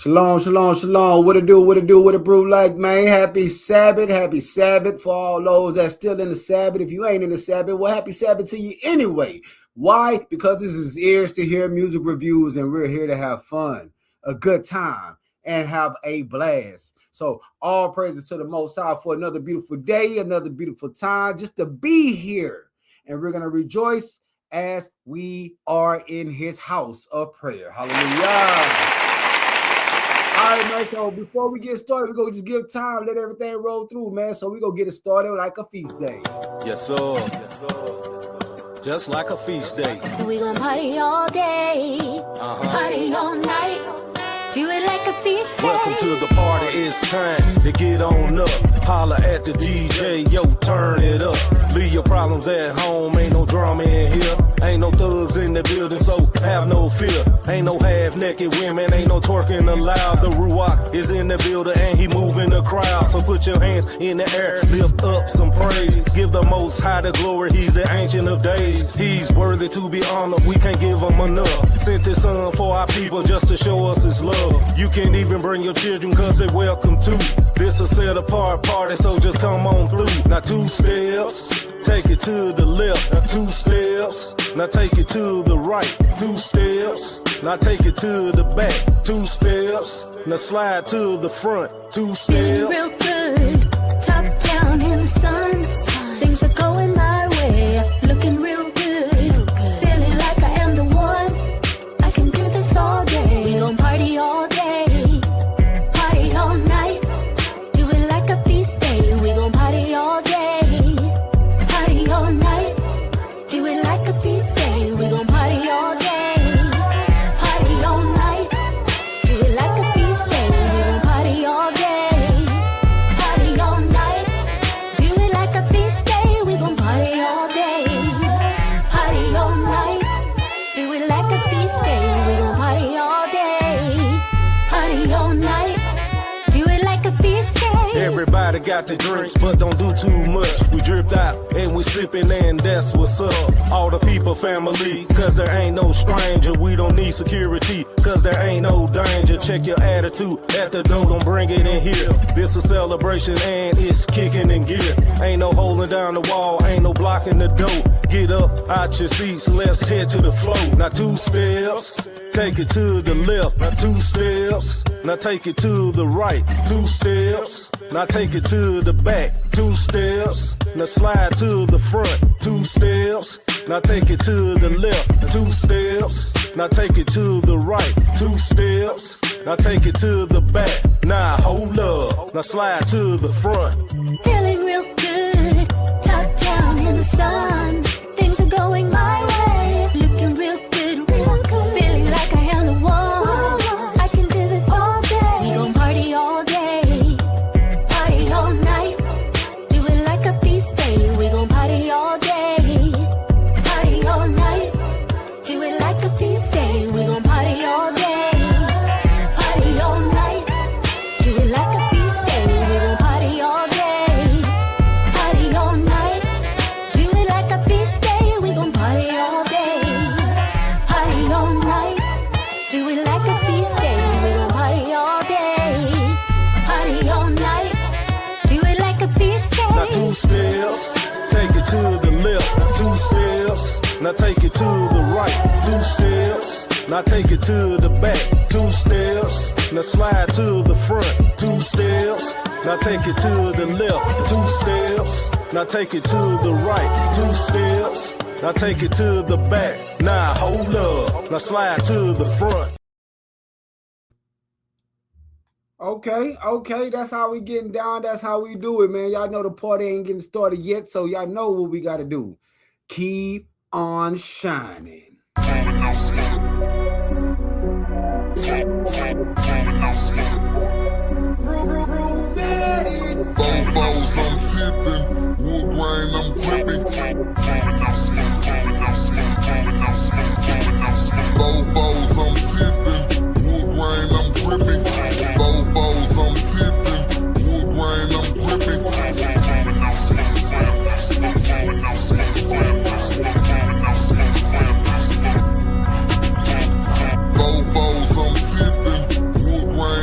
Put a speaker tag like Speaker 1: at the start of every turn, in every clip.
Speaker 1: Shalom, shalom, shalom. What it do, what it do, what it brew like, man. Happy Sabbath for all those that's still in the Sabbath. If you ain't in the Sabbath, well, happy Sabbath to you anyway. Why? Because this is Ears to Hear music reviews, and we're here to have fun, a good time, and have a blast. So all praises to the Most High for another beautiful day, another beautiful time, just to be here. And we're going to rejoice as we are in his house of prayer. Hallelujah. All right, man, so before we get started, we're going to just give time, let everything roll through, man. So we're going to get it started like a feast day.
Speaker 2: Yes, sir. Yes, sir. Just like a feast day.
Speaker 3: We gon' party all day, party all night, do it like a feast day.
Speaker 2: Welcome to the party, it's time to get on up. Holla at the DJ, yo, turn it up. Leave your problems at home, ain't no drama in here. Ain't no thugs in the building, so have no fear. Ain't no half-naked women, ain't no twerking allowed. The Ruach is in the building and he moving the crowd. So put your hands in the air, lift up some praise. Give the Most High the glory, he's the Ancient of Days. He's worthy to be honored, we can't give him enough. Sent his son for our people just to show us his love. You can't even bring your children cause they're welcome too. This a set apart party, so just come on through. Now 2 steps, take it to the left. Now 2 steps, now take it to the right. 2 steps, now take it to the back. 2 steps, now slide to the front. 2 steps.
Speaker 3: Feeling real good, top down in the sun. Things are going my way, looking real good. Feeling like I am the one, I can do this all day. We gon' party all day, party all night, do it like a feast day. We gon' party all day, party all night, do it like a feast day. We gon' party all day, party all night, do it like a feast day. We gon' party all day, party all night, do it like a feast day. We gon' party all day, party all night, do it like a feast day. We gon' party all day, party all night, do it like a feast day.
Speaker 2: Everybody got the drinks, but don't do too much. We dripped out and we sipping, and that's what's up. All the people family, cause there ain't no stranger. We don't need security, cause there ain't no danger. Check your attitude at the door, don't bring it in here. This a celebration and it's kicking in gear. Ain't no holding down the wall, ain't no blocking the door. Get up out your seats, let's head to the floor. Now 2 steps, take it to the left. Now 2 steps, now take it to the right. 2 steps, now take it to the back. 2 steps, now slide to the front. 2 steps, now take it to the left. 2 steps, now take it to the right. 2 steps, now take it to the back. Now hold up, now slide to the front.
Speaker 3: Feeling real good, top down in the sun. Things are going my way, looking real good, real good. Feeling like I am the one, I can do this all day. We gon' party all day, party all night, do it like a feast day. We gon' party all day, party all night, do it like a feast day. We gon' party all day, party all night, do it like a feast day. We gon' party all day, party all night, do it like a feast day. We gon' party all day, party all night, do it like a feast day. We gon' party all day, party all night, do it like a feast day.
Speaker 2: Now 2 steps, take it to the left. Now 2 steps, now take it to the right. 2 steps, now take it to the back. 2 steps, now slide to the front. 2 steps, now take it to the left. 2 steps, now take it to the right. 2 steps, now take it to the back. Now hold up, now slide to the front.
Speaker 1: Okay, that's how we getting down. That's how we do it, man. Y'all know the party ain't getting started yet, so y'all know what we got to do. Keep on shining.
Speaker 4: Bofos, I'm tipping. Wood grain, I'm gripping. Bofos, I'm tipping. Wood grain, I'm gripping. Bofos, I'm tipping. Wood grain, I'm gripping. Bofos, I'm tipping. Wood grain,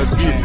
Speaker 2: Let's get it.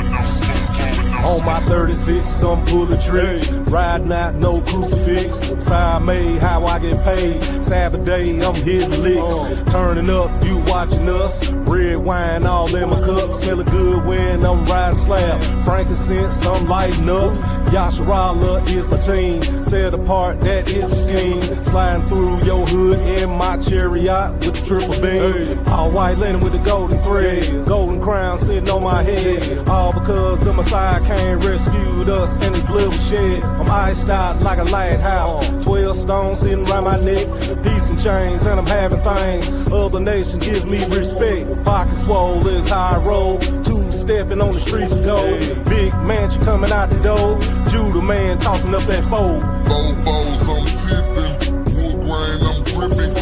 Speaker 2: On my 36, I'm pulling tricks. Riding out, no crucifix. Side made, how I get paid. Sabbath day, I'm hitting licks. Turning up, you watching us. Red wine all in my cup. Smelling good when I'm riding slab. Frankincense, I'm lighting up. Yasharala is my team. Set apart, that is the scheme. Sliding through your hood in my chariot with the triple beam. All white linen with the golden thread. Golden crown sitting on my head. All because the Messiah came, rescued us, and his blood was shed. I'm iced out like a lighthouse. 12 stones sitting around my neck. Peace and chains, and I'm having things. Other nation gives me respect. Pocket swole is how I roll. Two-stepping on the streets of gold. Big mansion coming out the door. Judah man tossing up that fold.
Speaker 4: Bofos, I'm tipping. Wood grain, I'm gripping.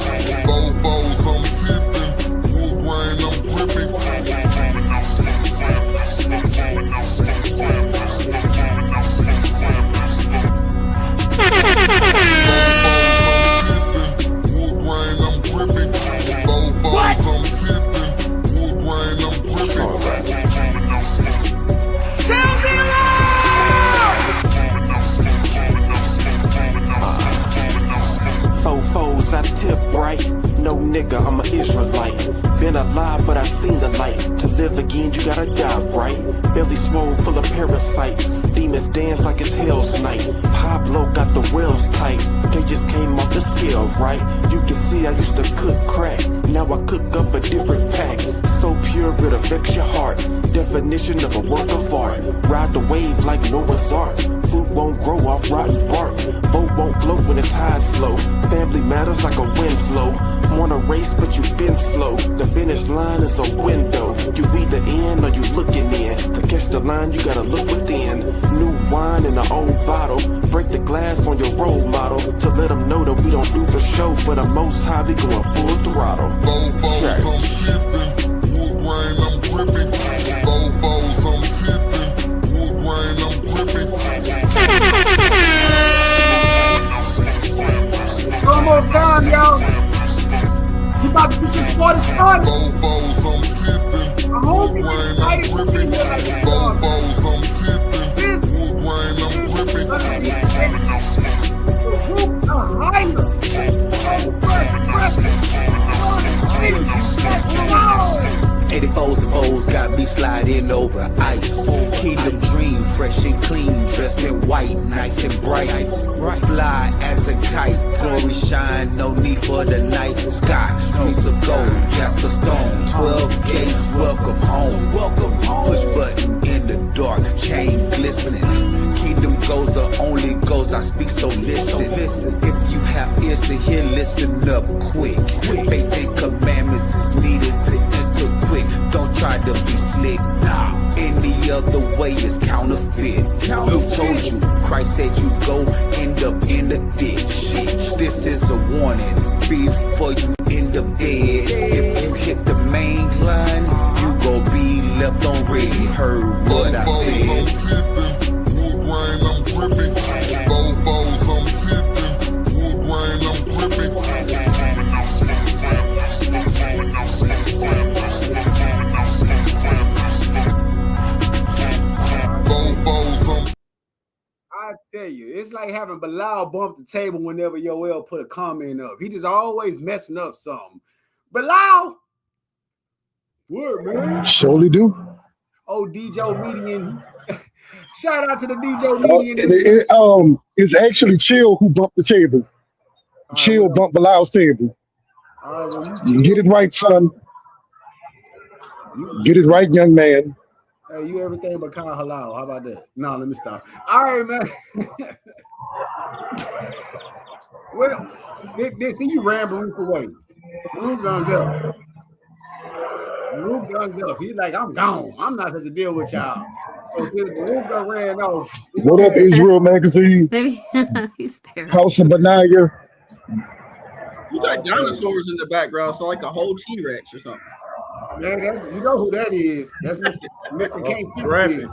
Speaker 4: Bofos, I'm tipping. Wood grain, I'm gripping.
Speaker 5: Fofos, I tip right. No nigga, I'm an Israelite. Been alive, but I seen the light. To live again, you gotta die, right? Belly swole, full of parasites. Demons dance like it's hell's night. Pablo got the wells tight. They just came off the scale, right? You can see I used to cook crack. Now I cook up a different pack. So pure, it'll vex your heart. Definition of a work of art. Ride the wave like Noah's Ark. Fruit won't grow off rotten bark. Boat won't float when the tide's low. Family matters like a wind flow. Wanna race, but you been slow. The finish line is a window. You either in or you looking in. To catch the line, you gotta look within. New wine in an old bottle. Break the glass on your role model. To let them know that we don't do for show. For the most high, we going full throttle.
Speaker 4: Bofos, I'm tipping. Wood grain, I'm gripping. Bofos, I'm tipping. Wood grain, I'm gripping.
Speaker 1: Almost done, y'all. You about to get this party started.
Speaker 4: Bofos, I'm tipping.
Speaker 1: I hope
Speaker 4: Wood
Speaker 1: you
Speaker 4: grain, I'm
Speaker 1: excited to be
Speaker 4: gripping.
Speaker 1: here like this.
Speaker 4: Bofos, I'm tipping. Wood grain, I'm gripping.
Speaker 1: The roof are higher. Oh,
Speaker 6: 84s and O's got me sliding over ice. Kingdom dream, fresh and clean, dressed in white, nice and bright. Fly as a kite, glory shine, no need for the night sky. Streets of gold, Jasper stone, 12 gates, welcome home. Push button in the dark, chain glistening. Kingdom goes, the only goes I speak, so listen. If you have ears to hear, listen up quick. Faith and commandments is needed to enter quick. Don't try to be slick, nah. Any other way is counterfeit. Luke told you, Christ said you go end up in the ditch. This is a warning, before you end up dead. If you hit the main line, you gon' be left on red. Heard what I said.
Speaker 4: Wood grain, I'm gripping. Bofos, I'm tipping. Wood grain, I'm gripping. Bofos, I'm
Speaker 1: I tell you, it's like having Bilal bump the table whenever Yoel put a comment up. He just always messing up something. Bilal! What, man?
Speaker 7: Surely do.
Speaker 1: Oh, DJ Median. Shout out to the DJ Median.
Speaker 7: It's actually Chill who bumped the table. Chill bumped Bilal's table. Get it right, son. Get it right, young man.
Speaker 1: Hey, you everything but Khan Halal. How about that? No, let me stop. All right, man. Well, they see you ran Baruch away. Baruch done left. Baruch done left. He's like, I'm gone. I'm not going to deal with y'all. So since Baruch done ran off.
Speaker 7: What up, Israel Magazine?
Speaker 8: Maybe he's there.
Speaker 7: House of Benaya.
Speaker 9: You got dinosaurs in the background, so like a whole T-Rex or something.
Speaker 1: Man, you know who that is. That's Mr. King.
Speaker 9: Traffic.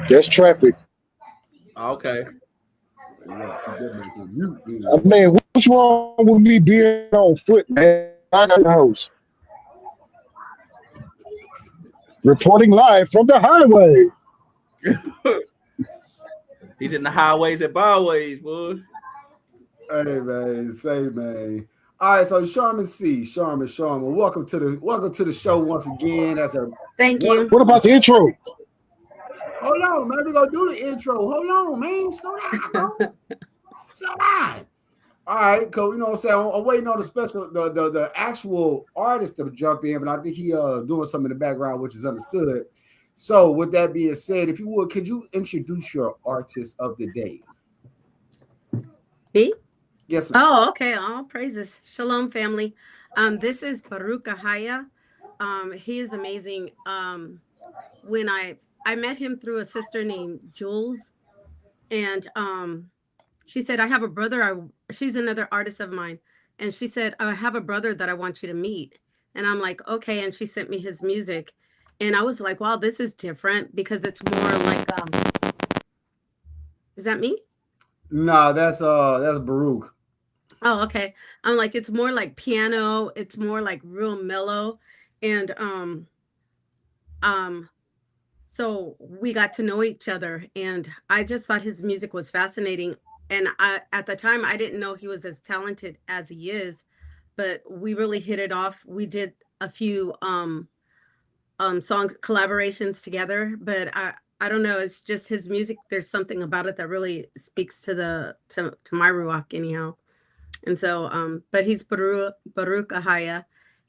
Speaker 7: That's traffic.
Speaker 9: Okay.
Speaker 7: Man, what's wrong with me being on foot, man? I got the house. Reporting live from the highway.
Speaker 9: He's in the highways and byways, boy.
Speaker 1: Hey man, say man. All right, so Sharman C, Sharman, welcome to the show once again. As a
Speaker 8: Thank you.
Speaker 7: What about the intro?
Speaker 1: hold on, man, we gonna do the intro. Hold on, man, slow down, bro. Slow down. All right, cool. You know what I'm saying? I'm waiting on the actual artist to jump in, but I think he doing something in the background, which is understood. So, with that being said, if you would, could you introduce your artist of the day?
Speaker 8: Me?
Speaker 1: Yes, ma'am.
Speaker 8: Oh, okay. All praises. Shalom, family. This is Baruch Ahaya. He is amazing. When I met him through a sister named Jules, and she said, I have a brother. She's another artist of mine. And she said, I have a brother that I want you to meet. And I'm like, okay. And she sent me his music. And I was like, wow, this is different because it's more like, is that me?
Speaker 1: No, that's Baruch.
Speaker 8: Oh, okay. I'm like, it's more like piano. It's more like real mellow. And so we got to know each other, and I just thought his music was fascinating. And at the time, I didn't know he was as talented as he is, but we really hit it off. We did a few songs collaborations together, but I don't know, it's just his music. There's something about it that really speaks to my ruach anyhow. And so but he's Baruch Ahaya,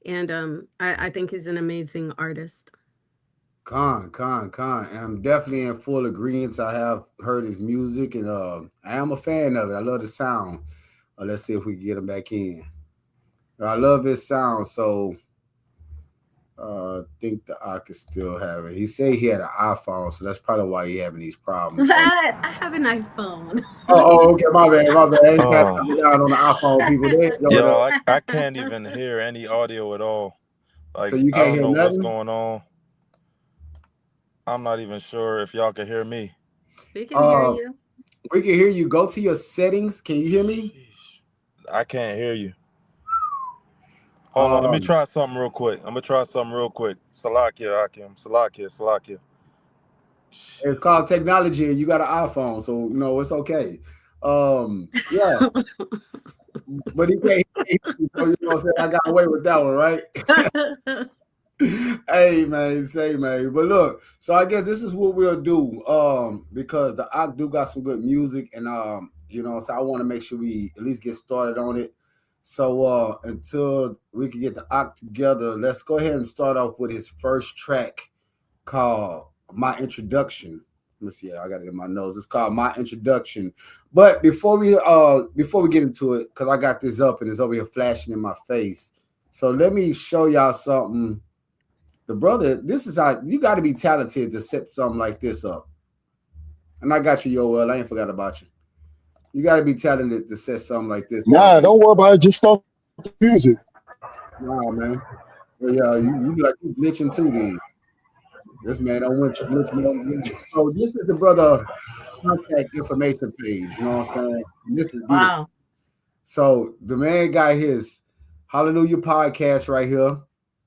Speaker 8: and I think he's an amazing artist.
Speaker 1: Con. And I'm definitely in full agreement. I have heard his music, and I am a fan of it. I love the sound. Let's see if we can get him back in. I love his sound, so I think I could still have it. He said he had an iPhone, so that's probably why he having these problems. So.
Speaker 8: I have an iPhone.
Speaker 1: Okay, my bad. I ain't passing down on the iPhone people.
Speaker 10: Yo, I can't even hear any audio at all. Like,
Speaker 1: so you can't
Speaker 10: I don't
Speaker 1: hear
Speaker 10: know
Speaker 1: nothing?
Speaker 10: what's going on. I'm not even sure if y'all can hear me.
Speaker 8: We can hear you.
Speaker 1: We can hear you. Go to your settings. Can you hear me?
Speaker 10: I can't hear you. Hold on, let me try something real quick. I'm gonna try something real quick. Salakia, Akim. Salakia.
Speaker 1: It's called technology, and you got an iPhone, so you know it's okay. Yeah. But he can't hear you, so you know what I'm saying? I got away with that one, right? Hey man, say man. But look, so I guess this is what we'll do. Because the Ak do got some good music, and you know, so I want to make sure we at least get started on it. So until we can get the Ak together, let's go ahead and start off with his first track called My Introduction. Let me see. I got it in my nose. It's called My Introduction. But before we get into it, because I got this up and it's over here flashing in my face. So let me show y'all something. The brother, this is how you got to be talented to set something like this up. And I got you, Yoel. I ain't forgot about you. You got to be talented to set something like this
Speaker 7: Nah,
Speaker 1: up.
Speaker 7: don't worry about it. Just start the music.
Speaker 1: Nah, man. Well, yeah, you like you glitching too, then. This man don't want to glitch me. So this is the brother contact information page. You know what I'm saying? And this is beautiful.
Speaker 8: Wow.
Speaker 1: So the man got his Hallelujah podcast right here.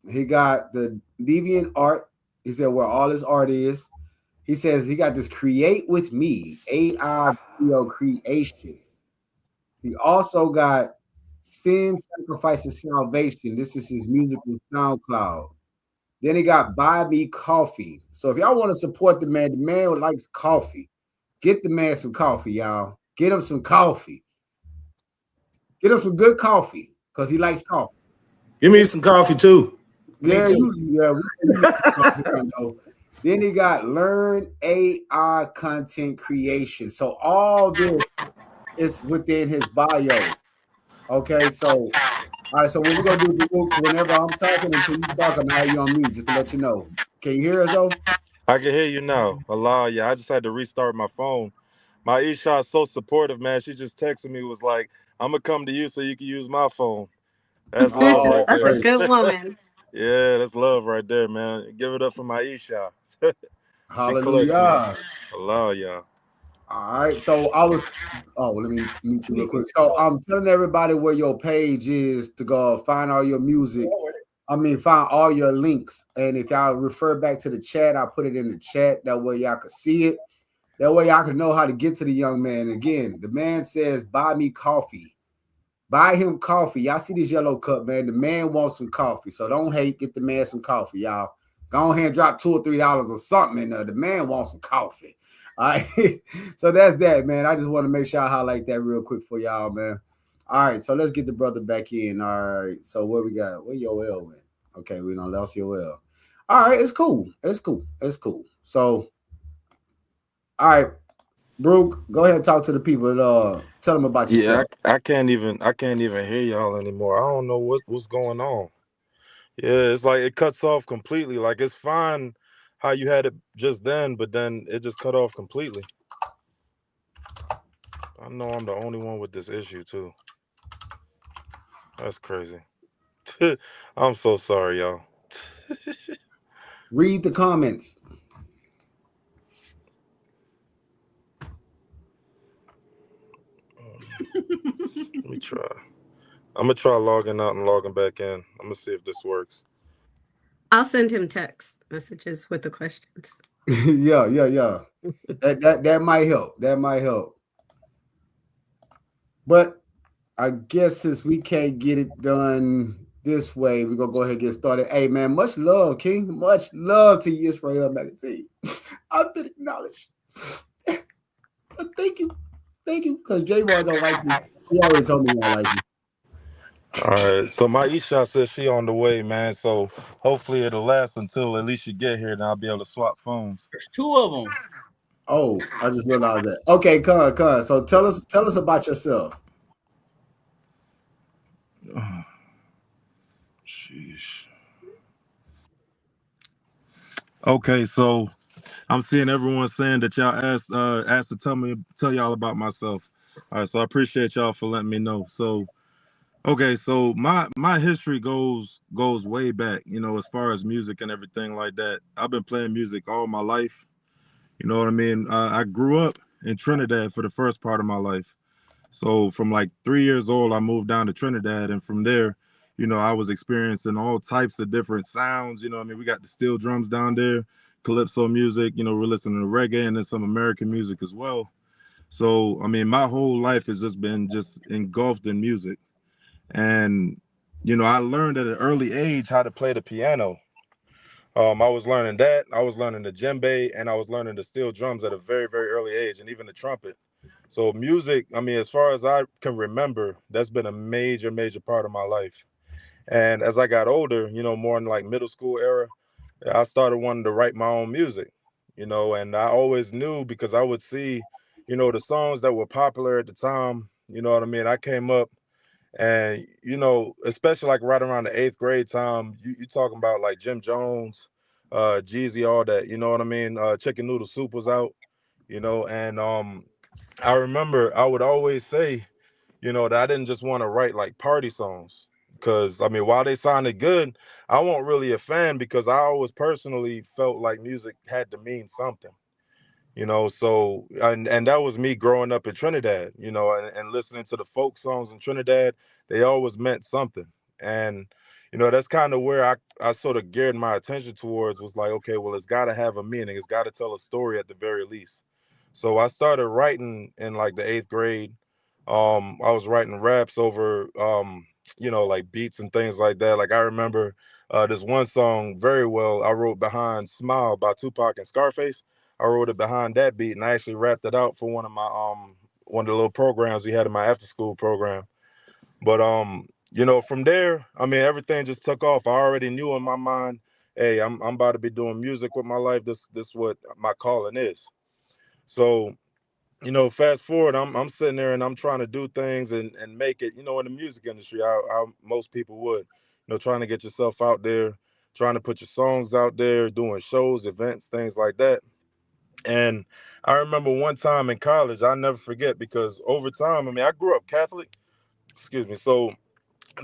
Speaker 1: He got the Deviant Art. He said where all his art is. He says he got this Create With Me, AI video creation. He also got Sin Sacrifices Salvation. This is his musical SoundCloud. Then he got Buy Me Coffee. So if y'all want to support the man likes coffee. Get the man some coffee, y'all. Get him some coffee. Get him some good coffee because he likes coffee.
Speaker 11: Give me some coffee too.
Speaker 1: Yeah, Then he got Learn AI Content Creation. So all this is within his bio. Okay, so all right, so what we're gonna do, whenever I'm talking until you talk, I'm how you on mute, just to let you know. Can you hear us though?
Speaker 10: I can hear you now. Allah, yeah. I just had to restart my phone. My Isha is so supportive, man. She just texted me, was like, I'm gonna come to you so you can use my phone. That's love right
Speaker 8: That's
Speaker 10: there.
Speaker 8: a good woman.
Speaker 10: Yeah, that's love right there, man. Give it up for my Isha.
Speaker 1: Hallelujah.
Speaker 10: Allah, yeah.
Speaker 1: All right, so let me meet you real quick. So I'm telling everybody where your page is to go find all your music. I mean, find all your links. And if y'all refer back to the chat, I'll put it in the chat. That way y'all can see it. That way y'all can know how to get to the young man. Again, the man says, buy me coffee. Buy him coffee. Y'all see this yellow cup, man. The man wants some coffee. So don't hate. Get the man some coffee, y'all. Go ahead and drop $2 or $3 or something in there. The man wants some coffee. All right. So that's that, man. I just want to make sure I highlight that real quick for y'all, man. All right. So let's get the brother back in. All right. So what we got? Where Yoel went? Okay. We done lost Yoel. All right. It's cool. It's cool. It's cool. So, all right. Brooke, go ahead and talk to the people. Tell them about
Speaker 10: Yeah,
Speaker 1: yourself.
Speaker 10: I can't even hear y'all anymore. I don't know what's going on. Yeah, it's like it cuts off completely. Like it's fine how you had it just then, but then it just cut off completely. I know I'm the only one with this issue too. That's crazy. I'm so sorry, y'all.
Speaker 1: Read the comments.
Speaker 10: Let me try. I'm gonna try logging out and logging back in. I'm gonna see if this works.
Speaker 8: I'll send him text messages with the questions.
Speaker 1: Yeah. That might help. That might help. But I guess since we can't get it done this way, we're gonna go ahead and get started. Hey man, much love, King. Much love to you, Israel Magazine. I've been acknowledged. But thank you. Thank you. Because J Roy don't like me. He always told me he don't like me.
Speaker 10: All right. So my Isha says she on the way, man. So hopefully it'll last until at least you get here, and I'll be able to swap phones.
Speaker 9: There's two of them.
Speaker 1: Oh, I just realized that. Okay, Con. So tell us about yourself.
Speaker 10: Sheesh. Okay, so I'm seeing everyone saying that y'all asked to tell y'all about myself. All right, so I appreciate y'all for letting me know. So okay, so my history goes way back, as far as music and everything like that. I've been playing music all my life. You know what I mean? I grew up in Trinidad for the first part of my life. So from like 3 years old, I moved down to Trinidad, and from there, I was experiencing all types of different sounds. You know, what I mean, we got the steel drums down there, calypso music. We're listening to reggae and then some American music as well. So I mean, my whole life has just been just engulfed in music, and I learned at an early age how to play the piano. I was learning that. I was learning the djembe, and I was learning the steel drums at a very, very early age, and even the trumpet. So music, I mean, as far as I can remember, that's been a major, major part of my life. And as I got older, more in like middle school era, I started wanting to write my own music, and I always knew because I would see, the songs that were popular at the time, you know what I mean? I came up and, especially like right around the eighth grade time, you talking about like Jim Jones, Jeezy, all that, you know what I mean? Chicken Noodle Soup was out, and I remember I would always say, that I didn't just want to write like party songs. Because, I mean, while they sounded good, I wasn't really a fan because I always personally felt like music had to mean something. So and that was me growing up in Trinidad, and listening to the folk songs in Trinidad. They always meant something. And that's kind of where I sort of geared my attention towards, was like, okay, well, it's got to have a meaning, it's got to tell a story at the very least. So I started writing in like the eighth grade. I was writing raps over like beats and things like that. Like I remember this one song very well. I wrote behind Smile by Tupac and Scarface. I wrote it behind that beat, and I actually rapped it out for one of the little programs we had in my after school program. But from there, I mean, everything just took off. I already knew in my mind, hey, I'm about to be doing music with my life. This what my calling is. So fast forward, I'm sitting there and I'm trying to do things and make it, in the music industry, how most people would, trying to get yourself out there, trying to put your songs out there, doing shows, events, things like that. And I remember one time in college, I'll never forget, because over time, I mean, I grew up Catholic, excuse me. So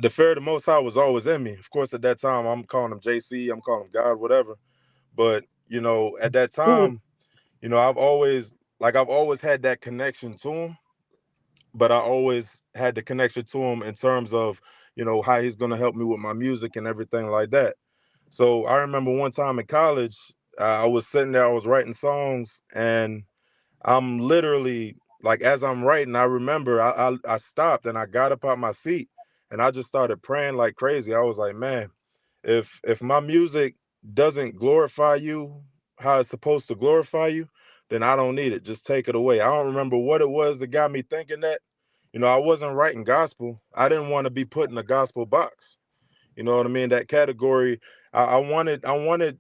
Speaker 10: the fear of the Most High was always in me. Of course, at that time, I'm calling him JC, I'm calling him God, whatever. But, at that time, I've always had that connection to him, but I always had the connection to him in terms of, how he's gonna help me with my music and everything like that. So I remember one time in college, I was sitting there, I was writing songs, and I'm literally like, as I'm writing, I remember I stopped and I got up out my seat and I just started praying like crazy. I was like, man, if my music doesn't glorify you how it's supposed to glorify you, then I don't need it. Just take it away. I don't remember what it was that got me thinking that. I wasn't writing gospel. I didn't want to be put in a gospel box. You know what I mean? That category. I wanted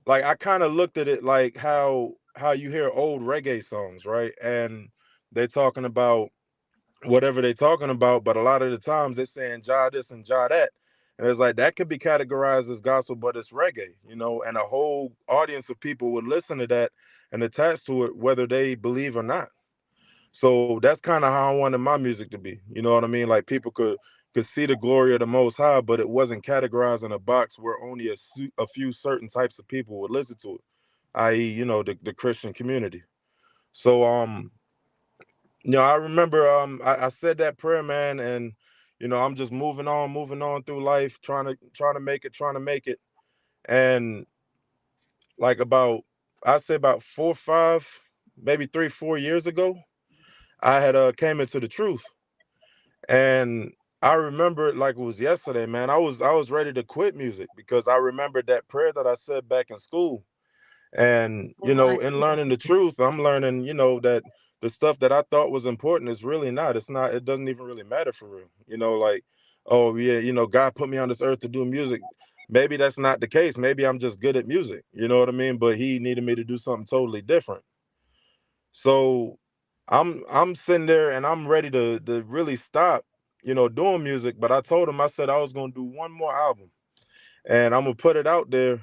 Speaker 10: like, I kind of looked at it like how you hear old reggae songs, right? And they're talking about whatever they're talking about, but a lot of the times they're saying "jah this" and "jah that," and it's like that could be categorized as gospel, but it's reggae, and a whole audience of people would listen to that and attach to it, whether they believe or not. So that's kind of how I wanted my music to be. You know what I mean? Like, people could see the glory of the Most High, but it wasn't categorized in a box where only a few certain types of people would listen to it, i.e., the Christian community. So I remember I said that prayer, man, and I'm just moving on through life, trying to make it. And like about, I'd say about 4 or 5, maybe 3 4 years ago, I had came into the truth. And I remember it like it was yesterday, man. I was ready to quit music because I remembered that prayer that I said back in school. And,
Speaker 8: Oh, I
Speaker 10: in
Speaker 8: see.
Speaker 10: learning the truth, I'm learning, that the stuff that I thought was important is really not. It's not, it doesn't even really matter for real. Like, oh yeah, God put me on this earth to do music. Maybe that's not the case. Maybe I'm just good at music. You know what I mean? But he needed me to do something totally different. So I'm sitting there and I'm ready to really stop, doing music. But I told him, I said I was gonna do one more album and I'm gonna put it out there,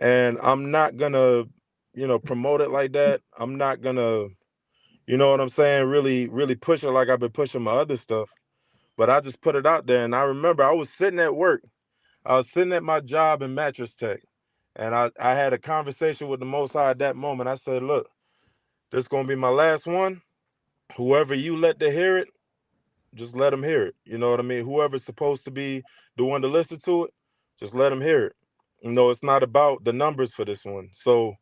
Speaker 10: and I'm not gonna, promote it like that. I'm not gonna, you know what I'm saying, really, really push it like I've been pushing my other stuff. But I just put it out there. And I remember I was sitting at work. I was sitting at my job in Mattress Tech. And I had a conversation with the Most High at that moment. I said, look, this is gonna be my last one. Whoever you let to hear it, just let them hear it. You know what I mean? Whoever's supposed to be the one to listen to it, just let them hear it. It's not about the numbers for this one. So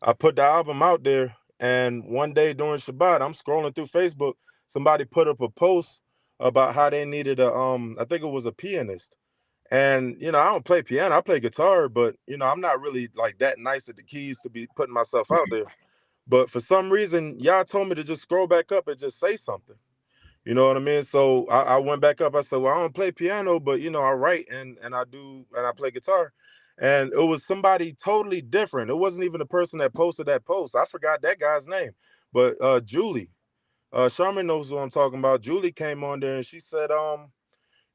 Speaker 10: I put the album out there, and one day during Shabbat, I'm scrolling through Facebook. Somebody put up a post about how they needed I think it was a pianist. And I don't play piano, I play guitar, but I'm not really like that nice at the keys to be putting myself out there. But for some reason, y'all told me to just scroll back up and just say something. You know what I mean? So I went back up. I said, well, I don't play piano, but I write and I do, and I play guitar. And it was somebody totally different. It wasn't even the person that posted that post. I forgot that guy's name. But Julie, Sharman knows who I'm talking about. Julie came on there and she said,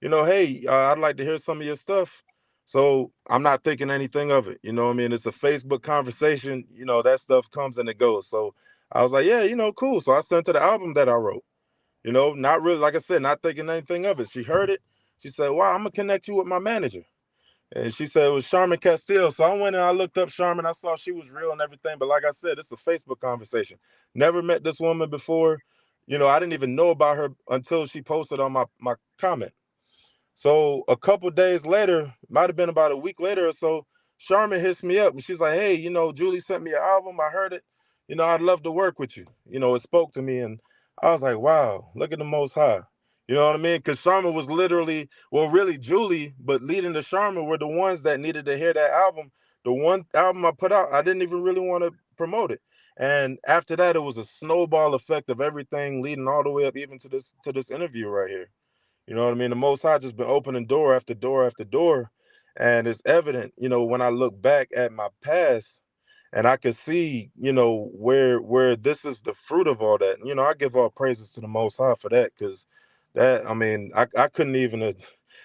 Speaker 10: hey, I'd like to hear some of your stuff. So I'm not thinking anything of it. You know what I mean? It's a Facebook conversation. That stuff comes and it goes. So I was like, yeah, cool. So I sent her the album that I wrote. Not really, like I said, not thinking anything of it. She heard it. She said, wow, I'm going to connect you with my manager. And she said it was Charmin Castile. So I went and I looked up Charmin. I saw she was real and everything. But like I said, it's a Facebook conversation. Never met this woman before. I didn't even know about her until she posted on my comment. So a couple days later, might have been about a week later or so, Charmin hits me up and she's like, hey, Julie sent me an album. I heard it. I'd love to work with you. It spoke to me. And I was like, wow, look at the Most High. You know what I mean? Because Charmin was literally, well, really Julie, but leading the Charmin were the ones that needed to hear that album. The one album I put out, I didn't even really want to promote it. And after that, it was a snowball effect of everything leading all the way up even to this interview right here. You know what I mean? The Most High just been opening door after door after door. And it's evident, when I look back at my past and I can see, where this is the fruit of all that. I give all praises to the Most High for that, because that, I mean, I couldn't even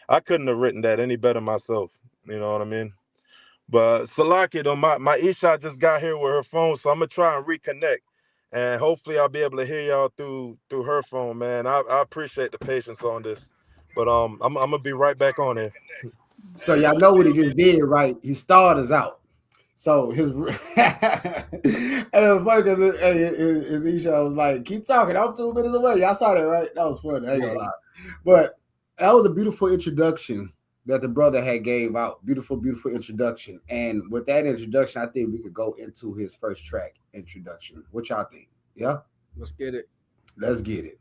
Speaker 10: I couldn't have written that any better myself. You know what I mean? But Salaki, though, my Isha just got here with her phone, so I'm gonna try and reconnect. And hopefully I'll be able to hear y'all through her phone, man. I appreciate the patience on this. But I'm gonna be right back on there.
Speaker 1: So y'all know what he just did, right? He started us out. So his it was funny because his Isha was like, "Keep talking. I'm 2 minutes away." Y'all saw that, right? That was funny. I ain't gonna lie, but That was a beautiful introduction that the brother had gave out. Beautiful, beautiful introduction. And with that introduction, I think we could go into his first track introduction. What y'all think? Yeah?
Speaker 9: Let's get it.
Speaker 1: Let's get it.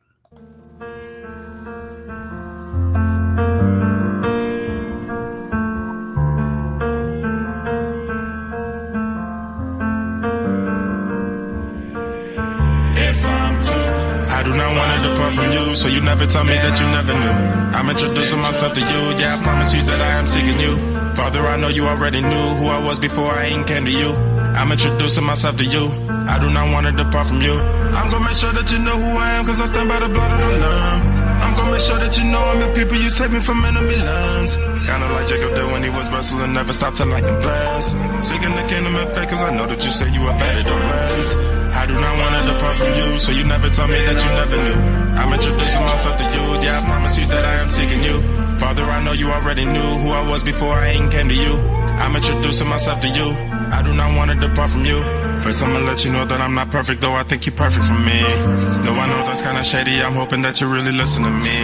Speaker 2: I do not want to depart from you, so you never tell me that you never knew. I'm introducing myself to you, yeah, I promise you that I am seeking you. Father, I know you already knew who I was before I even came to you. I'm introducing myself to you, I do not want to depart from you. I'm gonna make sure that you know who I am, cause I stand by the blood of the Lamb. I'm gonna make sure that you know I'm the people you save me from enemy lands. Kinda like Jacob did when he was wrestling, never stop till I can bless. Seeking the kingdom of faith, cause I know that you say you are better than rest. I do not want to depart from you, so you never tell me that you never knew. I'm introducing myself to you, yeah, I promise you that I am seeking you. Father, I know you already knew who I was before I even came to you. I'm introducing myself to you, I do not want to depart from you. First I'ma let you know that I'm not perfect, though I think you're perfect for me. Though I know that's kinda shady, I'm hoping that you really listen to me.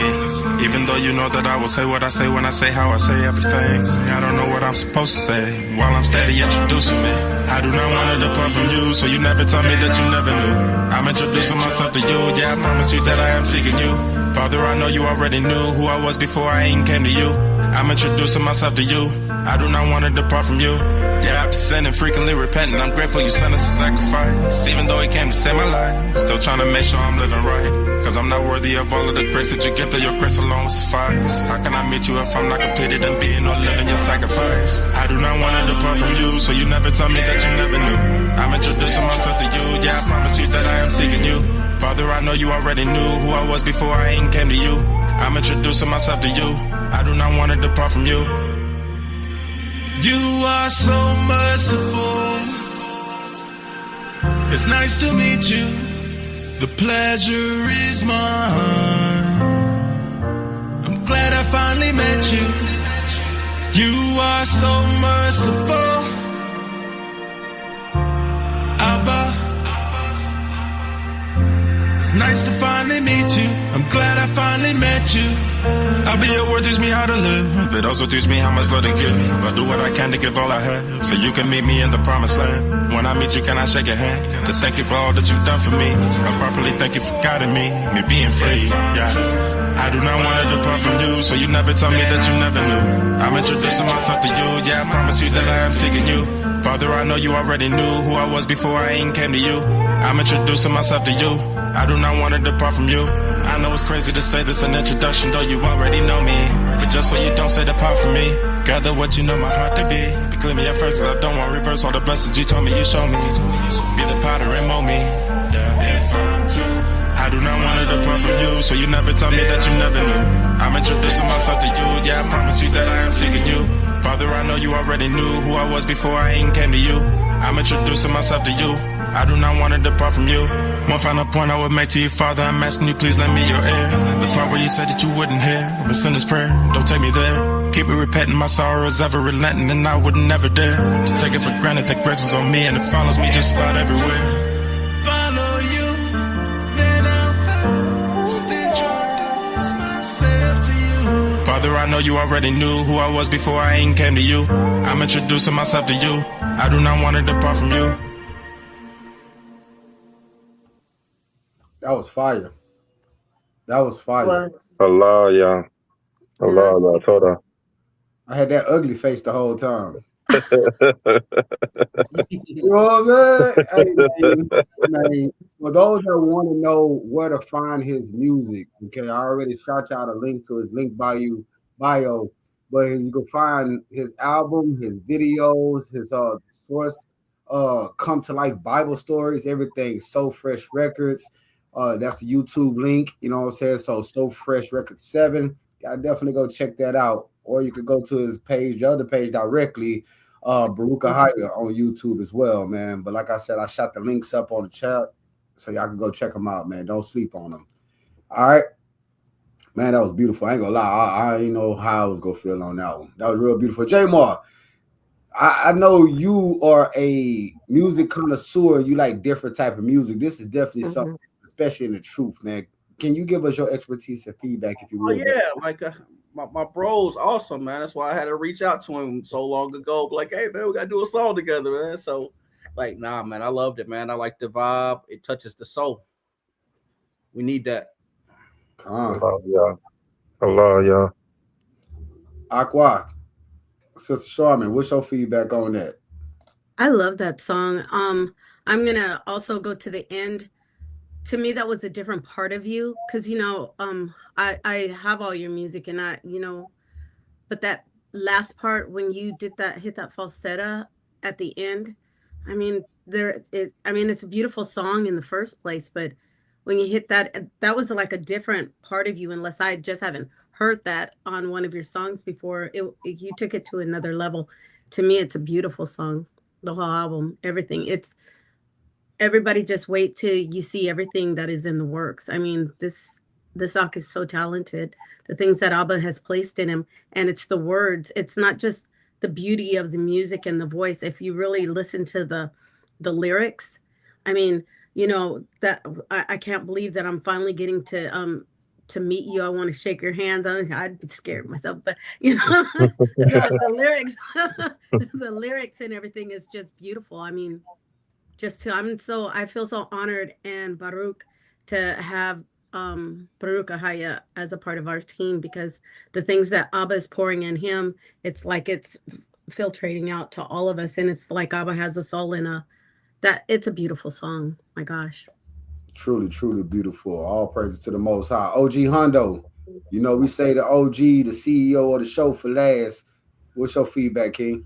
Speaker 2: Even though you know that I will say what I say when I say how I say everything. I don't know what I'm supposed to say while I'm steady introducing me. I do not want to depart from you, so you never tell me that you never knew. I'm introducing myself to you, yeah, I promise you that I am seeking you. Father, I know you already knew who I was before I even came to you. I'm introducing myself to you, I do not want to depart from you. Yeah, I've sinning, frequently repenting. I'm grateful you sent us a sacrifice. Even though it came to save my life, still trying to make sure I'm living right. Cause I'm not worthy of all of the grace that you give, that your grace alone will suffice. How can I meet you if I'm not completed in being or living your sacrifice? I do not want to depart from you, so you never tell me that you never knew. I'm introducing myself to you, yeah, I promise you that I am seeking you. Father, I know you already knew who I was before I even came to you. I'm introducing myself to you, I do not want to depart from you. You are so merciful. It's nice to meet you. The pleasure is mine. I'm glad I finally met you. You are so merciful. Abba. It's nice to finally meet you. I'm glad I finally met you. I'll be your word, teach me how to live, but also teach me how much love to give. I'll do what I can to give all I have, so you can meet me in the promised land. When I meet you, can I shake your hand? To thank you for all that you've done for me. I'll properly thank you for guiding me being free, yeah. I do not want to depart from you, so you never tell me that you never knew. I'm introducing myself to you, yeah, I promise you that I am seeking you. Father, I know you already knew who I was before I even came to you. I'm introducing myself to you, I do not want to depart from you. I know it's crazy to say this in introduction, though you already know me. But just so you don't say depart from me, gather what you know my heart to be. But clear me at first, cause I don't want to reverse all the blessings you told me you showed me. Be the potter and mold me, yeah. If I'm too, I do not want to depart from you, so you never tell me that you never knew. I'm introducing myself to you, yeah, I promise you that I am seeking you. Father, I know you already knew who I was before I even came to you. I'm introducing myself to you, I do not want to depart from you. One final point I would make to you, Father, I'm asking you, please lend me your ear. The part where you said that you wouldn't hear, but send this prayer, don't take me there. Keep me repenting, my sorrow is ever relenting, and I would never dare to take it for granted that grace is on me and it follows me just about everywhere. Follow you, then I'll still introduce myself to you. Father, I know you already knew who I was before I even came to you. I'm introducing myself to you, I do not want to depart from you.
Speaker 1: That was fire. That was fire.
Speaker 10: Allah, yeah. Allah, I told her.
Speaker 1: I had that ugly face the whole time. You know what I'm saying? Hey, man, for those that want to know where to find his music, okay, I already shot y'all the links to his link bio, but you can find his album, his videos, his source, Come to Life Bible Stories, everything, So Fresh Records. That's the YouTube link, you know what I'm saying? So Fresh Records 7. Y'all definitely go check that out. Or you could go to his page, the other page directly, Baruka Haya on YouTube as well, man. But like I said, I shot the links up on the chat, so y'all can go check them out, man. Don't sleep on them. All right. Man, that was beautiful. I ain't gonna lie. I didn't know how I was gonna feel on that one. That was real beautiful. J-Mar, I know you are a music connoisseur. You like different type of music. This is definitely something, especially in the truth, man. Can you give us your expertise and feedback if you
Speaker 9: Oh
Speaker 1: will?
Speaker 9: yeah, like my bro's awesome, man. That's why I had to reach out to him so long ago. Like, hey man, we gotta do a song together, man. So, like, nah, man, I loved it, man. I like the vibe. It touches the soul. We need that.
Speaker 10: Hello, y'all. Hello, y'all.
Speaker 1: Aqua, Sister Charmin, what's your feedback on that?
Speaker 8: I love that song. I'm gonna also go to the end. To me, that was a different part of you, because I have all your music, and but that last part when you did that, hit that falsetto at the end, I mean, it's a beautiful song in the first place, but when you hit that, that was like a different part of you, unless I just haven't heard that on one of your songs before. You took it to another level. To me, it's a beautiful song. The whole album, everything. It's everybody just wait till you see everything that is in the works. I mean, this Ak is so talented. The things that Abba has placed in him, and it's the words. It's not just the beauty of the music and the voice. If you really listen to the lyrics, I mean, that I can't believe that I'm finally getting to meet you. I want to shake your hands. I'd be scared myself, but the lyrics, the lyrics and everything is just beautiful. I mean, I feel so honored and Baruch to have Baruch Ahaya as a part of our team, because the things that Abba is pouring in him, it's like it's filtrating out to all of us, and it's like Abba has us all it's a beautiful song. My gosh.
Speaker 1: Truly, truly beautiful. All praises to the Most High. OG Hondo, we say the OG, the CEO of the show for last. What's your feedback, King?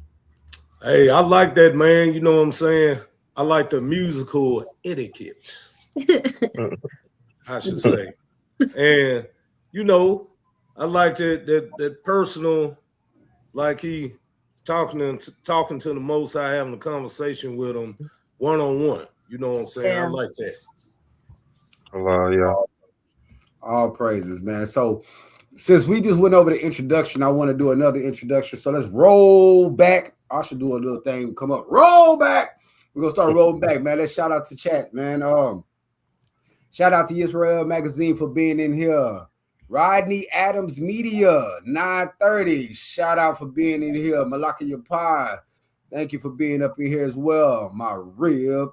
Speaker 11: Hey, I like that, man. You know what I'm saying? I like the musical etiquette, I should say. And, I like that personal, like he talking to the Most High, having a conversation with him one-on-one. You know what I'm saying?
Speaker 8: Yeah.
Speaker 11: I like that.
Speaker 10: Hello, y'all.
Speaker 1: All praises, man. So since we just went over the introduction, I want to do another introduction. So let's roll back. I should do a little thing. Come up. Roll back. We're going to start rolling back, man. Let's shout out to chat, man. Shout out to Israel Magazine for being in here. Rodney Adams Media, 930. Shout out for being in here. Malaka Yapai, thank you for being up in here as well. My rib.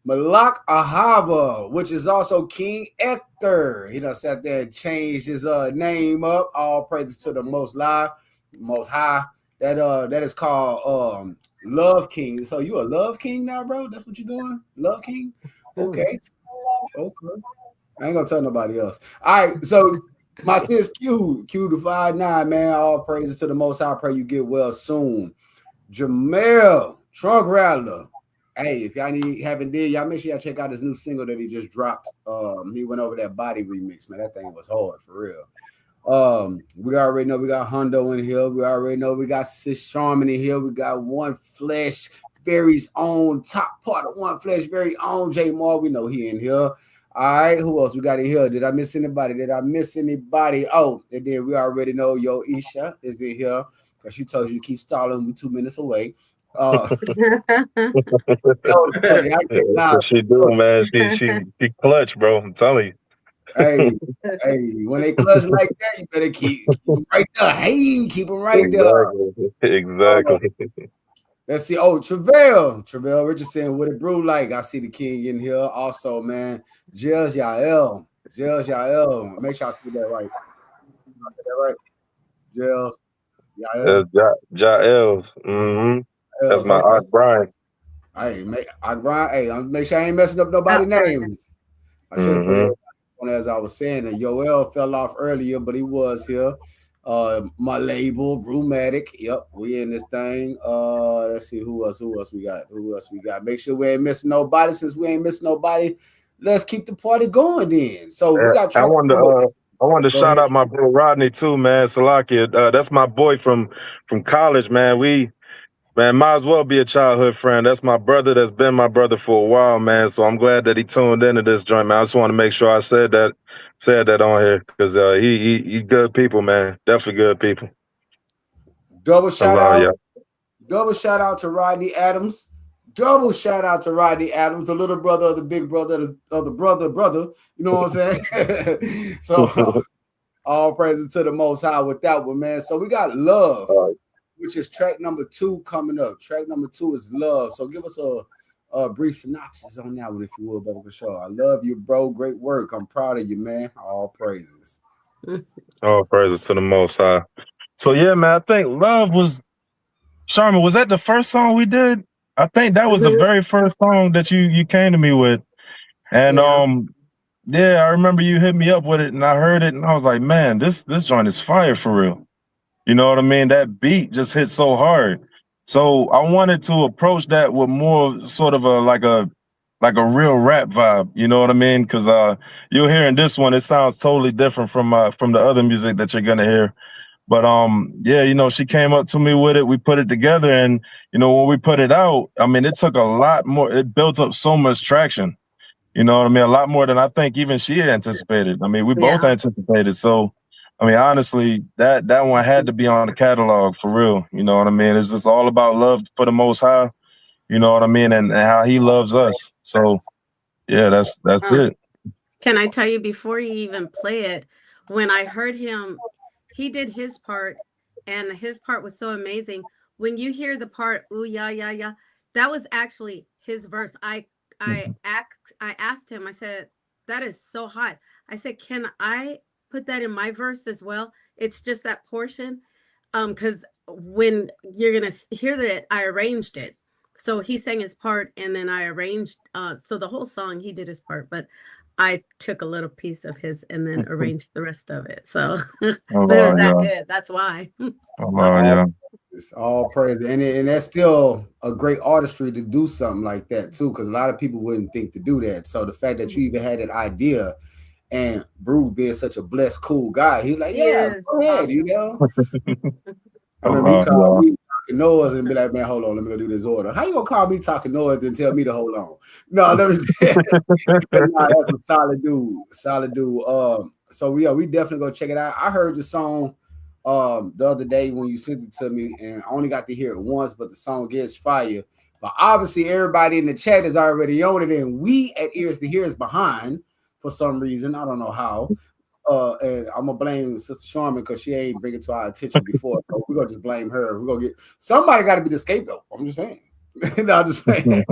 Speaker 1: Malak Ahava, which is also King Ector. He done sat there and changed his name up. All praises to the Most High. That is called Love King. So you a Love King now, bro? That's what you doing? Love King? Okay. I ain't gonna tell nobody else. All right, so my sis Q to 5'9", man. All praises to the Most High. I pray you get well soon. Jamel, Trunk Rattler. Hey, if y'all haven't did, y'all make sure y'all check out his new single that he just dropped. He went over that body remix, man. That thing was hard for real. We already know we got Hondo in here. We already know we got Sis Charmin in here. We got One Flesh Berry's own top part of One Flesh very own J Moore. We know he in here. All right, who else we got in here? Did I miss anybody? Oh, and then we already know Yo Isha is in here because she told you to keep stalling. We 2 minutes away.
Speaker 10: She do, man. She clutch, bro. I'm telling you.
Speaker 1: Hey, when they clutch like that, you better keep them right there. Hey, keep them right there.
Speaker 10: Exactly.
Speaker 1: Let's see. Oh, Travell Richardson, what it brew like? I see the king in here also, man. Jels Yael. Make sure I see that right. I said that right. Jels Yael.
Speaker 10: Jaels. Mm-hmm. That's my Aunt Brian.
Speaker 1: Hey, make sure I ain't messing up nobody's name. I should have put it on as I was saying. And Yoel fell off earlier, but he was here. My label, Brewmatic. Yep, we in this thing. Let's see who else we got. Make sure we ain't missing nobody. Since we ain't missing nobody, let's keep the party going then. So we got
Speaker 10: I wanted to shout out my bro Rodney too, man. Salakia. That's my boy from college, man. Man, might as well be a childhood friend. That's my brother. That's been my brother for a while, man. So I'm glad that he tuned into this joint, man. I just want to make sure I said that on here because he good people, man. Definitely good people.
Speaker 1: Double shout out to Rodney Adams. The little brother of the big brother of the brother. You know what I'm saying? So All praises to the Most High with that one, man. So we got Love, which is track number 2 coming up. Track number 2 is Love. So give us a brief synopsis on that one, if you will, Bubba Shaw. I love you, bro. Great work. I'm proud of you, man. All praises.
Speaker 10: All praises to the Most High. So yeah, man, I think Love was, Sharma, was that the first song we did? I think that was the very first song that you came to me with. And yeah, I remember you hit me up with it and I heard it and I was like, man, this joint is fire for real. You know what I mean? That beat just hit so hard. So I wanted to approach that with more sort of like a real rap vibe. You know what I mean? Because you'll hear in this one, it sounds totally different from the other music that you're gonna hear. But yeah, you know, she came up to me with it. We put it together, and you know, when we put it out, I mean, it took a lot more. It built up so much traction. You know what I mean? A lot more than I think even she anticipated. I mean, we both anticipated. So, I mean, honestly, that one had to be on the catalog for real. You know what I mean? It's just all about love for the Most High. You know what I mean? And how he loves us. So, yeah, that's it.
Speaker 8: Can I tell you, before you even play it, when I heard him, he did his part, and his part was so amazing. When you hear the part, ooh, yeah, yeah, yeah, that was actually his verse. I asked him, I said, that is so hot. I said, can I put that in my verse as well? It's just that portion. Because when you're gonna hear that, I arranged it. So he sang his part and then I arranged, so the whole song, he did his part, but I took a little piece of his and then arranged the rest of it. So, but it was that good. That's why.
Speaker 1: It's all praise, and that's still a great artistry to do something like that too, because a lot of people wouldn't think to do that. So the fact that you even had that idea, and Brew being such a blessed, cool guy, he's like, yeah, go ahead, awesome. You know. I remember he called me talking noise and be like, man, hold on, let me go do this order. How you gonna call me talking noise and tell me to hold on? No, let me say, but nah, that's a solid dude, so we definitely go check it out. I heard the song the other day when you sent it to me, and I only got to hear it once, but the song gets fire. But obviously everybody in the chat is already on it, and we at Ears to Hear is behind for some reason. I don't know how. And I'm gonna blame Sister Sharman because she ain't bring it to our attention before. So we're gonna just blame her. We're gonna get somebody got to be the scapegoat. I'm just saying. No, I'm just saying.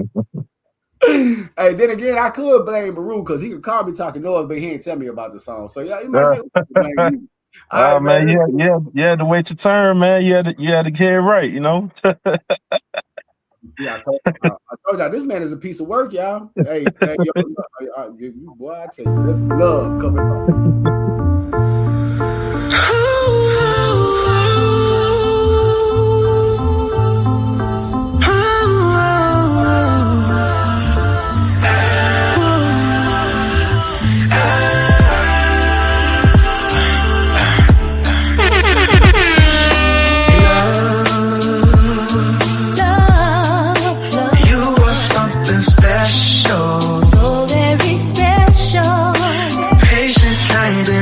Speaker 1: Hey, then again, I could blame Baru because he could call me talking noise, but he ain't tell me about the song. So yeah, you might blame you.
Speaker 10: Right, man, you had to wait your turn, man. You had to get it right, you know.
Speaker 1: Yeah, I told y'all this man is a piece of work, y'all. Hey, yo, boy, I tell you, this love coming up.
Speaker 3: So very special. Patient trying to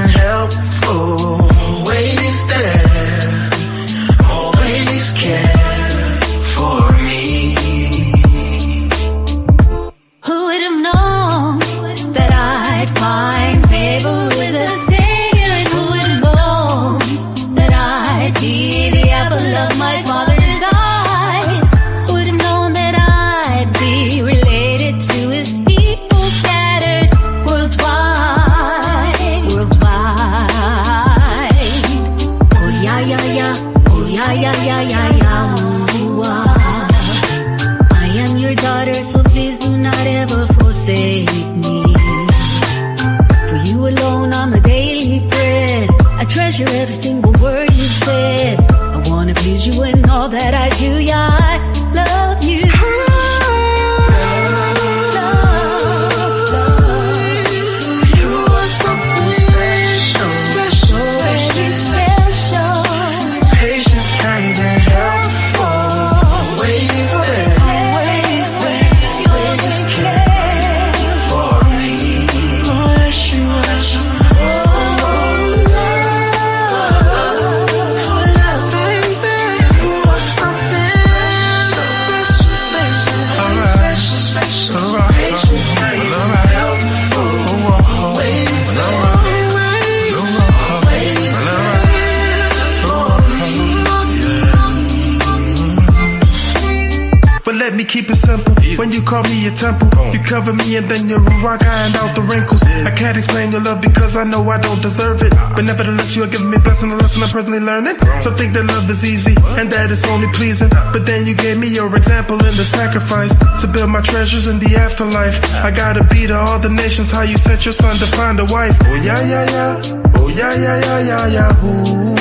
Speaker 12: keep it simple. When you call me a temple, you cover me and then you're a rock, iron out the wrinkles. I can't explain your love because I know I don't deserve it. But nevertheless, you are giving me blessing, a lesson I'm personally learning. So think that love is easy and that it's only pleasing. But then you gave me your example in the sacrifice to build my treasures in the afterlife. I gotta be to all the nations how you sent your son to find a wife. Oh yeah, yeah, yeah. Oh yeah, yeah, yeah, yeah, yeah. Ooh,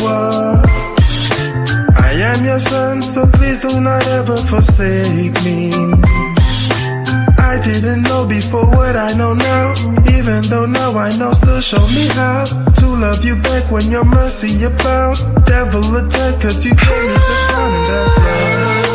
Speaker 12: I am your son, so please do not ever forsake me. I didn't know before what I know now. Even though now I know, still show me how to love you back when your mercy abounds. Devil attack, cause you gave me the time and that's love.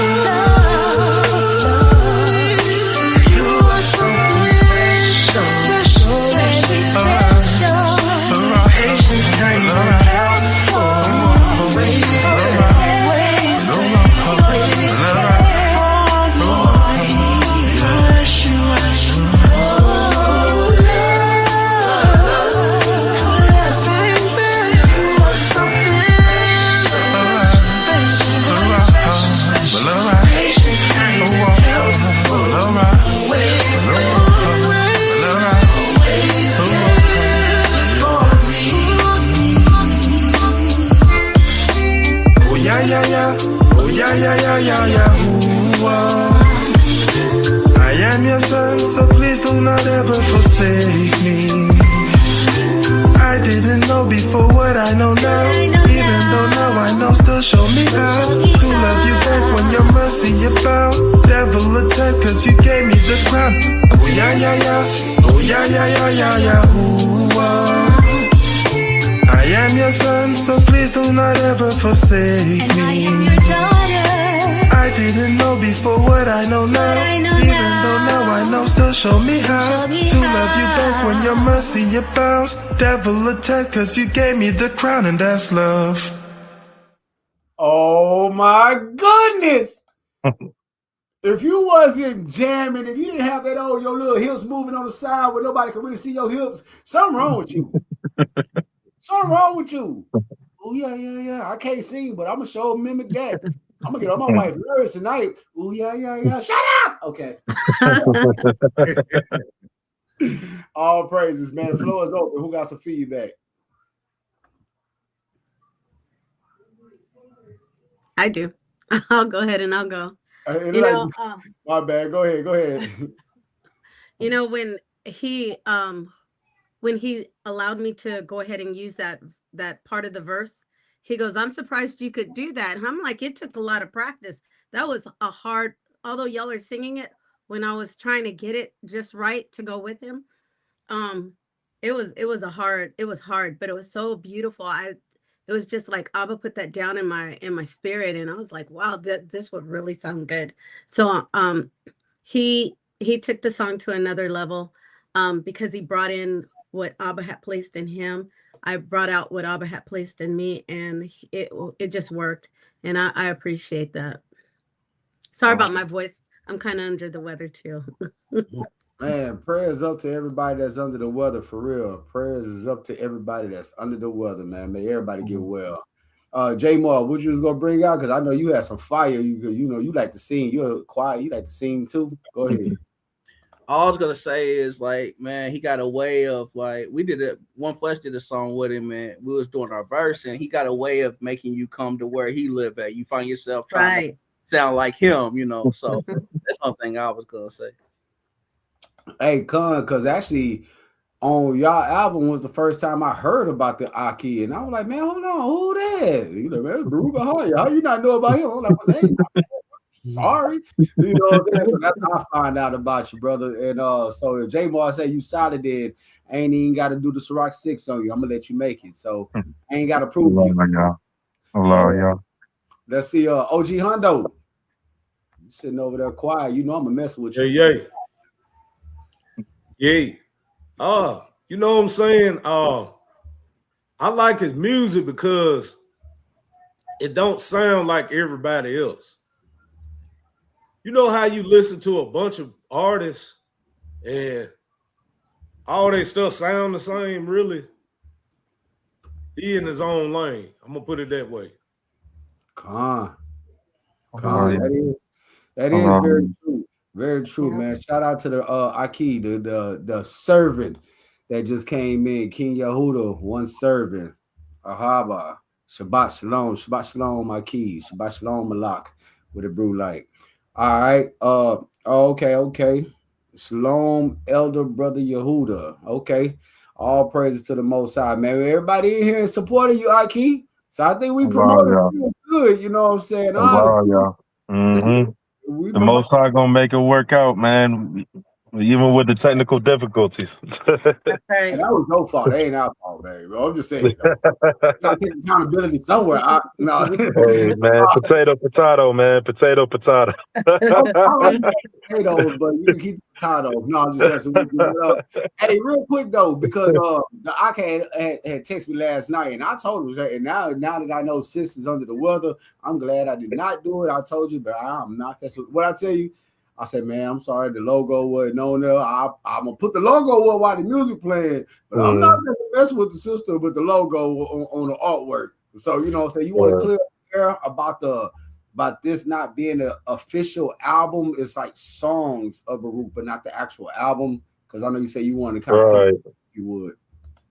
Speaker 12: I am your son, so please do not ever forsake me. I didn't know before what I know now. Even though now I know, still show me how to love you back when your mercy abound. Devil attack, cause you gave me the crown. Oh yeah, yeah, yeah. Oh yeah, yeah, yeah, yeah, yeah. Ooh, I am your son, so please do not ever forsake me.
Speaker 3: And I am your daughter.
Speaker 12: I didn't know before what I know now. Even though now I know, still show me how to love you back when your mercy abounds. Devil attack, cause you gave me the crown and that's love.
Speaker 1: Oh my goodness. If you wasn't jamming, if you didn't have that old your little hips moving on the side where nobody can really see your hips, something wrong with you. Something wrong with you. Oh yeah, yeah, yeah. I can't sing, but I'm gonna show mimic that. I'm gonna get on my wife's nerves tonight. Oh yeah, yeah, yeah. Shut up. Okay. All praises, man. The floor is open. Who got some feedback?
Speaker 8: I do. I'll go ahead and I'll go.
Speaker 1: My bad. Go ahead. Go ahead.
Speaker 8: You know, when he allowed me to go ahead and use that part of the verse, he goes, "I'm surprised you could do that." And I'm like, it took a lot of practice. That was a hard, although y'all are singing it, when I was trying to get it just right to go with him, it was hard, but it was so beautiful. It was just like Abba put that down in my spirit, and I was like, wow, this would really sound good. So he took the song to another level, because he brought in what Abba had placed in him. I brought out what Abba had placed in me, and it just worked, and I appreciate that. Sorry about my voice. I'm kind of under the weather too.
Speaker 1: Man, prayers up to everybody that's under the weather, for real. Prayers is up to everybody that's under the weather, man. May everybody get well. J Moore, what you was gonna bring out? Because I know you had some fire. You know you like to sing. You're quiet. You like to sing too. Go ahead.
Speaker 9: All I was gonna say is, like, man, he got a way of, like, we did it. One Flesh did a song with him, and we was doing our verse, and he got a way of making you come to where he live at. You find yourself trying to sound like him, you know. So that's one thing I was gonna say.
Speaker 1: Hey, Con, because actually on y'all album was the first time I heard about the Aki, and I was like, man, hold on, who that? You know, man, Baruch Ahaya. How you not know about him? I'm like, well, hey, sorry. You know what I'm saying? So that's how I find out about you, brother. And so if J Moore say you solid, then I ain't even got to do the Ciroc 6 on you. I'm gonna let you make it. So I ain't got to prove you.
Speaker 13: Y'all.
Speaker 1: Let's see, OG Hondo. You sitting over there quiet. You know I'm gonna mess with you.
Speaker 11: Yeah. You know what I'm saying? I like his music because it don't sound like everybody else. You know how you listen to a bunch of artists and all their stuff sound the same, really? He in his own lane. I'm gonna put it that way.
Speaker 1: That is very
Speaker 13: Hello.
Speaker 1: true. Very true,
Speaker 8: Yeah.
Speaker 1: man. Shout out to the Aki, the servant that just came in. King Yehuda, one servant. Ahaba. Shabbat Shalom. Shabbat Shalom, Aki. Shabbat Shalom, Malak. With a brew light. All right. Okay. Shalom, elder brother Yehuda. Okay. All praises to the Most High, man. Everybody in here is supporting you, Aki. So I think we
Speaker 13: Hello,
Speaker 1: promoted
Speaker 13: y'all.
Speaker 1: real good. You know what I'm saying?
Speaker 13: Hello,
Speaker 1: Honestly,
Speaker 13: y'all. Mm-hmm.
Speaker 1: we
Speaker 13: The
Speaker 1: promote.
Speaker 13: Most High gonna make it work out, man. Even with the technical difficulties.
Speaker 8: That's
Speaker 1: And
Speaker 8: right.
Speaker 1: that was your fault. That ain't our fault, baby. I'm just saying though. You gotta take accountability somewhere. No.
Speaker 13: Hey, man, potato, man, potato.
Speaker 1: I like potatoes, but you can keep the potatoes. No, I'm just messing with you. Hey, real quick though, because the Ak had texted me last night, and I told him that. And now that I know sis is under the weather, I'm glad I did not do it. I told you, but I'm not. That's what I tell you. I said, man, I'm sorry, the logo wasn't on there. I'm gonna put the logo up while the music playing, but I'm not gonna mess with the sister with the logo on the artwork. So you know, what I'm saying, you want to clear up there about this not being an official album. It's like songs of Baruch, but not the actual album. Because I know you say you want to kind of
Speaker 13: Right.
Speaker 1: if you would.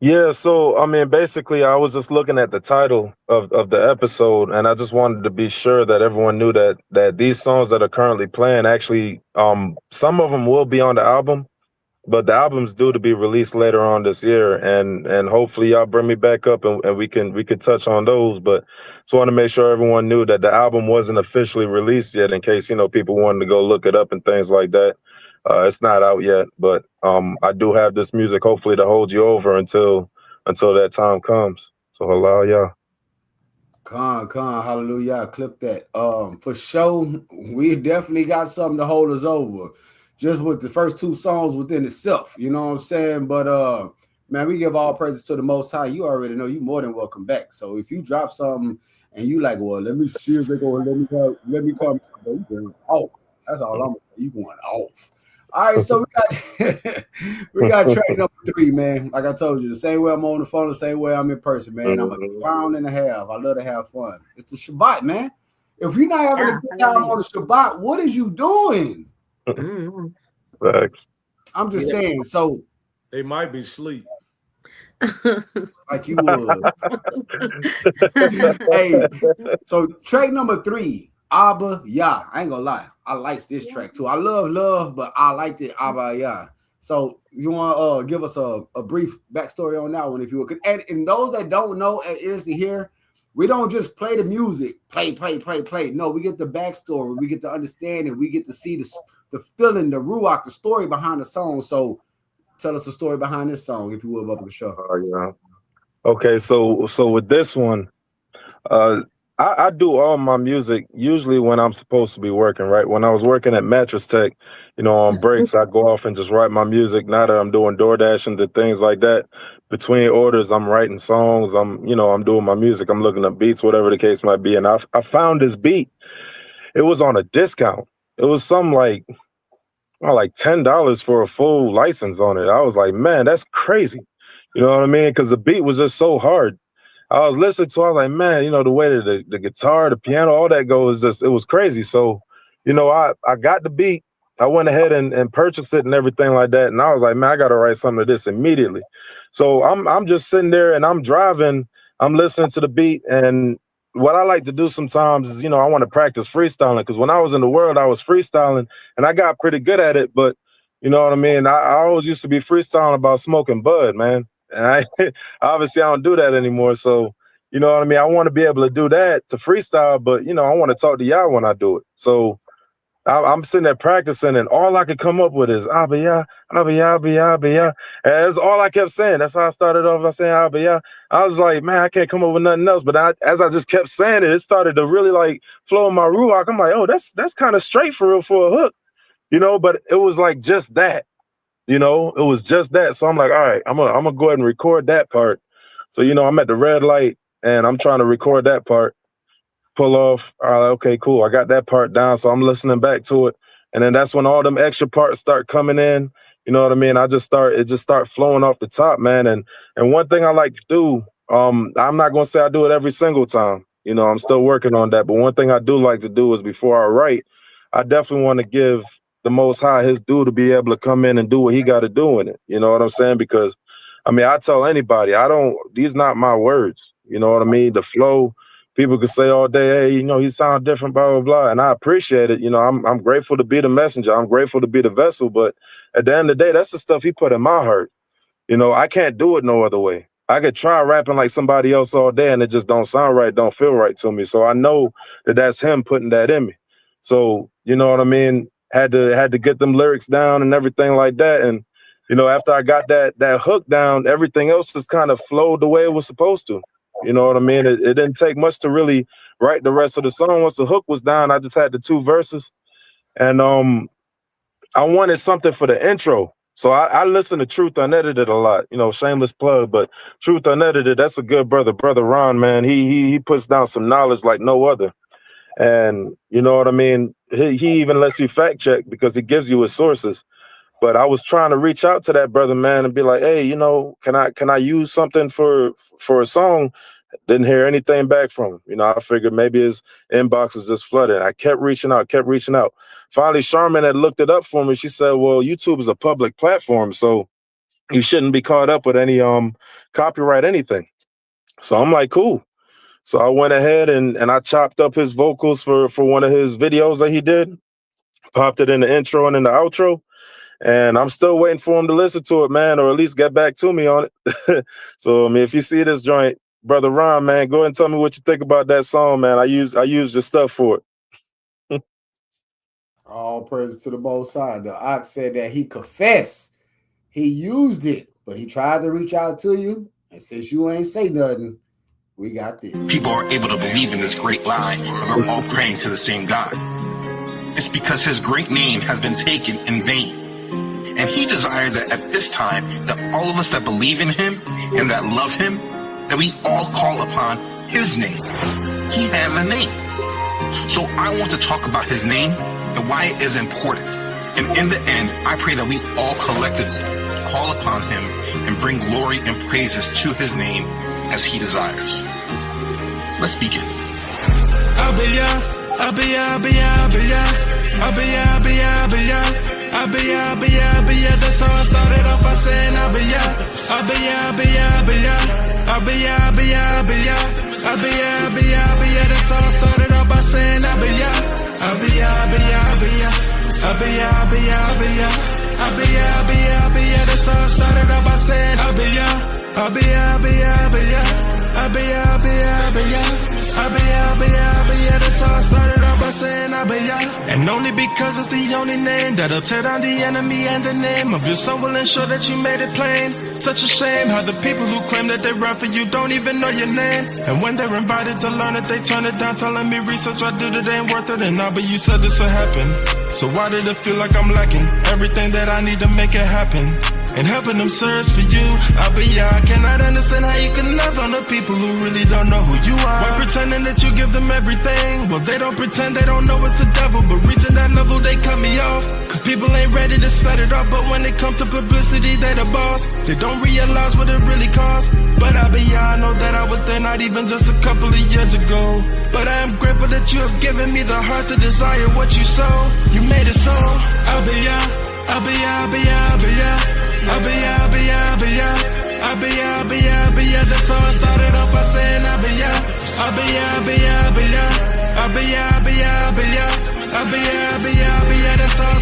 Speaker 13: Yeah, so I mean, basically, I was just looking at the title of the episode, and I just wanted to be sure that everyone knew that these songs that are currently playing, actually, some of them will be on the album, but the album's due to be released later on this year, and hopefully y'all bring me back up and we can touch on those. But just want to make sure everyone knew that the album wasn't officially released yet, in case people wanted to go look it up and things like that. It's not out yet, but I do have this music hopefully to hold you over until that time comes. So allow y'all.
Speaker 1: Con, hallelujah. Clip that. For sure, we definitely got something to hold us over. Just with the first two songs within itself. You know what I'm saying? But man, we give all praises to the Most High. You already know you more than welcome back. So if you drop something and you like, well, let me see if they're going to let me come. You going off. That's all I'm saying. You going off. All right, so we got track number 3, man. Like I told you, the same way I'm on the phone, the same way I'm in person, man. I'm a clown and a half. I love to have fun. It's the Shabbat, man. If you're not having a good time on the Shabbat, what is you doing?
Speaker 13: Facts.
Speaker 1: I'm just saying. So
Speaker 11: they might be asleep.
Speaker 1: Like you was. Hey, so track number 3, Abba Yah. I ain't gonna lie. I like this track too. I love, but I liked it, Abba Yah. So you want to give us a brief backstory on that one, if you would. And those that don't know at Ears2Hear, we don't just play the music, play. No, we get the backstory, we get to understand it, we get to see the feeling, the ruach, the story behind the song. So tell us the story behind this song, if you would, Bubba Shaw.
Speaker 13: Yeah. Okay, so with this one, I do all my music usually when I'm supposed to be working, right? When I was working at Mattress Tech, on breaks, I go off and just write my music. Now that I'm doing DoorDash and things like that, between orders, I'm writing songs. I'm doing my music. I'm looking up beats, whatever the case might be. And I found this beat. It was on a discount. It was some like $10 for a full license on it. I was like, man, that's crazy. You know what I mean? Because the beat was just so hard. I was listening to it, I was like, man, the way that the guitar, the piano, all that goes, it was crazy. So, I got the beat. I went ahead and purchased it and everything like that. And I was like, man, I got to write something to this immediately. So I'm just sitting there and I'm driving. I'm listening to the beat. And what I like to do sometimes is, I want to practice freestyling, because when I was in the world, I was freestyling and I got pretty good at it. But you know what I mean? I always used to be freestyling about smoking bud, man. And obviously I don't do that anymore. So, you know what I mean? I want to be able to do that, to freestyle, but I want to talk to y'all when I do it. So I'm sitting there practicing, and all I could come up with is Abba Yah, Abba Yah, Abba Yah, Abba Yah. And that's all I kept saying. That's how I started off by saying Abba Yah. I was like, man, I can't come up with nothing else. But as I just kept saying it, it started to really like flow in my ruach. I'm like, oh, that's kind of straight for real for a hook, but it was like just that. It was just that. So I'm like, all right, I'm gonna go ahead and record that part. So, I'm at the red light and I'm trying to record that part, pull off. All right, okay, cool. I got that part down. So I'm listening back to it. And then that's when all them extra parts start coming in. You know what I mean? It just start flowing off the top, man. And one thing I like to do, I'm not gonna say I do it every single time. I'm still working on that. But one thing I do like to do is, before I write, I definitely want to give the Most High his due to be able to come in and do what he got to do in it. You know what I'm saying? Because, I mean, I tell anybody, these not my words. You know what I mean? The flow, people could say all day, hey, you know, he sound different, blah, blah, blah. And I appreciate it. You know, I'm grateful to be the messenger. I'm grateful to be the vessel. But at the end of the day, that's the stuff he put in my heart. You know, I can't do it no other way. I could try rapping like somebody else all day and it just don't sound right, don't feel right to me. So I know that that's him putting that in me. So, you know what I mean? Had to get them lyrics down and everything like that. And, you know, after I got that hook down, everything else just kind of flowed the way it was supposed to. You know what I mean? It didn't take much to really write the rest of the song. Once the hook was down, I just had the 2 verses. And I wanted something for the intro. So I listen to Truth Unedited a lot, you know, shameless plug, but Truth Unedited, that's a good brother Ron, man. He puts down some knowledge like no other. And you know what I mean? He even lets you fact check because he gives you his sources. But I was trying to reach out to that brother, man, and be like, hey, you know, can I use something for a song? Didn't hear anything back from him. You know, I figured maybe his inbox is just flooded. I kept reaching out. Finally, Charmin had looked it up for me. She said, well, YouTube is a public platform, so you shouldn't be caught up with any copyright anything. So I'm like, cool. So I went ahead and I chopped up his vocals for one of his videos that he did, popped it in the intro and in the outro. And I'm still waiting for him to listen to it, man, or at least get back to me on it. So, I mean, if you see this joint, Brother Ron, man, go ahead and tell me what you think about that song, man. I used your stuff for it.
Speaker 1: All praise to the Most High. The Ox said that he confessed. He used it, but he tried to reach out to you. And since you ain't say nothing, we got this.
Speaker 14: People are able to believe in this great lie, but we're all praying to the same God. It's because his great name has been taken in vain. And he desires that at this time, that all of us that believe in him and that love him, that we all call upon his name. He has a name. So I want to talk about his name and why it is important. And in the end, I pray that we all collectively call upon him and bring glory and praises to his name as he desires. Let's begin.
Speaker 12: That's how I started off by saying that's how I started off by saying that's how I started off by saying that's how I started off by saying and only because it's the only name that'll tear down the enemy, and the name of your son will ensure that you made it plain. Such a shame how the people who claim that they rap for you don't even know your name. And when they're invited to learn it, they turn it down, telling me research I did it ain't worth it. And now, but you said this will happen. So why did it feel like I'm lacking everything that I need to make it happen? And helping them search for you, I cannot understand how you can love on the people who really don't know who you are. While pretending that you give them everything, well they don't pretend, they don't know it's the devil. But reaching that level, they cut me off, cause people ain't ready to set it off. But when it comes to publicity, they the boss. They don't realize what it really costs. But I know that I was there not even just a couple of years ago. But I am grateful that you have given me the heart to desire what you sow. You made it so. That's how I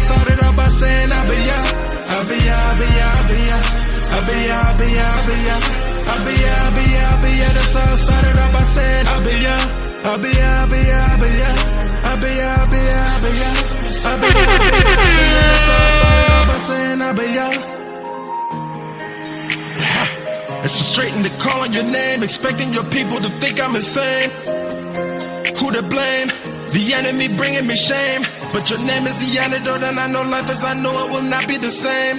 Speaker 12: started off by saying that's how I started off by saying that's how I started off by saying It's frustrating to call on your name, expecting your people to think I'm insane. Who to blame? The enemy bringing me shame. But your name is the antidote, and I know life as I know it will not be the same.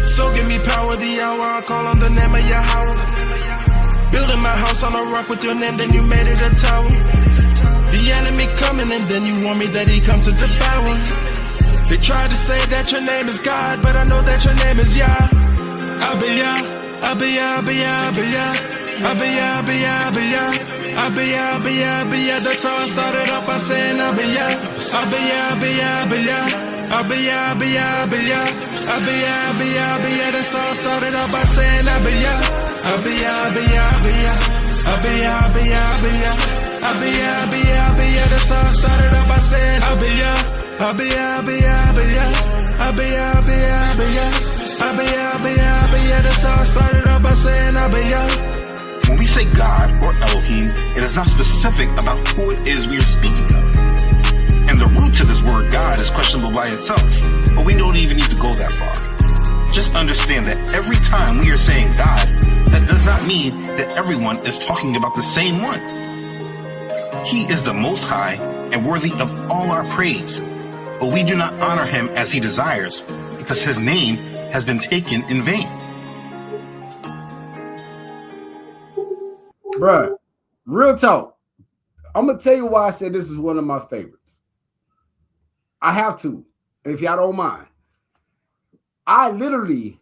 Speaker 12: So give me power the hour I call on the name of Yahweh. Building my house on a rock with your name, then you made it a tower. The enemy coming, and then you warn me that he comes to devour. They tried to say that your name is God, but I know that your name is Yah. That's how I started off by saying That's all started out by saying That's all started out by saying That's all started out by saying
Speaker 14: When we say God or Elohim, it is not specific about who it is we are speaking of. And the root to this word God is questionable by itself, but we don't even need to go that far. Just understand that every time we are saying God, that does not mean that everyone is talking about the same one. He is the Most High and worthy of all our praise, but we do not honor him as he desires because his name has been taken in vain.
Speaker 1: Bruh, real talk. I'm going to tell you why I said this is one of my favorites. I have to, if y'all don't mind. I literally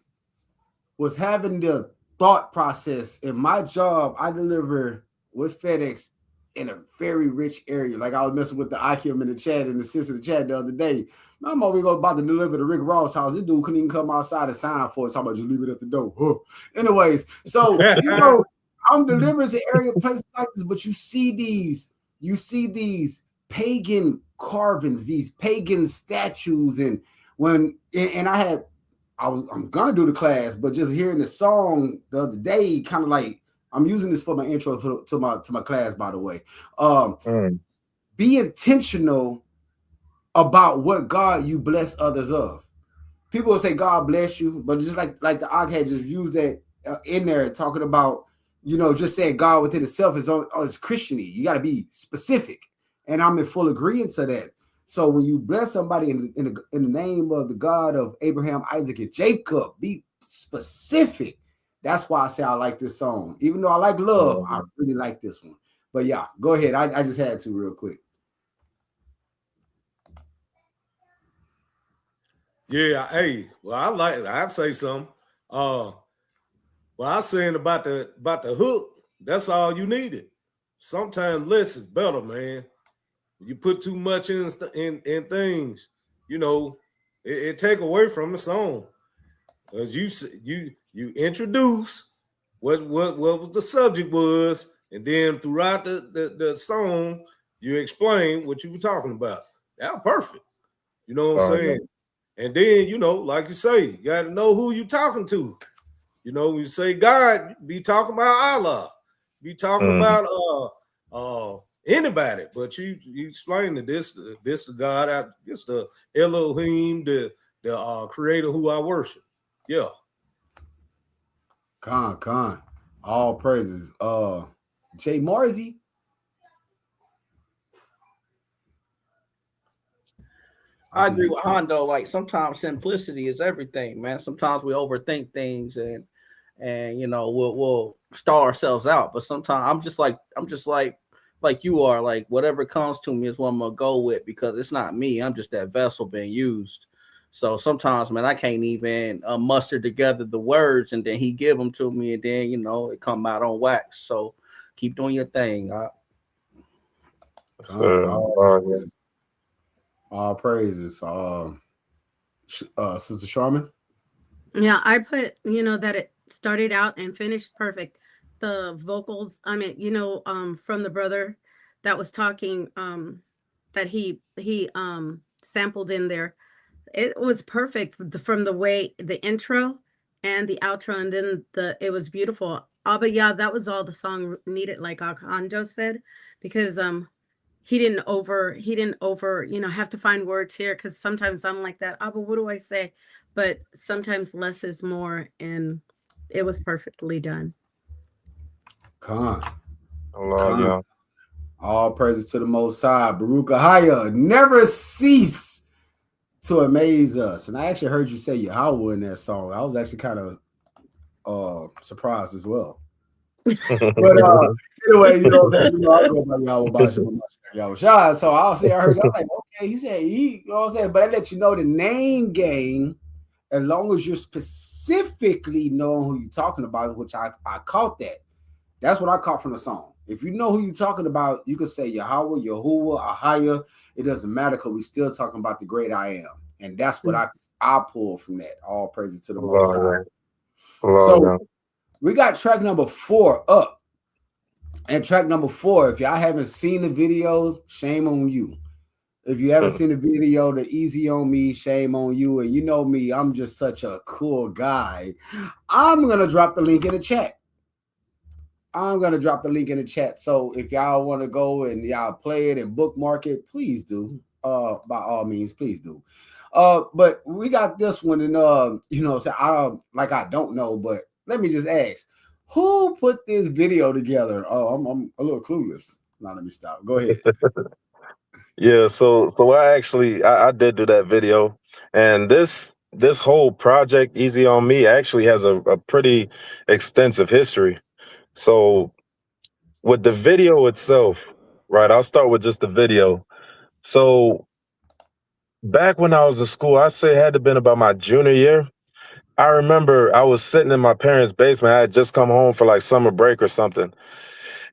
Speaker 1: was having the thought process in my job. I deliver with FedEx in a very rich area. Like I was messing with the IQM in the chat and the sis in the chat the other day. I'm over about to deliver to Rick Ross' house. This dude couldn't even come outside and sign for it. Talking about just leave it at the door. Huh. Anyways, so I'm delivering to area places like this, but you see these pagan carvings, these pagan statues, and I'm gonna do the class, but just hearing the song the other day, kind of like I'm using this for my intro to my class, by the way. Be intentional about what God you bless others of. People will say God bless you, but just like the Ak had just used that in there, talking about just saying God within itself is Christianity. You got to be specific, and I'm in full agreement to that. So when you bless somebody in the name of the God of Abraham, Isaac, and Jacob, be specific. That's why I say I like this song. Even though I like love, I really like this one. But yeah, go ahead. I just had to real quick.
Speaker 11: Yeah, hey, well, I'd say something. Well, I was saying about the hook, that's all you needed. Sometimes less is better, man. You put too much in things, it take away from the song. As you introduce what was the subject was, and then throughout the song, you explain what you were talking about. That was perfect. You know what I'm saying? Yeah. And then, like you say, you got to know who you're talking to. When you say God, be talking about Allah, be talking about anybody, but you explain that this the God, this the Elohim, the creator who I worship. Yeah.
Speaker 1: Con. All praises. Jay Marzi.
Speaker 9: I agree with Hondo. Like sometimes simplicity is everything, man. Sometimes we overthink things and we'll star ourselves out. But sometimes I'm just like you are, like whatever comes to me is what I'm gonna go with, because it's not me. I'm just that vessel being used. So sometimes, man, I can't even muster together the words, and then he give them to me, and then it come out on wax. So keep doing your thing.
Speaker 1: All praises. Sister Sharman.
Speaker 8: Yeah, I put that it started out and finished perfect. The vocals, I mean, from the brother that was talking, that he sampled in there. It was perfect from the way the intro and the outro, and then it was beautiful. But yeah, that was all the song needed, like Alejandro said, because he didn't over have to find words here, because sometimes I'm like that. But what do I say? But sometimes less is more, and it was perfectly done.
Speaker 1: All praises to the Most High. Baruch Ahaya, never cease to amaze us. And I actually heard you say Yahweh in that song. I was actually kind of surprised as well. But anyway, I'll go by Yahweh Shai. So I heard y'all like, okay, he said you know what I'm saying? But I let you know the name game, as long as you're specifically knowing who you're talking about, which I caught that. That's what I caught from the song. If you know who you're talking about, you can say Yahweh, Yahuwah, Ahaya. It doesn't matter because we're still talking about the great I am. And that's what I pull from that. All praises to the Most High. So we got track number 4 up. And track number 4, if y'all haven't seen the video, shame on you. If you haven't seen the video, the Easy on Me, shame on you. And you know me, I'm just such a cool guy. I'm going to drop the link in the chat. So if y'all want to go and y'all play it and bookmark it, please do. By all means, please do. But we got this one, and so I don't know, but let me just ask, who put this video together? Oh, I'm a little clueless. Now let me stop. Go ahead.
Speaker 13: Yeah, so I did do that video, and this whole project Easy on Me actually has a pretty extensive history. So with the video itself, right? I'll start with just the video. So back when I was in school, I say it had to been about my junior year. I remember I was sitting in my parents' basement. I had just come home for like summer break or something.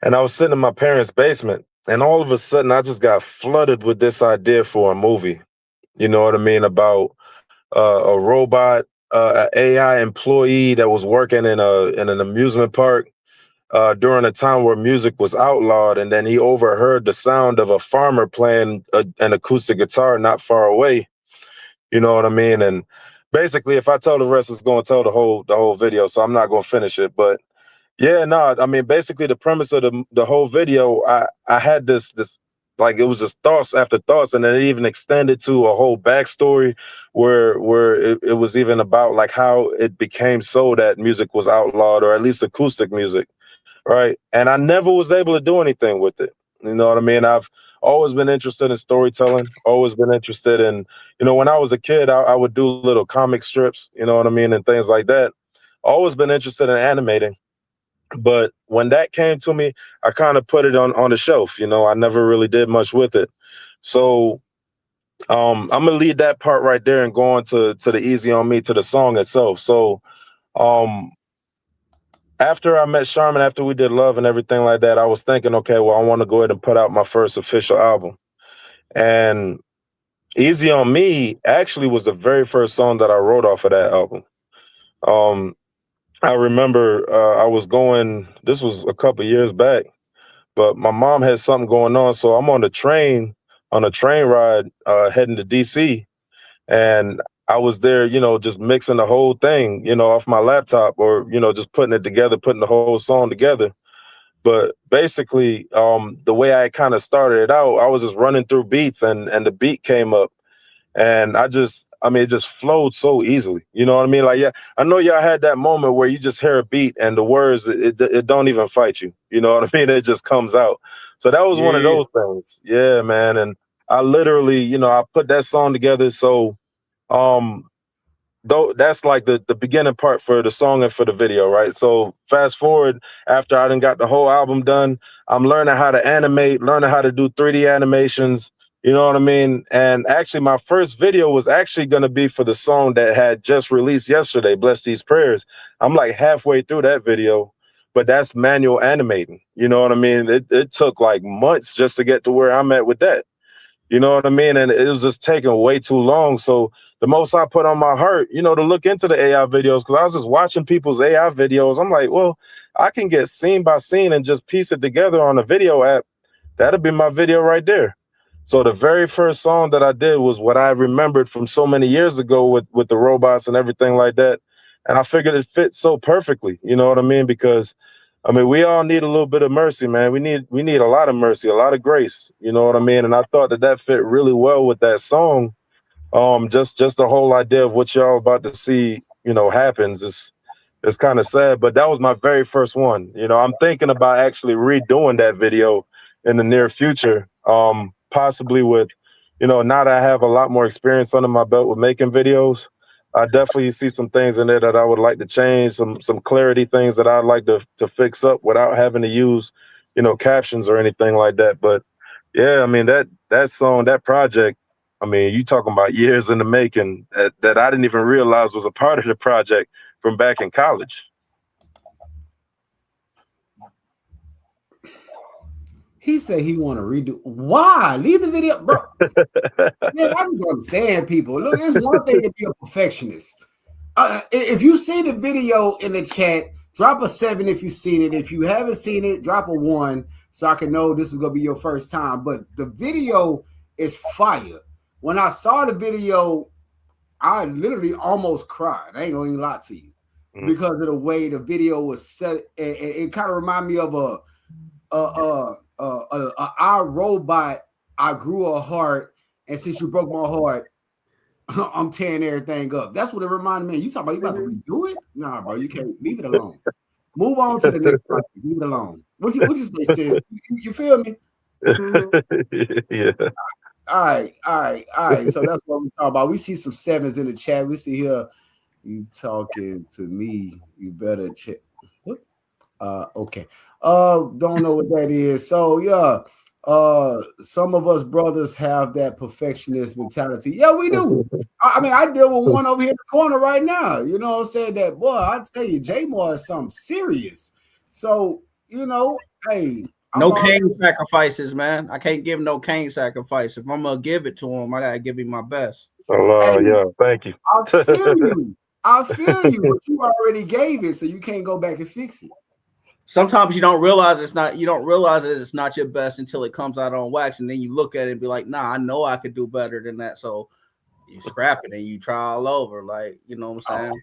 Speaker 13: And I was sitting in my parents' basement. And all of a sudden, I just got flooded with this idea for a movie. You know what I mean? About a robot, an AI employee that was working in an amusement park during a time where music was outlawed. And then he overheard the sound of a farmer playing an acoustic guitar not far away. You know what I mean? And basically, if I tell the rest, it's going to tell the whole video. So I'm not going to finish it. But yeah, no, I mean, basically the premise of the whole video, I had this like it was just thoughts after thoughts, and then it even extended to a whole backstory where it was even about like how it became so that music was outlawed, or at least acoustic music, right? And I never was able to do anything with it. You know what I mean? I've always been interested in storytelling, always been interested in, when I was a kid, I would do little comic strips, you know what I mean, and things like that. Always been interested in animating. But when that came to me, I kind of put it on the shelf. I never really did much with it. So I'm gonna leave that part right there and go on to the Easy on Me, to the song itself. So after I met Sharman, after we did Love and everything like that, I was thinking, okay, well, I want to go ahead and put out my first official album. And Easy on Me actually was the very first song that I wrote off of that album. I remember I was going, this was a couple years back, but my mom had something going on. So I'm on a train ride heading to DC. And I was there, just mixing the whole thing, off my laptop, or, just putting it together, putting the whole song together. But basically, the way I kind of started it out, I was just running through beats, and the beat came up. And it just flowed so easily. You know what I mean? Like, yeah, I know y'all had that moment where you just hear a beat and the words, it don't even fight you. You know what I mean? It just comes out. So that was one of those things. Yeah, man. And I literally, I put that song together. So, though that's like the beginning part for the song and for the video, right? So fast forward, after I done got the whole album done, I'm learning how to animate, learning how to do 3D animations, you know what I mean? And actually my first video was actually going to be for the song that had just released yesterday, Bless These Prayers. I'm like halfway through that video, but that's manual animating, you know what I mean? It took like months just to get to where I'm at with that. You know what I mean? And it was just taking way too long. So the most I put on my heart, to look into the AI videos, because I was just watching people's AI videos. I'm like, well, I can get scene by scene and just piece it together on a video app. That'll be my video right there. So the very first song that I did was what I remembered from so many years ago with the robots and everything like that. And I figured it fit so perfectly, you know what I mean? Because we all need a little bit of mercy, man. We need a lot of mercy, a lot of grace. You know what I mean? And I thought that fit really well with that song. Just the whole idea of what y'all about to see, happens is kind of sad. But that was my very first one. I'm thinking about actually redoing that video in the near future. Possibly with, now that I have a lot more experience under my belt with making videos, I definitely see some things in there that I would like to change, some clarity things that I'd like to fix up without having to use, captions or anything like that. But yeah, that song, that project, you talking about years in the making that I didn't even realize was a part of the project from back in college.
Speaker 1: He said he want to redo. Why? Leave the video, bro. Man, I don't understand people. Look, it's one thing to be a perfectionist. If you see the video in the chat, drop a 7 if you've seen it. If you haven't seen it, drop a 1 so I can know this is gonna be your first time. But the video is fire. When I saw the video, I literally almost cried. I ain't gonna even lie to you because of the way the video was set. It kind of reminded me of our robot. I grew a heart, and since you broke my heart, I'm tearing everything up. That's what it reminded me. You talking about you about to redo it? Nah, bro, you can't. Leave it alone. Move on to the next project. Leave it alone. What you say, sis? You feel me?
Speaker 13: Yeah.
Speaker 1: All right. So that's what we talk about. We see some 7s in the chat. We see here, you talking to me. You better check. What? Okay. Don't know what that is. So yeah. Some of us brothers have that perfectionist mentality. Yeah, we do. I mean, I deal with one over here in the corner right now. You know what I'm saying? That boy, I tell you, J-Moore is something serious. So, you know, hey.
Speaker 9: No Cain sacrifices, man. I can't give no Cain sacrifice. If I'm gonna give it to him, I gotta give him my best.
Speaker 13: Oh, yeah, thank you.
Speaker 1: I feel you. But you already gave it, so you can't go back and fix it.
Speaker 9: Sometimes you don't realize it's not your best until it comes out on wax, and then you look at it and be like, nah, I know I could do better than that. So you scrap it and you try all over, like, you know what I'm saying?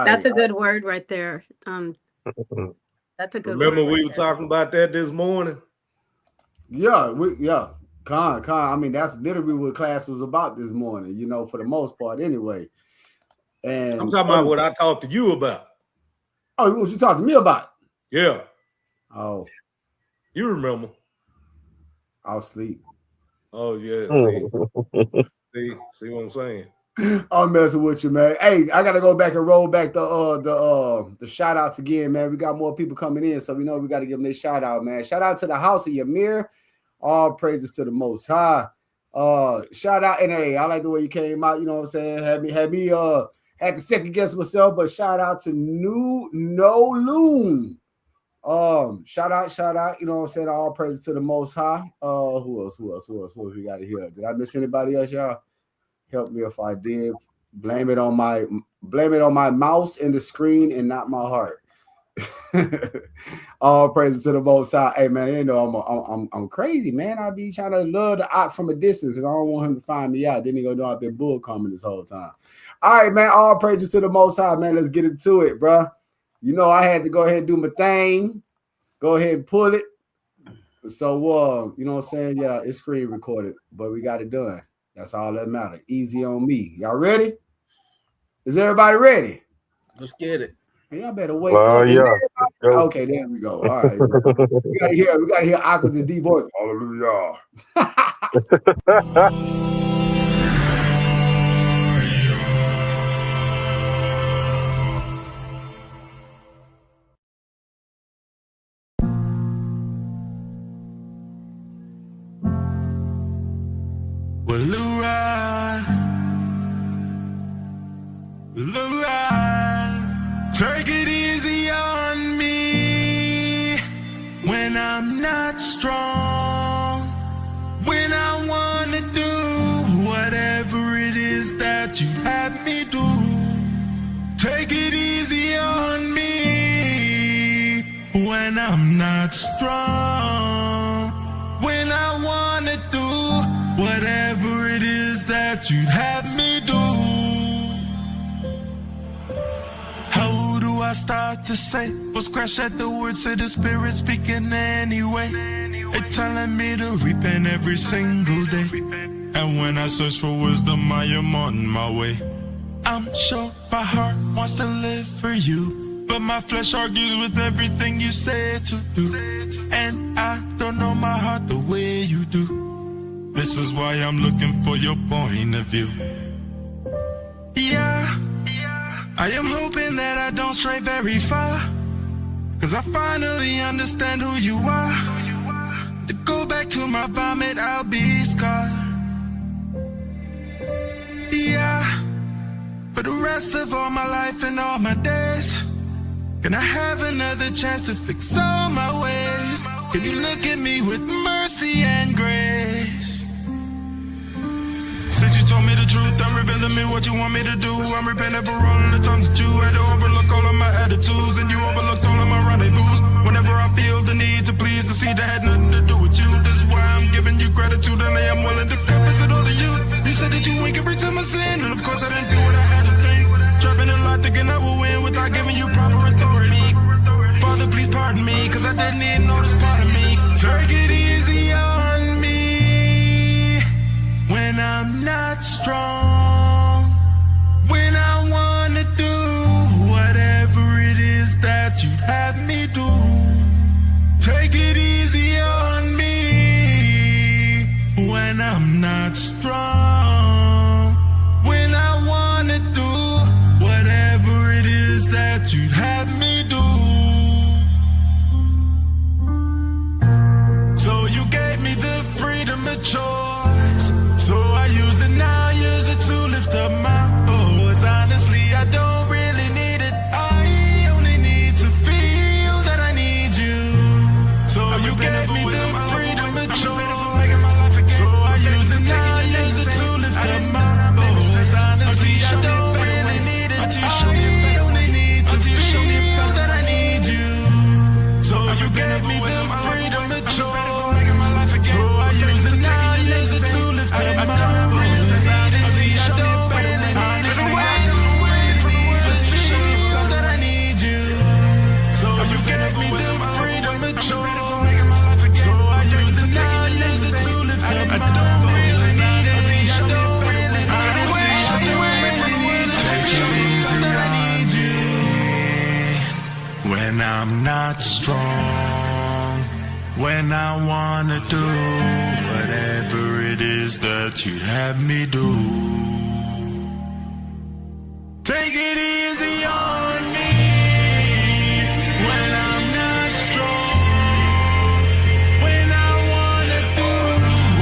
Speaker 8: That's a good word right there. That's a good
Speaker 11: Remember
Speaker 8: word
Speaker 11: we
Speaker 8: right
Speaker 11: were
Speaker 8: there.
Speaker 11: talking about that this morning?
Speaker 1: Yeah. Con. I mean, that's literally what class was about this morning, you know, for the most part anyway. And
Speaker 11: I'm talking about what I talked to you about.
Speaker 1: Oh, what you talked to me about?
Speaker 11: Yeah.
Speaker 1: Oh.
Speaker 11: You remember.
Speaker 1: I'll sleep.
Speaker 11: Oh, yeah. See what I'm saying?
Speaker 1: I'm messing with you, man. Hey, I gotta go back and roll back the shout outs again, man. We got more people coming in, so we know we got to give them this shout out, man. Shout out to the house of Ymir. All praises to the Most High. Shout out, and hey, I like the way you came out. You know what I'm saying? Had to second guess myself, but shout out to No Loon. Shout out. You know what I'm saying? All praises to the Most High. Who else we got here? Did I miss anybody else, y'all? Help me if I did. Blame it on my mouse and the screen and not my heart. All praises to the Most High. Hey man, you know I'm crazy, man. I be trying to love the op from a distance because I don't want him to find me out. Then he gonna know I've been bull coming this whole time. All right, man. All praises to the Most High, man. Let's get into it, bro. You know I had to go ahead and do my thing. Go ahead and pull it. So you know what I'm saying? Yeah, it's screen recorded, but we got it done. That's all that matters. Easy on me. Y'all ready? Is everybody ready?
Speaker 9: Let's get it.
Speaker 1: Hey, y'all better wake up.
Speaker 13: Yeah.
Speaker 1: Okay, there we go. All right. we gotta hear Aqua the D voice. Hallelujah.
Speaker 12: Take it easy on me when I'm not strong, when I wanna do whatever it is that you have me do. Take it easy on me when I'm not strong, when I wanna do whatever it is that you have me do. How do I start to say what's crash at the words of the Spirit speaking anyway? It's telling me to repent every single day. And when I search for wisdom, I am on my way. I'm sure my heart wants to live for you, but my flesh argues with everything you say to do. And I don't know my heart the way you do. This is why I'm looking for your point of view. Yeah, I am hoping that I don't stray very far, 'cause I finally understand who you are. To go back to my vomit, I'll be scarred. Yeah, for the rest of all my life and all my days, can I have another chance to fix all my ways? Can you look at me with mercy and grace? Since you told me the truth, I'm revealing me what you want me to do. I'm repenting for all of the times that you had to overlook all of my attitudes, and you overlooked all of my rendezvous. Whenever I feel the need to please, to see that had nothing to do with you. This is why I'm giving you gratitude, and I am willing to confess it all to you. You said that you ain't every time I sin, and of course I didn't do what I had to think. Trapping a lot, thinking I will win without giving you proper authority. Father, please pardon me, cause I didn't even know this part of me. Take it easy on me when I'm not strong, when I wanna do whatever it is that you have me do. Take it easy on me when I'm not strong, when I wanna do whatever it is that you have me do. So you gave me the freedom of choice, so I use it now, use it to lift up my voice. Honestly, I don't really need it, I only need to feel that I need you. So you gave me the freedom of choice, so I use it now, use it to lift up my voice. Honestly, I don't really need it, I only need to feel that I need you. So you gave me the freedom of choice, so I use it now, use it to lift up my voice. Honestly, I don't really need it, feel that I need you. So you gave me the freedom of choice, so I use it now, use it to lift up my voice. Honestly, I don't really need it, feel that I need you. When I'm not strong, when I wanna do whatever it is that you have me do. Take it easy on me when I'm not strong, when I wanna do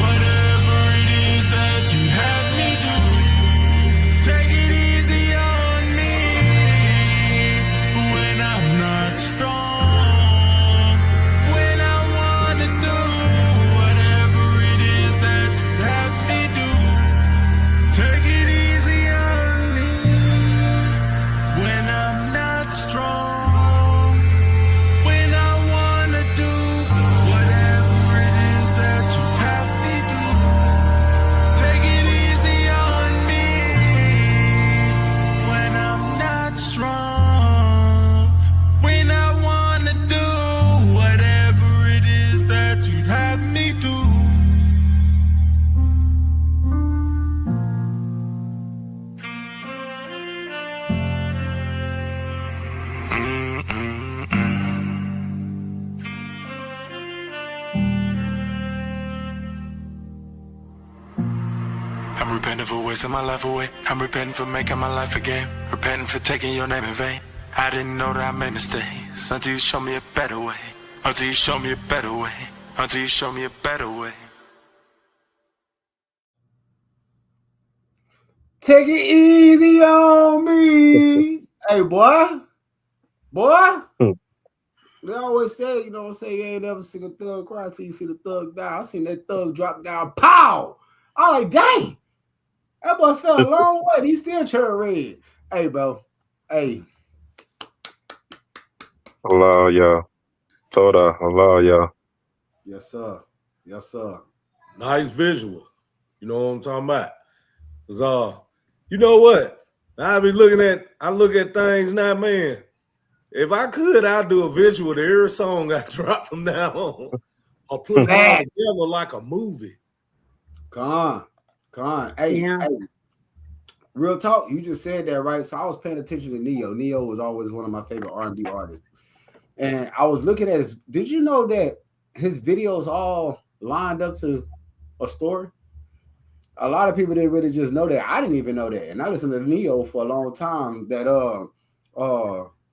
Speaker 12: whatever it is that you have me do. Take it easy on me when I'm not strong, when I wanna do whatever it is that you have me do. Take it easy on me when I'm not strong, when I wanna do whatever it is that you have me do. Take it easy on me when I'm not strong, when I wanna do whatever it is that you have me do. I'm repenting for wasting my life away. I'm repenting for making my life a game. Repenting for taking your name in vain. I didn't know that I made mistakes until you showed me a better way. Until you showed me a better way. Until you showed me a better way.
Speaker 1: Take it easy on me. Hey, boy. They always say, you know what I'm saying, you ain't never seen a thug cry until you see the thug die. I seen that thug drop down, pow! I was like, dang, that boy fell a long way. He still turned red. Hey, bro. Hey.
Speaker 13: Allah, y'all. Toda, Allah, y'all.
Speaker 1: Yes, sir. Yes, sir.
Speaker 11: Nice visual. You know what I'm talking about? Cause you know what? I look at things now, man. If I could, I'd do a visual to every song I drop from now on. Or put it all together like a movie.
Speaker 1: Come on. Hey, real talk, you just said that, right? So I was paying attention to Neo. Neo was always one of my favorite R&B artists. And I was looking at his, did you know that his videos all lined up to a story? A lot of people didn't really just know that. I didn't even know that. And I listened to Neo for a long time, that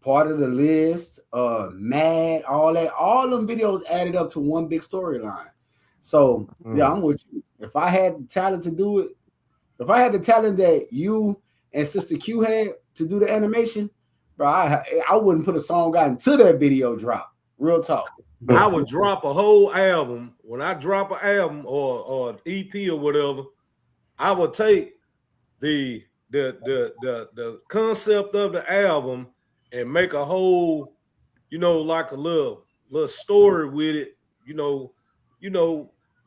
Speaker 1: Part of the List, Mad, all them videos added up to one big storyline. So yeah, I'm with you. If I had the talent to do it, if I had the talent that you and Sister Q had to do the animation, bro, I wouldn't put a song out until that video drop. Real talk.
Speaker 11: I would drop a whole album. When I drop an album or an EP or whatever, I would take the concept of the album and make a whole, like a little story with it,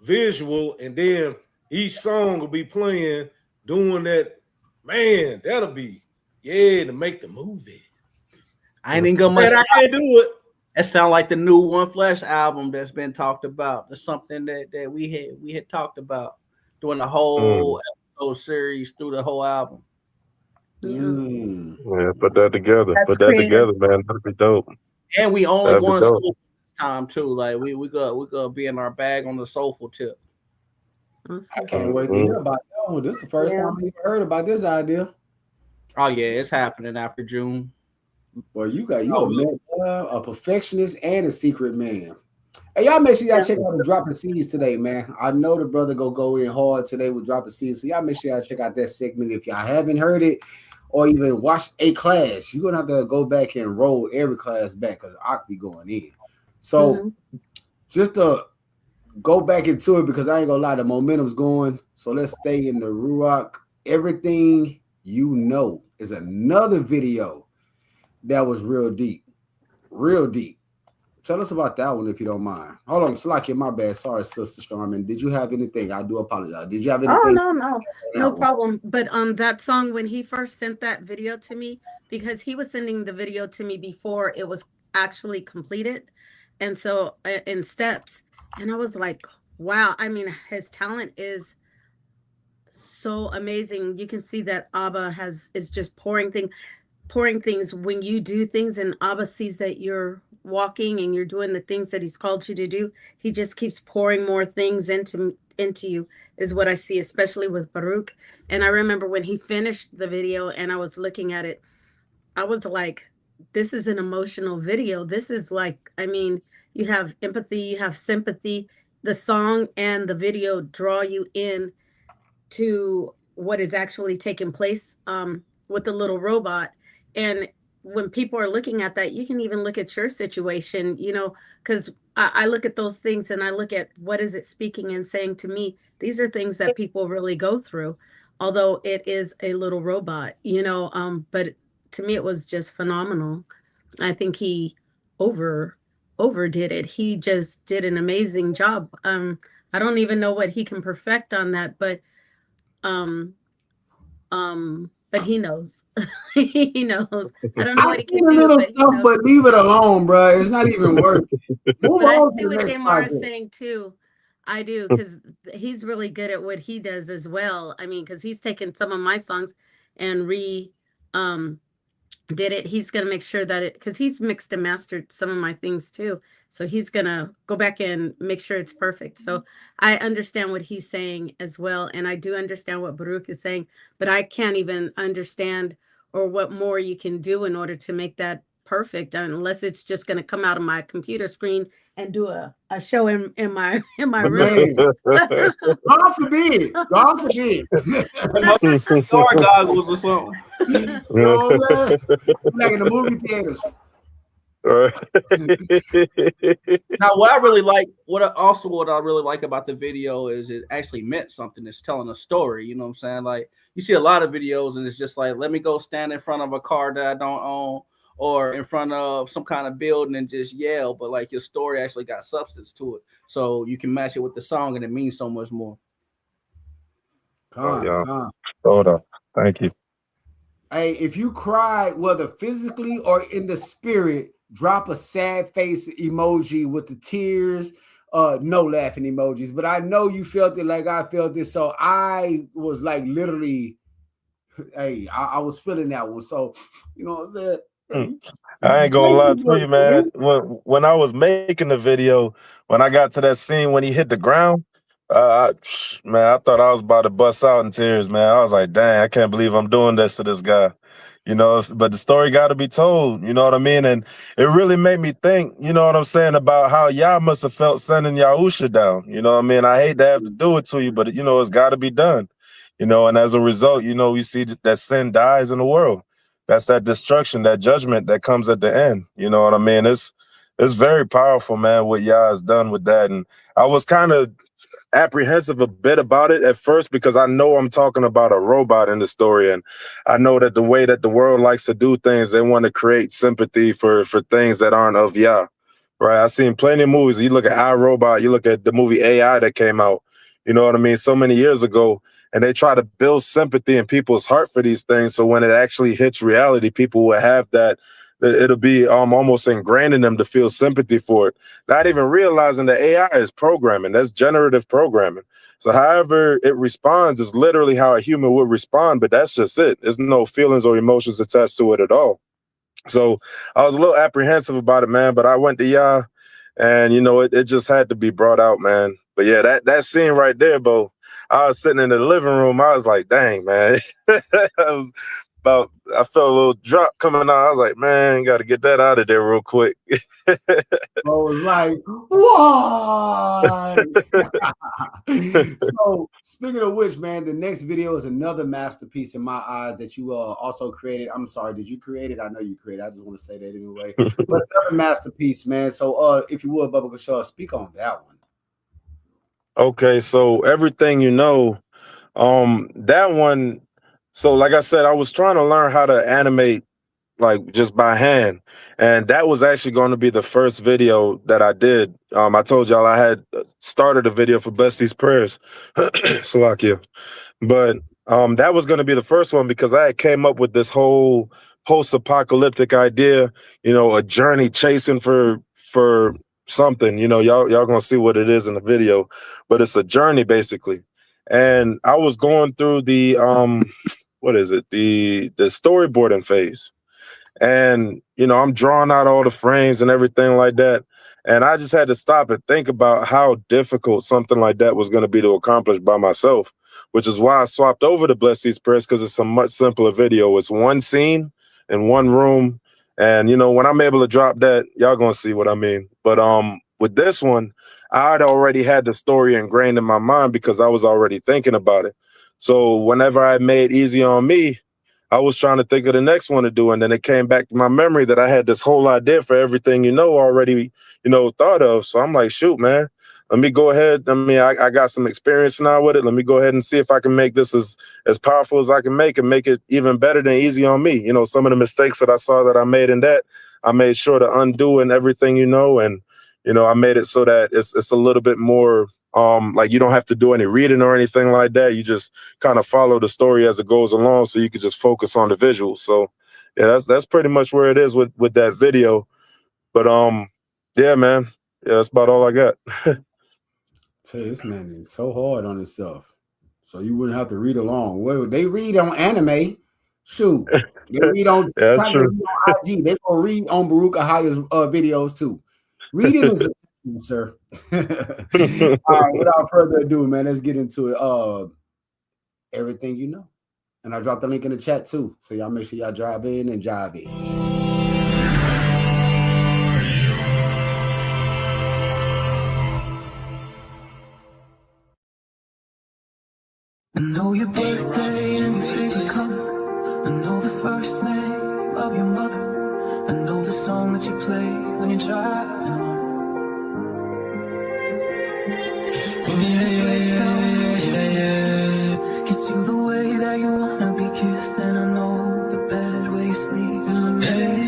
Speaker 11: visual, and then each song will be playing, doing that. Man, that'll be to make the movie.
Speaker 9: I ain't even gonna.
Speaker 11: Man, I can't do it.
Speaker 9: That sound like the new One Flesh album that's been talked about. That's something that we had talked about doing the whole episode series through the whole album.
Speaker 13: Yeah, put that together.
Speaker 8: That's
Speaker 13: Put that
Speaker 8: creative.
Speaker 13: together, man. That'd be dope.
Speaker 9: And we only
Speaker 13: That'd be
Speaker 9: going
Speaker 13: dope.
Speaker 9: soulful this time too. Like we gonna be in our bag on the soulful tip.
Speaker 1: I can't wait to hear about that one. This is the first time I even heard about this idea.
Speaker 9: Oh yeah, it's happening after June.
Speaker 1: Boy, you a man, a perfectionist and a secret man. Hey, y'all make sure y'all check out the Dropping Seeds today, man. I know the brother go in hard today with Dropping Seeds, so y'all make sure y'all check out that segment if y'all haven't heard it or even watched a class. You're gonna have to go back and roll every class back because I'll be going in. So just to go back into it, because I ain't gonna lie, the momentum's going. So let's stay in the Ruach. Everything You Know is another video that was real deep. Real deep. Tell us about that one if you don't mind. Hold on, Slakia, my bad. Sorry, Sister Stormin. Did you have anything? I do apologize. Did you have anything?
Speaker 8: Oh, no problem. But that song, when he first sent that video to me, because he was sending the video to me before it was actually completed, and so in steps, and I was like, wow. I mean, his talent is so amazing. You can see that Abba is just pouring things when you do things, and Abba sees that you're walking and you're doing the things that he's called you to do. He just keeps pouring more things into you, is what I see, especially with Baruch. And I remember when he finished the video and I was looking at it, I was like, this is an emotional video. This is like, I mean, you have empathy, you have sympathy. The song and the video draw you in to what is actually taking place with the little robot. And when people are looking at that, you can even look at your situation, because I look at those things and I look at what is it speaking and saying to me. These are things that people really go through, although it is a little robot, but to me, it was just phenomenal. I think he overdid it. He just did an amazing job. I don't even know what he can perfect on that, but he knows. He knows. I don't know what he can do, but,
Speaker 1: but leave it alone, bro. It's not even worth it.
Speaker 8: But I see what Jamar is saying too. I do, because he's really good at what he does as well. I mean, because he's taken some of my songs and did it. He's gonna make sure that because he's mixed and mastered some of my things too. So he's gonna go back and make sure it's perfect. So I understand what he's saying as well, and I do understand what Baruch is saying, but I can't even understand or what more you can do in order to make that perfect, unless it's just gonna come out of my computer screen and do a show in my room.
Speaker 1: God forbid. God forbid.
Speaker 9: Or goggles or something.
Speaker 1: You know what I'm saying? Like in the movie theaters.
Speaker 9: Now, what I really like about the video is it actually meant something. It's telling a story. You know what I'm saying? Like, you see a lot of videos and it's just like, let me go stand in front of a car that I don't own or in front of some kind of building and just yell. But like, your story actually got substance to it, so you can match it with the song and it means so much more.
Speaker 13: Hold on. Thank you.
Speaker 1: Hey, if you cried, whether physically or in the spirit, drop a sad face emoji with the tears. No laughing emojis, but I know you felt it like I felt it. So I was like literally, hey, I was feeling that one. So, you know what I'm saying?
Speaker 13: I ain't gonna lie to you, man. When I was making the video, when I got to that scene when he hit the ground, man, I thought I was about to bust out in tears, man. I was like, dang, I can't believe I'm doing this to this guy. But the story got to be told, you know what I mean? And it really made me think, you know what I'm saying, about how y'all must have felt sending Yahusha down. You know what I mean? I hate to have to do it to you, but, it's got to be done. And as a result, we see that sin dies in the world. That's that destruction, that judgment that comes at the end. You know what I mean? It's it's very powerful, man, what y'all has done with that. And I was kind of apprehensive a bit about it at first because I know I'm talking about a robot in the story, and I know that the way that the world likes to do things, they want to create sympathy for things that aren't of Yah, right? I've seen plenty of movies. You look at iRobot, you look at the movie AI that came out, you know what I mean, so many years ago, and they try to build sympathy in people's heart for these things, so when it actually hits reality, people will have that. It'll be almost ingrained in them to feel sympathy for it, not even realizing that AI is programming. That's generative programming. So however it responds is literally how a human would respond, but that's just it. There's no feelings or emotions attached to it at all. So I was a little apprehensive about it, man, but I went to Yah, and, you know, it just had to be brought out, man. But yeah, that scene right there, Bo, I was sitting in the living room. I was like, dang, man. I felt a little drop coming out. I was like, man, got to get that out of there real quick.
Speaker 1: I was like, what? So speaking of which, man, the next video is another masterpiece in my eyes that you also created. I'm sorry, did you create it? I know you created it. I just want to say that anyway. But another masterpiece, man. So if you would, Bubba Kashaw, speak on that one.
Speaker 13: Okay, so Everything You Know, that one. So like I said, I was trying to learn how to animate like just by hand, and that was actually going to be the first video that I did. I told y'all I had started a video for Bless These Prayers, Salakia, but that was going to be the first one because I had came up with this whole post-apocalyptic idea, you know, a journey chasing for something. You know, y'all gonna see what it is in the video, but it's a journey basically. And I was going through the what is it? The storyboarding phase. And, you know, I'm drawing out all the frames and everything like that. And I just had to stop and think about how difficult something like that was going to be to accomplish by myself, which is why I swapped over to Bless These Prayers, because it's a much simpler video. It's one scene in one room. And, you know, when I'm able to drop that, y'all going to see what I mean. But with this one, I'd already had the story ingrained in my mind because I was already thinking about it. So whenever I made Easy on Me, I was trying to think of the next one to do. And then it came back to my memory that I had this whole idea for Everything You Know already, you know, thought of. So I'm like, shoot, man, let me go ahead. I mean, I got some experience now with it. Let me go ahead and see if I can make this as powerful as I can make and make it even better than Easy on Me. You know, some of the mistakes that I saw that I made in that, I made sure to undo in Everything You Know. And, you know, I made it so that it's a little bit more like you don't have to do any reading or anything like that. You just kind of follow the story as it goes along, so you can just focus on the visuals. So yeah, that's pretty much where it is with that video. But yeah, man, yeah, that's about all I got.
Speaker 1: Tell you, this man is so hard on himself, so you wouldn't have to read along. Well, they read on anime. Shoot, they read on,
Speaker 13: yeah,
Speaker 1: trying to read on IG. They gonna read on Baruch Ahaya's videos too. Reading is essential, sir. All right, without further ado, man, let's get into it. Everything You Know, and I dropped the link in the chat too, so y'all make sure y'all drive in and jive in.
Speaker 15: I know your birthday and when you come. I know the first name of your mother. I know the song that you play when you're driving home. Yeah. Kiss you the way that you wanna be kissed, and I know the bed where you sleep in the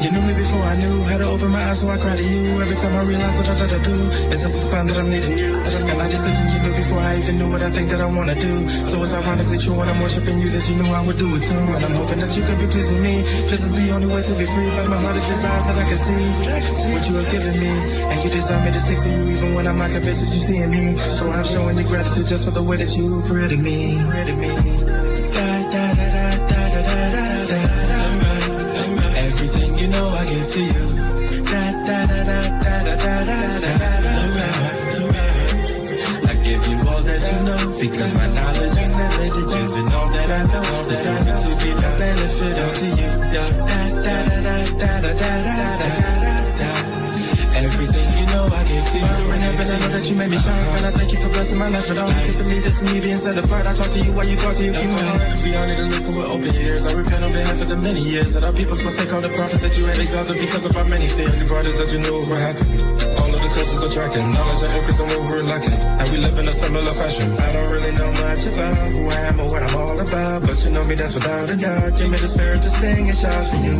Speaker 12: You knew me before I knew how to open my eyes, so I cry to you. Every time I realize what I do, it's just a sign that I'm needing you. And my decision you knew before I even knew what I think that I wanna do. So it's ironically true when I'm worshiping you that you knew I would do it too. And I'm hoping that you could be pleased with me. This is the only way to be free. But my heart is desires that I can see what you have given me. And you desire me to seek for you even when I'm not convinced that you see in me. So I'm showing you gratitude just for the way that you created me. Everything you know I give to you. I give you all that you know, because my knowledge is limited. You've been all that I know. It's proven to be no benefit unto you. Everything you know I give
Speaker 15: See you in heaven, I know that you made me shine. And I thank you for blessing my life with all. Because of me, this is me being set apart. I talk to you while you talk to your people. Cause we all need to listen with open ears. I repent on behalf of the many years that our people forsake all the prophets that you had exalted because of our many fears. You brought us that you knew what happened. All of the curses are tracking, knowledge and increase on what we're lacking. And we live in a similar fashion. I don't really know much about who I am or what I'm all about, but you know me, that's without a doubt. Give me the spirit to sing and shout for you.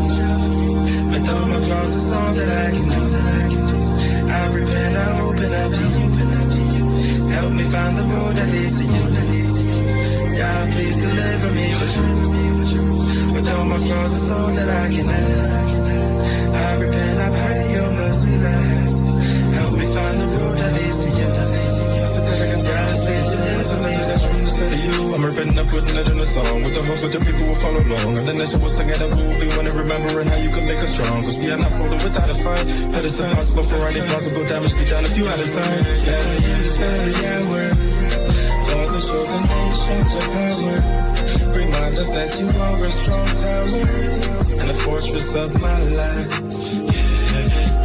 Speaker 15: With all my flaws, it's all that I can do. I repent, I open up to you. Help me find the road that leads to you. God, please deliver me with you. With all my flaws, it's all that I can ask. I repent, I pray your mercy lasts. Help me find the road that leads to you. God, please deliver me. That's from the city to you. I'm repenting, I'm putting it in a song with the hopes that the people will follow along. And the nation will sing it and we will be one and remembering how you can make us strong. Cause we are not folding without a fight. But it's impossible for any possible damage be done if you out of sight. Yeah, in this very hour. Father, show the nations your power. Remind us that you are a strong tower and a fortress of my life.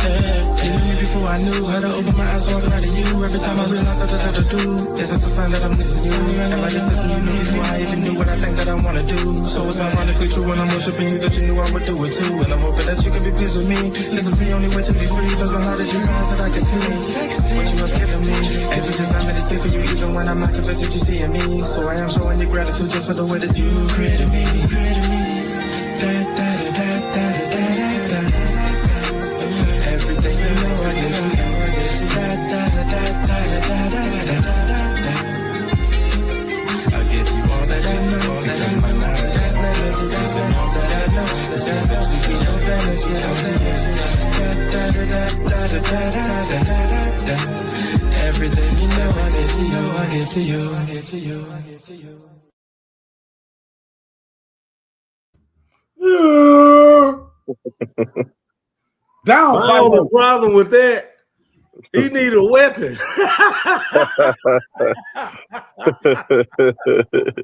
Speaker 15: You knew me before I knew how to open my eyes, walking out of you. Every time I realize what I have to do, it's just a sign that I'm new to you. And my decision you knew before I even knew what I think that I want to do. So it's ironically true when I'm worshiping you that you knew I would do it too. And I'm hoping that you can be pleased with me. This is the only way to be free. Cause my heart is designs that I can see what you have given me. And you designed me to see for you even when I'm not convinced that you see in me. So I am showing you gratitude just for the way that you created me. Da, da, da, da, da, da, da, da. Everything you know I give to you. Da, da, da, da, da, da, da, da, da, da. I give you all that you know, all that you might not have. Just let me do this and all that I know. It's better to be no benefit of that. Da, da, da, da, da, da, da, da, da, da. Everything you know I give to you, I give to you, I give to you, I give to you.
Speaker 1: Down,
Speaker 11: My only problem with that, he need a weapon.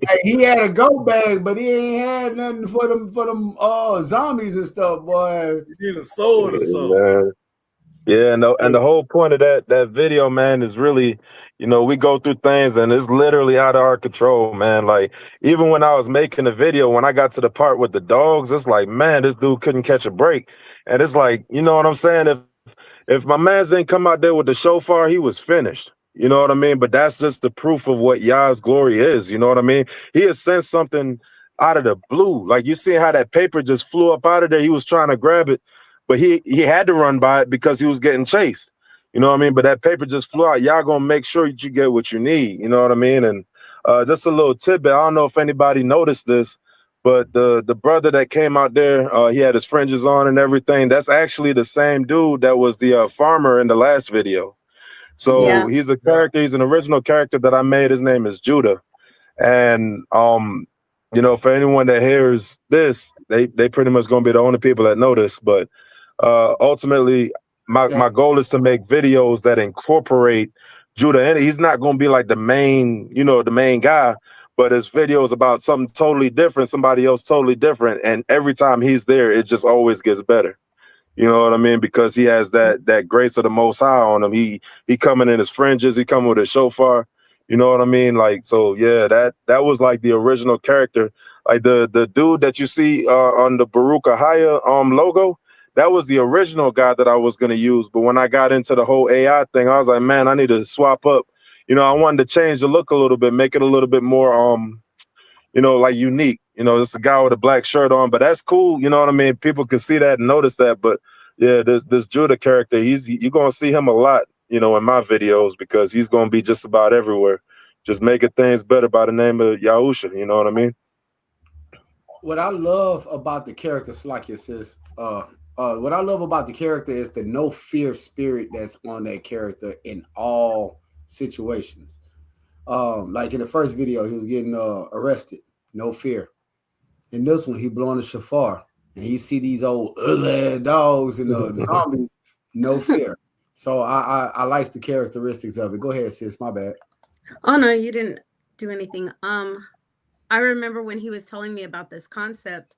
Speaker 1: Hey, he had a go bag, but he ain't had nothing for them zombies and stuff, boy.
Speaker 11: You need a sword or something.
Speaker 13: Man. Yeah, and the whole point of that video, man, is really, we go through things and it's literally out of our control, man. Like, even when I was making the video, when I got to the part with the dogs, it's like, man, this dude couldn't catch a break. And it's like, you know what I'm saying? If my man didn't come out there with the shofar, he was finished. You know what I mean? But that's just the proof of what Yah's glory is. You know what I mean? He has sent something out of the blue. Like, you see how that paper just flew up out of there. He was trying to grab it, but he had to run by it because he was getting chased. You know what I mean? But that paper just flew out. Y'all gonna make sure that you get what you need. You know what I mean? And just a little tidbit. I don't know if anybody noticed this, but the brother that came out there, he had his fringes on and everything. That's actually the same dude that was the farmer in the last video. So he's a character. He's an original character that I made. His name is Judah. And for anyone that hears this, they pretty much gonna be the only people that know this. But ultimately, my goal is to make videos that incorporate Judah in it. He's not gonna be like the main guy, but his videos about something totally different, somebody else totally different. And every time he's there, it just always gets better. You know what I mean? Because he has that grace of the Most High on him. He coming in his fringes. He coming with a shofar. You know what I mean? Like, so yeah, that was like the original character. Like the dude that you see on the Baruch Ahaya logo, that was the original guy that I was gonna use. But when I got into the whole AI thing, I was like, man, I need to swap up. I wanted to change the look a little bit, make it a little bit more like unique. It's a guy with a black shirt on, but that's cool. You know what I mean? People can see that and notice that. But yeah, this Judah character, you're gonna see him a lot, in my videos, because he's gonna be just about everywhere, just making things better by the name of Yahusha. You know what I mean?
Speaker 1: What I love about the character, Slakia says, what I love about the character is the no fear spirit that's on that character in all situations. Like in the first video, he was getting arrested, no fear. In this one, he blowing a shofar, and he see these old ugly dogs and the zombies, no fear. So I like the characteristics of it. Go ahead, sis. My bad.
Speaker 8: Oh no, you didn't do anything. I remember when he was telling me about this concept,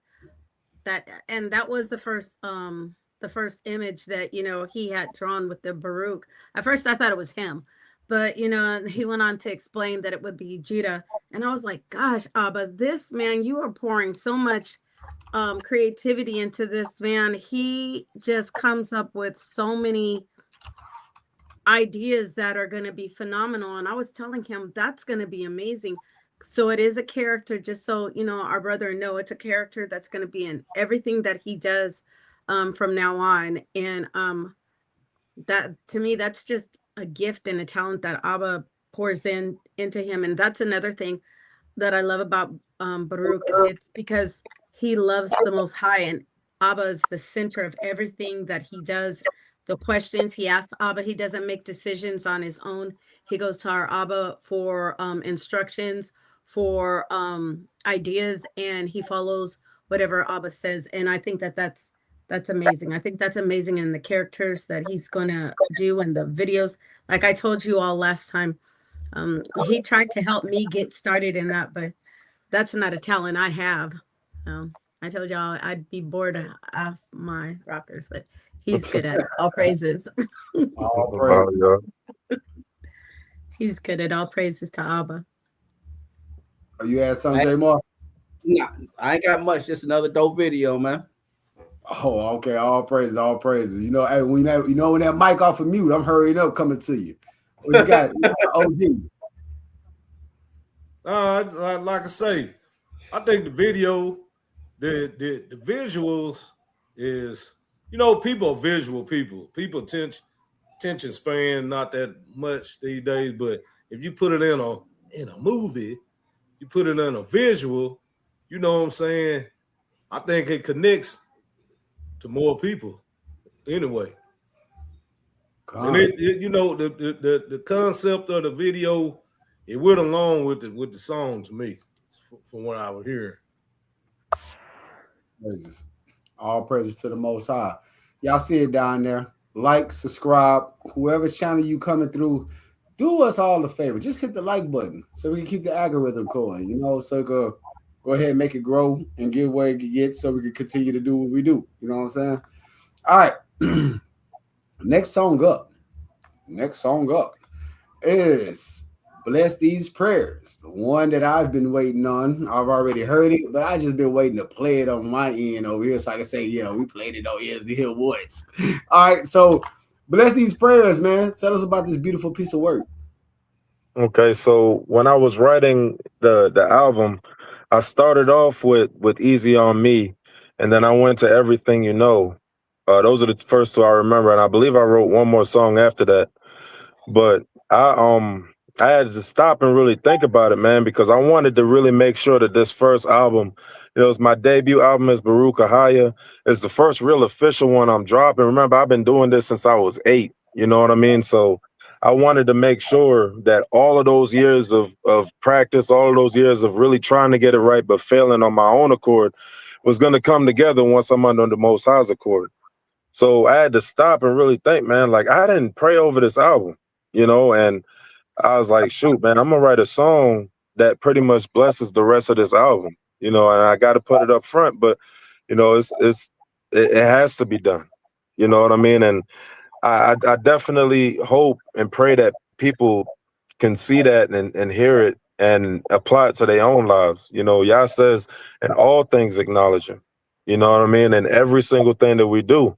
Speaker 8: that was the the first image that, he had drawn with the Baruch. At first I thought it was him, but he went on to explain that it would be Judah. And I was like, gosh, Abba, this man, you are pouring so much creativity into this man. He just comes up with so many ideas that are going to be phenomenal. And I was telling him that's going to be amazing. So it is a character, just so our brother know, it's a character that's going to be in everything that he does from now on. And that, to me, that's just a gift and a talent that Abba pours into him. And that's another thing that I love about Baruch. It's because he loves the Most High, and Abba is the center of everything that he does. The questions he asks Abba, he doesn't make decisions on his own. He goes to our Abba for instructions, for ideas, and he follows whatever Abba says. And I think that that's amazing. I think that's amazing in the characters that he's going to do and the videos. Like I told you all last time, he tried to help me get started in that, but that's not a talent I have. I told y'all I'd be bored off my rockers, but he's good at it. All praises.
Speaker 1: All praises.
Speaker 8: He's good at all praises to Abba.
Speaker 1: Oh, you had something, J Moore?
Speaker 9: Nah, I ain't got much. Just another dope video, man.
Speaker 1: Oh, okay. All praises, all praises. Hey, when that mic off of mute, I'm hurrying up coming to you. What you got? OG.
Speaker 11: Like I say, I think the video, the visuals is, people are visual people. People attention span not that much these days, but if you put it in a movie, you put it in a visual, you know what I'm saying? I think it connects to more people anyway. And the concept of the video, it went along with the song to me, from what I was hearing.
Speaker 1: Praises. All praises to the Most High. Y'all see it down there. Like, subscribe. Whoever channel you coming through, do us all a favor. Just hit the like button so we can keep the algorithm going. So go ahead and make it grow and get where it can get, so we can continue to do what we do. You know what I'm saying? All right. Next song up is Bless These Prayers, the one that I've been waiting on. I've already heard it, but I just been waiting to play it on my end over here so I can say, yeah, we played it on Ears2Hear Woods. All right, so Bless These Prayers, man. Tell us about this beautiful piece of work.
Speaker 13: Okay, so when I was writing the album, I started off with Easy on Me, and then I went to Everything You Know. Those are the first two I remember, and I believe I wrote one more song after that. But I had to stop and really think about it, man, because I wanted to really make sure that this first album, it was my debut album as Ears2Hear. It's the first real official one I'm dropping. Remember, I've been doing this since I was 8. You know what I mean? So I wanted to make sure that all of those years of practice, all of those years of really trying to get it right but failing on my own accord was going to come together once I'm under the Most High's accord. So I had to stop and really think, man, like I didn't pray over this album, and I was like, shoot, man, I'm going to write a song that pretty much blesses the rest of this album, and I got to put it up front, but, it has to be done. You know what I mean? And I definitely hope and pray that people can see that and hear it and apply it to their own lives. Yah says, in all things acknowledge him. You know what I mean? And every single thing that we do.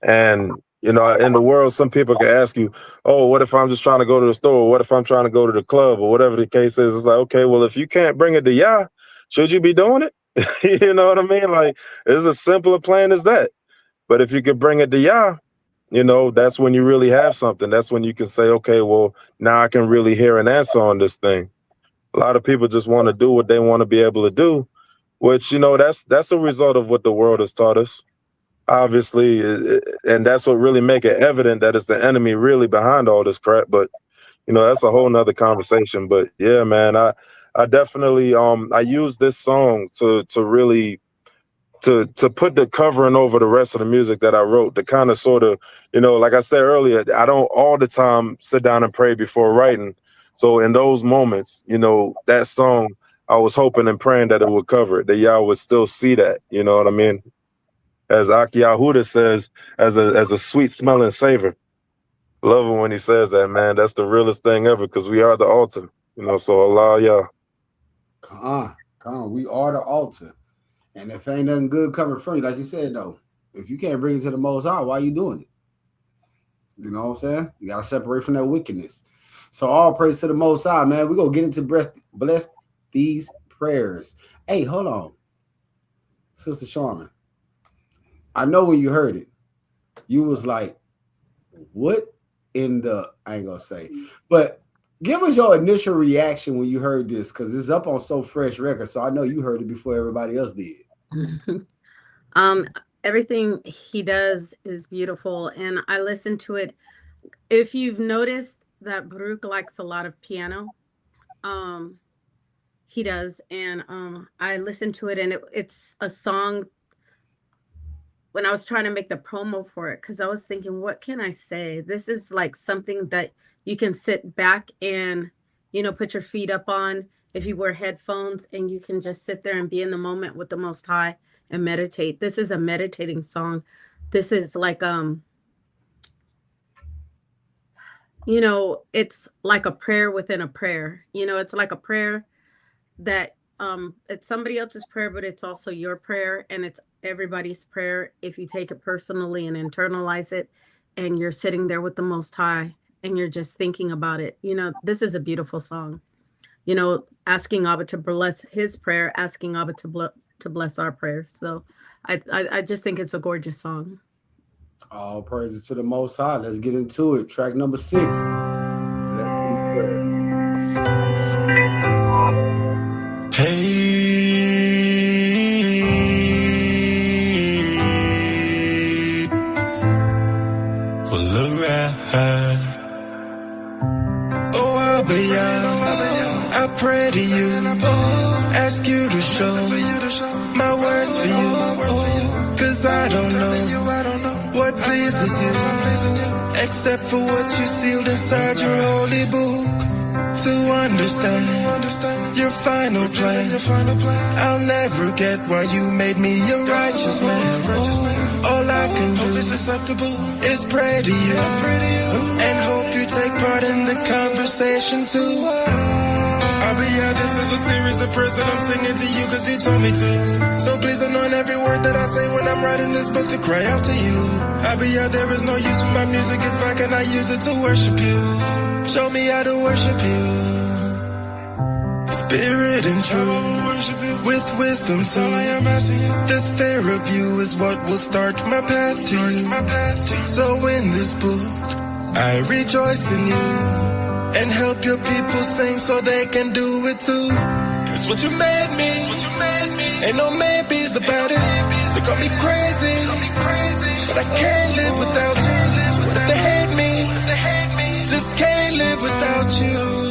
Speaker 13: And, in the world, some people can ask you, oh, what if I'm just trying to go to the store? What if I'm trying to go to the club, or whatever the case is? It's like, okay, well, if you can't bring it to Yah, should you be doing it? You know what I mean? Like, it's as simple a plan as that. But if you could bring it to Yah, that's when you really have something. That's when you can say, okay, well, now I can really hear an answer on this thing. A lot of people just want to do what they want to be able to do, which, that's a result of what the world has taught us. Obviously, and that's what really make it evident that it's the enemy really behind all this crap. But that's a whole nother conversation. But yeah, man, I definitely I use this song to really to put the covering over the rest of the music that I wrote, to kind of sort of, like I said earlier, I don't all the time sit down and pray before writing. So in those moments, that song, I was hoping and praying that it would cover it, that y'all would still see that. You know what I mean? as Aki Yahuda says, as a sweet smelling savor. Love it when he says that, man. That's the realest thing ever, because we are the altar. So Allah, yeah.
Speaker 1: Come on. We are the altar. And if ain't nothing good coming from you, like you said, though, if you can't bring it to the Most High, why are you doing it? You know what I'm saying? You got to separate from that wickedness. So all praise to the Most High, man. We're going to get into bless these prayers. Hey, hold on. Sister Sharman, I know when you heard it, you was like, what in the, I ain't going to say, but give us your initial reaction when you heard this, because it's up on So Fresh Records, so I know you heard it before everybody else did.
Speaker 8: Everything he does is beautiful, and I listened to it. If you've noticed that Baruch likes a lot of piano, he does, and I listened to it, and it's a song. When I was trying to make the promo for it, because I was thinking, what can I say? This is like something that you can sit back and, put your feet up on if you wear headphones, and you can just sit there and be in the moment with the Most High and meditate. This is a meditating song. This is like, it's like a prayer within a prayer. It's like a prayer that it's somebody else's prayer, but it's also your prayer, and it's everybody's prayer if you take it personally and internalize it, and you're sitting there with the Most High and you're just thinking about it. This is a beautiful song. Asking Abba to bless his prayer, asking Abba to bless our prayers. So I just think it's a gorgeous song.
Speaker 1: All praises to the Most High. Let's get into it. Track number 6. Let's do prayers.
Speaker 12: Hey, full of wrath. Oh, I pray to you, ask you to show my words for you, cause I don't know what pleases you, except for what you sealed inside your holy book. To understand your final plan, I'll never get why you made me a righteous man. All I can do is pray to you, and hope you take part in the conversation too. This is a series of prayers that I'm singing to you cause you told me to. So please anoint every word that I say when I'm writing this book to cry out to you. There is no use for my music if I cannot use it to worship you. Show me how to worship you. Spirit and truth, with wisdom too. This fear of you is what will start my path to you. So in this book, I rejoice in you, and help your people sing so they can do it too. Cause what you made me, ain't no maybes about it. They call me crazy, but I can't live without you. But they hate me, just can't live without you.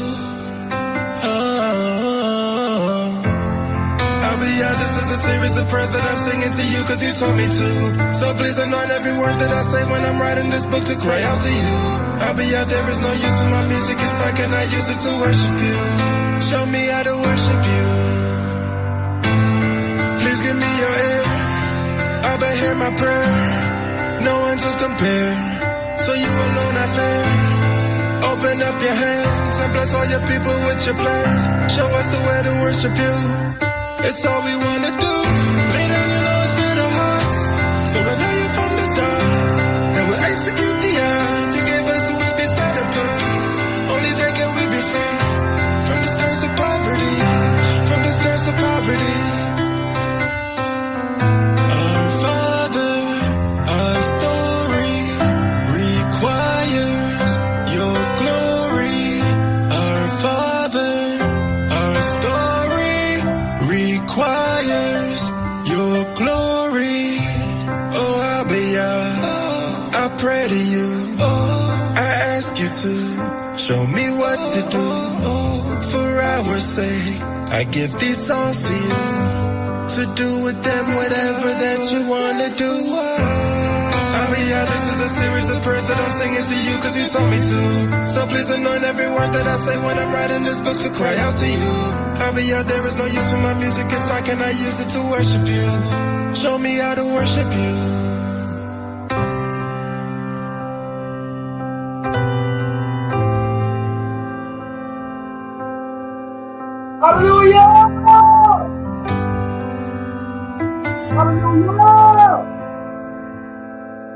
Speaker 12: This is a series of prayers that I'm singing to you cause you told me to. So please anoint every word that I say when I'm writing this book to cry out to you. There is no use for my music if I cannot use it to worship you. Show me how to worship you. Please give me your ear, hear my prayer. No one to compare, so you alone I fear. Open up your hands and bless all your people with your plans. Show us the way to worship you. It's all we wanna do. Lay down the laws in our hearts. Surrender you from the start, and we'll execute the art you gave us so we be set apart. Only then can we be free from this curse of poverty. From this curse of poverty. Our Father, our story requires your glory. Our Father, our story requires your glory. Oh, I pray to you. I ask you to show me what to do. For our sake, I give these songs to you, to do with them whatever that you wanna do. This is a series of prayers that I'm singing to you cause you told me to. So please anoint every word that I say when I'm writing this book to cry out to you. There is no use for my music if I cannot use it to worship you.
Speaker 15: Show me how to worship you.
Speaker 1: Hallelujah! Hallelujah!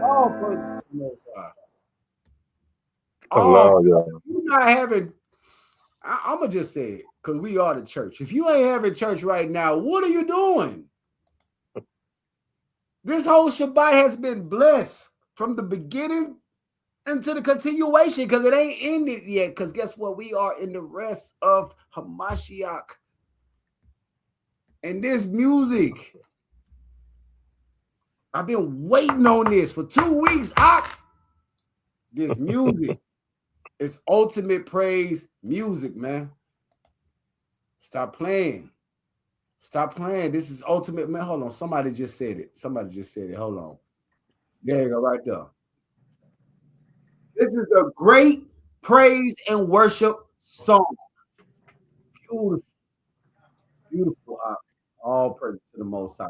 Speaker 1: Oh, praise the Most High.
Speaker 13: Allah, yeah.
Speaker 1: You're not having. I'm gonna just say it because we are the church. If you ain't having church right now, what are you doing? This whole Shabbat has been blessed from the beginning into the continuation because it ain't ended yet. Because guess what? We are in the rest of Hamashiach. And this music, I've been waiting on this for 2 weeks. This music is ultimate praise music, man. Stop playing. Stop playing. This is ultimate, man. Hold on. Somebody just said it. Hold on. There you go, right there. This is a great praise and worship song. Beautiful. Beautiful. All praise to the Most High.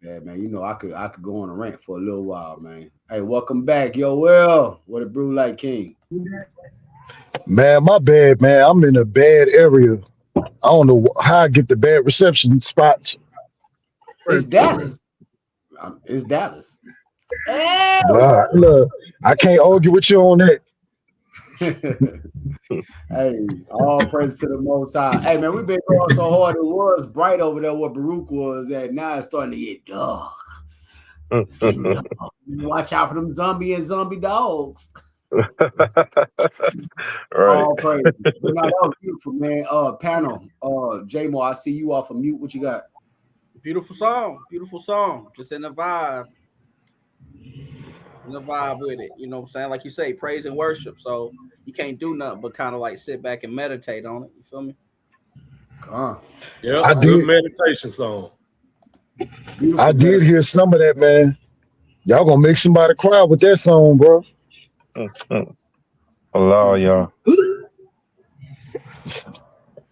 Speaker 1: Yeah, man. You know, I could go on a rant for a little while, man. Hey, welcome back. Yo, Will. What a brew like king.
Speaker 7: Man, my bad, man. I'm in a bad area. I don't know how I get the bad reception spots.
Speaker 1: It's Dallas. It's Dallas. Hey!
Speaker 7: Look, I can't argue with you on that.
Speaker 1: Hey, all praise to the Most High. Hey, man, we've been going so hard. It was bright over there where Baruch was at. Now it's starting to get dark. It's getting dark. Watch out for them zombie dogs.
Speaker 13: Right.
Speaker 1: All praise. But no, that was beautiful, man. Panel. J-Mo, I see you off of mute. What you got?
Speaker 9: Beautiful song. Beautiful song. Just in the vibe. In the vibe with it. You know what I'm saying? Like you say, praise and worship. So you can't do nothing but kind of like sit back and meditate on it. You feel me?
Speaker 11: Yeah, good meditation song.
Speaker 7: I did hear some of that, man. Y'all gonna make somebody cry with that song, bro.
Speaker 13: Allah, yeah.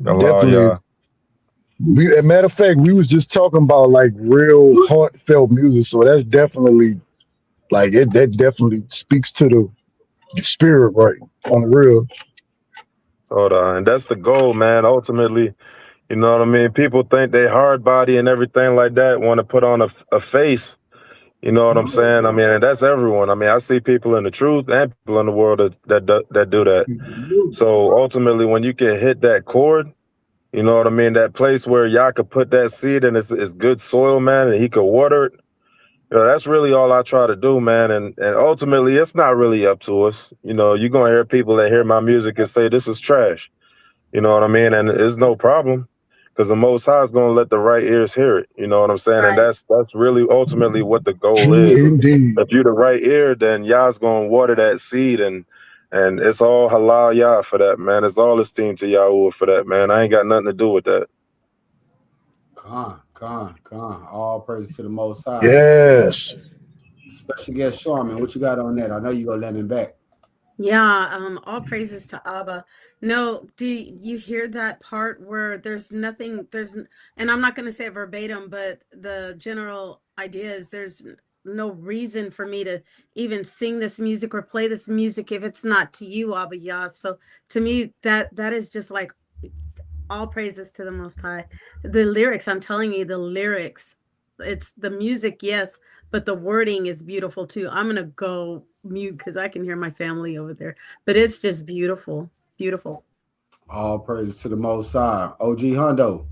Speaker 7: Definitely. As a matter of fact, we was just talking about like real heartfelt music, so that's definitely like that definitely speaks to the spirit, right? On the real.
Speaker 13: Hold on, and that's the goal, man. Ultimately, you know what I mean? People think they hard body and everything like that, want to put on a face. You know what I'm saying? I mean, and that's everyone. I mean, I see people in the truth and people in the world that do that. So ultimately, when you can hit that chord, you know what I mean? That place where y'all could put that seed and it's good soil, man, and he could water it. You know, that's really all I try to do, man. And ultimately, it's not really up to us. You know, you're going to hear people that hear my music and say, this is trash. You know what I mean? And it's no problem because the Most High is going to let the right ears hear it. You know what I'm saying? And that's really ultimately what the goal is. If you're the right ear, then Yah's going to water that seed and it's all halal Yah for that, man. It's all esteemed to Yahweh for that, man. I ain't got nothing to do with that.
Speaker 1: Con. All praise to the Most High.
Speaker 7: Yes.
Speaker 1: Special guest Sharman, what you got on that? I know you gonna let me back.
Speaker 8: Yeah, all praises to Abba. No, do you hear that part where there's nothing, and I'm not going to say it verbatim, but the general idea is there's no reason for me to even sing this music or play this music if it's not to you, Abba Yah. So to me, that is just like all praises to the Most High. The lyrics, I'm telling you, the lyrics, it's the music, yes, but the wording is beautiful too. I'm gonna go mute because I can hear my family over there, but it's just beautiful.
Speaker 1: All praises to the Most High. OG Hondo.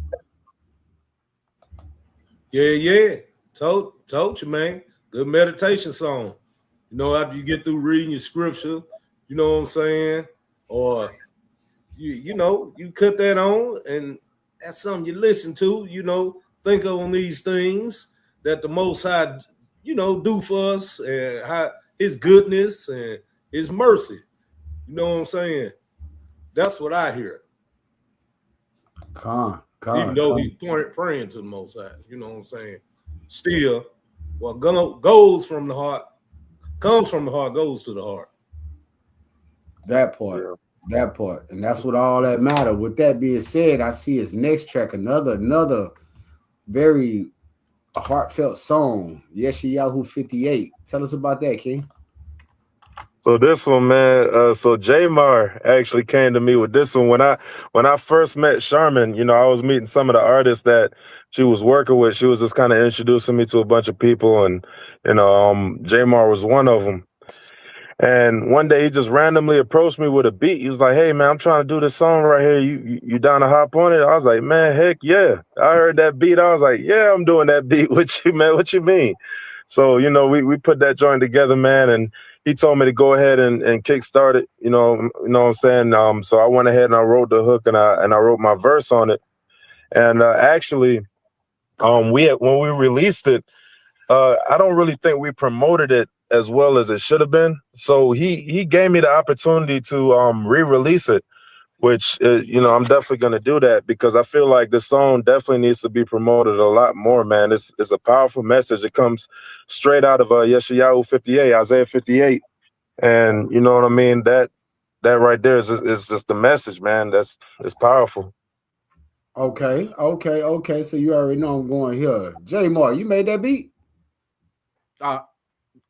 Speaker 11: Yeah. Told you, man. Good meditation song. You know, after you get through reading your scripture, you know what I'm saying? Or you know, you cut that on and that's something you listen to, you know, think on these things that the Most High, you know, do for us and how his goodness and his mercy. You know what I'm saying? That's what I hear. Even though he's praying to the Most High, you know what I'm saying? Still, what goes from the heart, comes from the heart, goes to the heart.
Speaker 1: That part. And that's what all that matter. With that being said, I see his next track, another very A heartfelt song. Yeshayahu 58. Tell us about that, King.
Speaker 13: So this one, man. So Jamar actually came to me with this one when I first met Sherman. You know, I was meeting some of the artists that she was working with. She was just kind of introducing me to a bunch of people, and Jamar was one of them. And one day he just randomly approached me with a beat. He was like, "Hey man, I'm trying to do this song right here. You down to hop on it?" I was like, "Man, heck yeah!" I heard that beat. I was like, "Yeah, I'm doing that beat with you, man. What you mean?" So we put that joint together, man, and he told me to go ahead and kickstart it. You know what I'm saying? So I went ahead and I wrote the hook and I wrote my verse on it. And actually, when we released it, I don't really think we promoted it as well as it should have been. So he gave me the opportunity to re-release it, which I'm definitely going to do that because I feel like this song definitely needs to be promoted a lot more, man. It's a powerful message. It comes straight out of Yeshayahu 58, Isaiah 58. And you know what I mean? That right there is just the message, man. It's powerful.
Speaker 1: Okay. So you already know I'm going here. Jamar, you made that beat?
Speaker 9: Yep.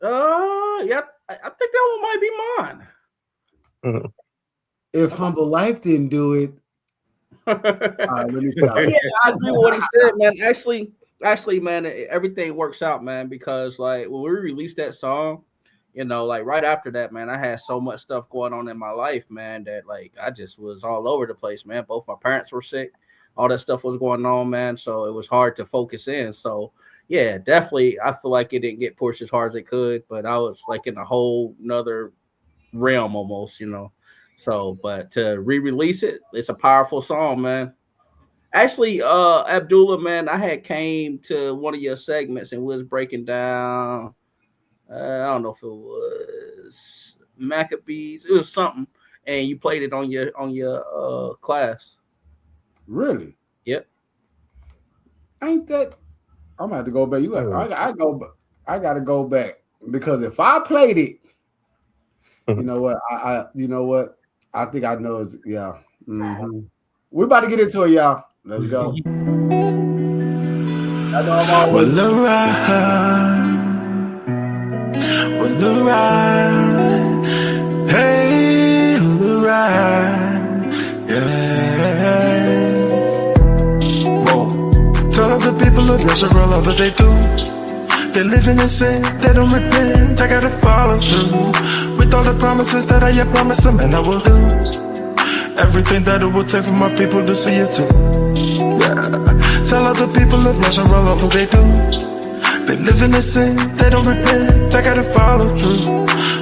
Speaker 9: I think that one might be mine.
Speaker 13: Mm-hmm.
Speaker 1: If Humble Life didn't do it, all right, let me stop.
Speaker 9: Yeah, I agree with what he said, man. Actually, man, everything works out, man, because like when we released that song, like right after that, man, I had so much stuff going on in my life, man, that like I just was all over the place, man. Both my parents were sick, all that stuff was going on, man. So it was hard to focus in. So yeah, definitely, I feel like it didn't get pushed as hard as it could, but I was like in a whole nother realm almost, So, but to re-release it, it's a powerful song, man. Actually, Abdullah, man, I had came to one of your segments and was breaking down. I don't know if it was Maccabees. It was something, and you played it on your class.
Speaker 1: Really?
Speaker 9: Yep.
Speaker 1: Ain't that? I'm gonna have to go back. I gotta go back because if I played it, you know what? I think I know. Yeah. Mm-hmm. We're about to get into it, y'all. Let's go.
Speaker 12: Hey, yeah. Whoa. Tell all the people of Israel all that they do. They live in sin, they don't repent. I gotta follow through with all the promises that I have promised them, and I will do everything that it will take for my people to see it too. Yeah. Tell all the people of Israel all that they do. They live in sin, they don't repent. I gotta follow through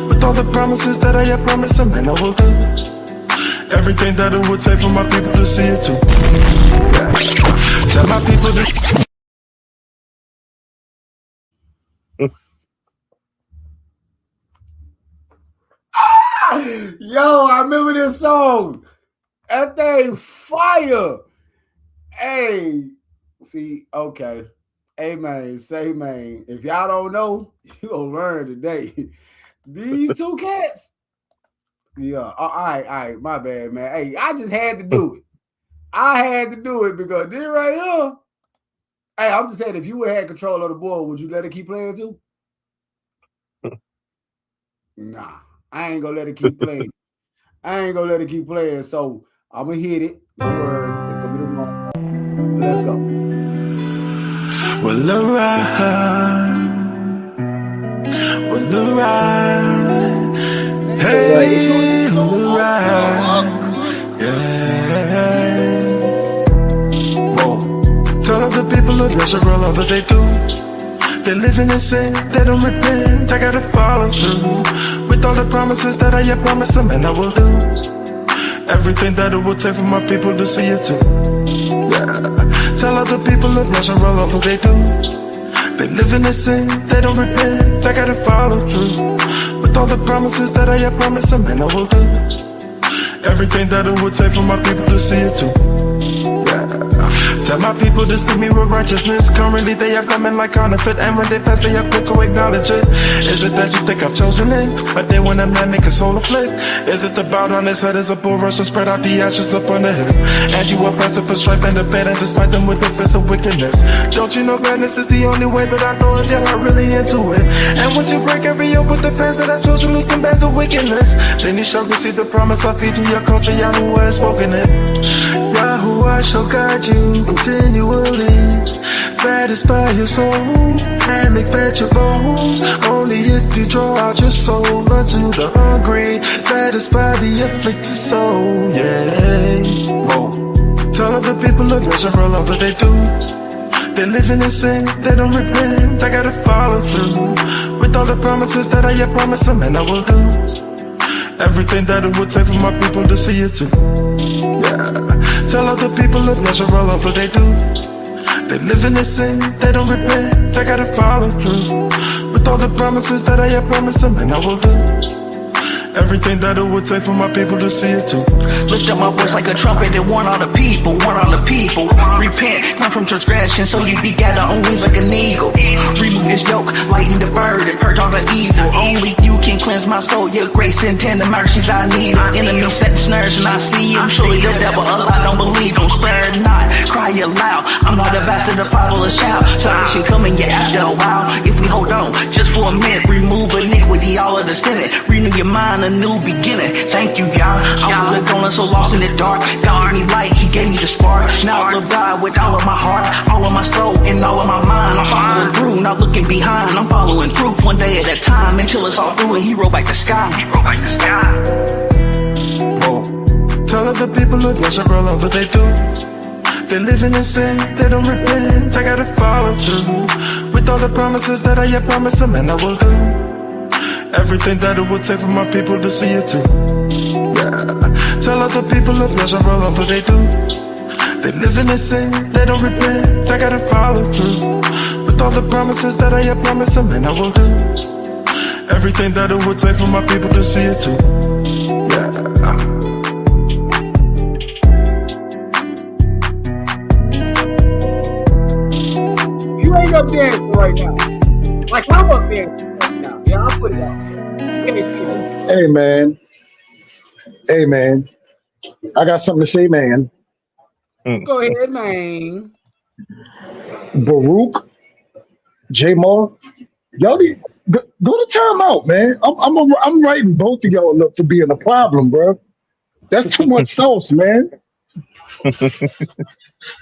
Speaker 12: with all the promises that I have promised them, and I will do everything that it would take for my people to see it too. Yeah. Tell my people to.
Speaker 1: Yo, I remember this song. That thing fire. Hey, see, okay. Hey man, say man. If y'all don't know, you gonna learn today. These two cats. Yeah. All right. My bad, man. Hey, I just had to do it. I had to do it because this right here. Hey, I'm just saying, if you had control of the board, would you let it keep playing too? Nah. I ain't gonna let it keep playing. So I'm gonna hit it. Don't worry. It's gonna be the wrong. Let's go.
Speaker 12: Well, alright. Hey, alright. Yeah. Whoa. Tell all the people of Israel all that they do. They live in sin, they don't repent. I gotta follow through with all the promises that I have promised them, and I will do everything that it will take for my people to see it too. Yeah. Tell all the people of Israel all that they do. They live in sin, they don't repent. I gotta follow through with all the promises that I have promised them, and I will do everything that it would take for my people to see it too. Yeah. Tell my people to see me with righteousness. Currently they are coming like counterfeit, and when they pass they are quick to acknowledge it. Is it that you think I've chosen it? But then when a man make his soul a flip, is it about on his head as a bull rush to spread out the ashes up on the hill? And you offensive for strife and debate, and despite them with offensive wickedness. Don't you know gladness is the only way that I know if you're not really into it? And once you break every yoke with the fans that I've chosen, loosen bands of wickedness, then you shall receive the promise of feeding your culture. Yahuwah has spoken it. Yahuwah shall guide you continually, satisfy your soul and make fat your bones. Only if you draw out your soul unto the hungry, satisfy the afflicted soul. Yeah. Whoa. Tell of the people of Israel all that they do. They living in sin, they don't repent. I gotta follow through with all the promises that I have promised them, and I will do everything that it would take for my people to see it too. Yeah. Tell all the people of Israel all that they do. They living in sin, they don't repent. I gotta follow through with all the promises that I have promised them, and I will do everything that it would take for my people to see it too.
Speaker 16: Lift up my voice like a trumpet and warn all the people, warn all the people. Repent, come from transgression, so you be gathered on wings like an eagle. Remove this yoke, lighten the burden, purge all the evil. Only you can cleanse my soul, your grace and tender mercies I need. Enemies setting snares and I see him. Surely the devil a lie, don't believe him. Spare not, cry aloud. I'm not a bastard to follow a shout. Salvation coming, yeah, after a while. If we hold on, just for a minute, remove iniquity, all of the sin. Renew your mind, a new beginning. Thank you, God. I was a goner, so lost in the dark. God gave me light, he gave me the spark. Now I love God with all of my heart, all of my soul, and all of my mind. I'm following through, not looking behind. I'm following truth one day at a time until it's all through and he rolled back the sky. He rolled back the sky.
Speaker 12: Whoa. Tell of the people of Israel all that they do. They living in sin, they don't repent. I gotta follow through with all the promises that I have promised them, and I will do everything that it would take for my people to see it too. Yeah. Tell all the people of Israel all that they do. They living in sin, they don't repent. I gotta follow through with all the promises that I have promised them, and I will do everything that it would take for my people to see it too. Yeah.
Speaker 1: You ain't up dancing right now. Like I'm up dancing right now. Yeah, I'll put it out. Let me see that.
Speaker 7: Hey man. Hey man. I got something to say, man.
Speaker 1: Go ahead, man.
Speaker 7: Baruch, J Mar, y'all need go to timeout, man. I'm writing both of y'all up for being a problem, bro. That's too much sauce, man.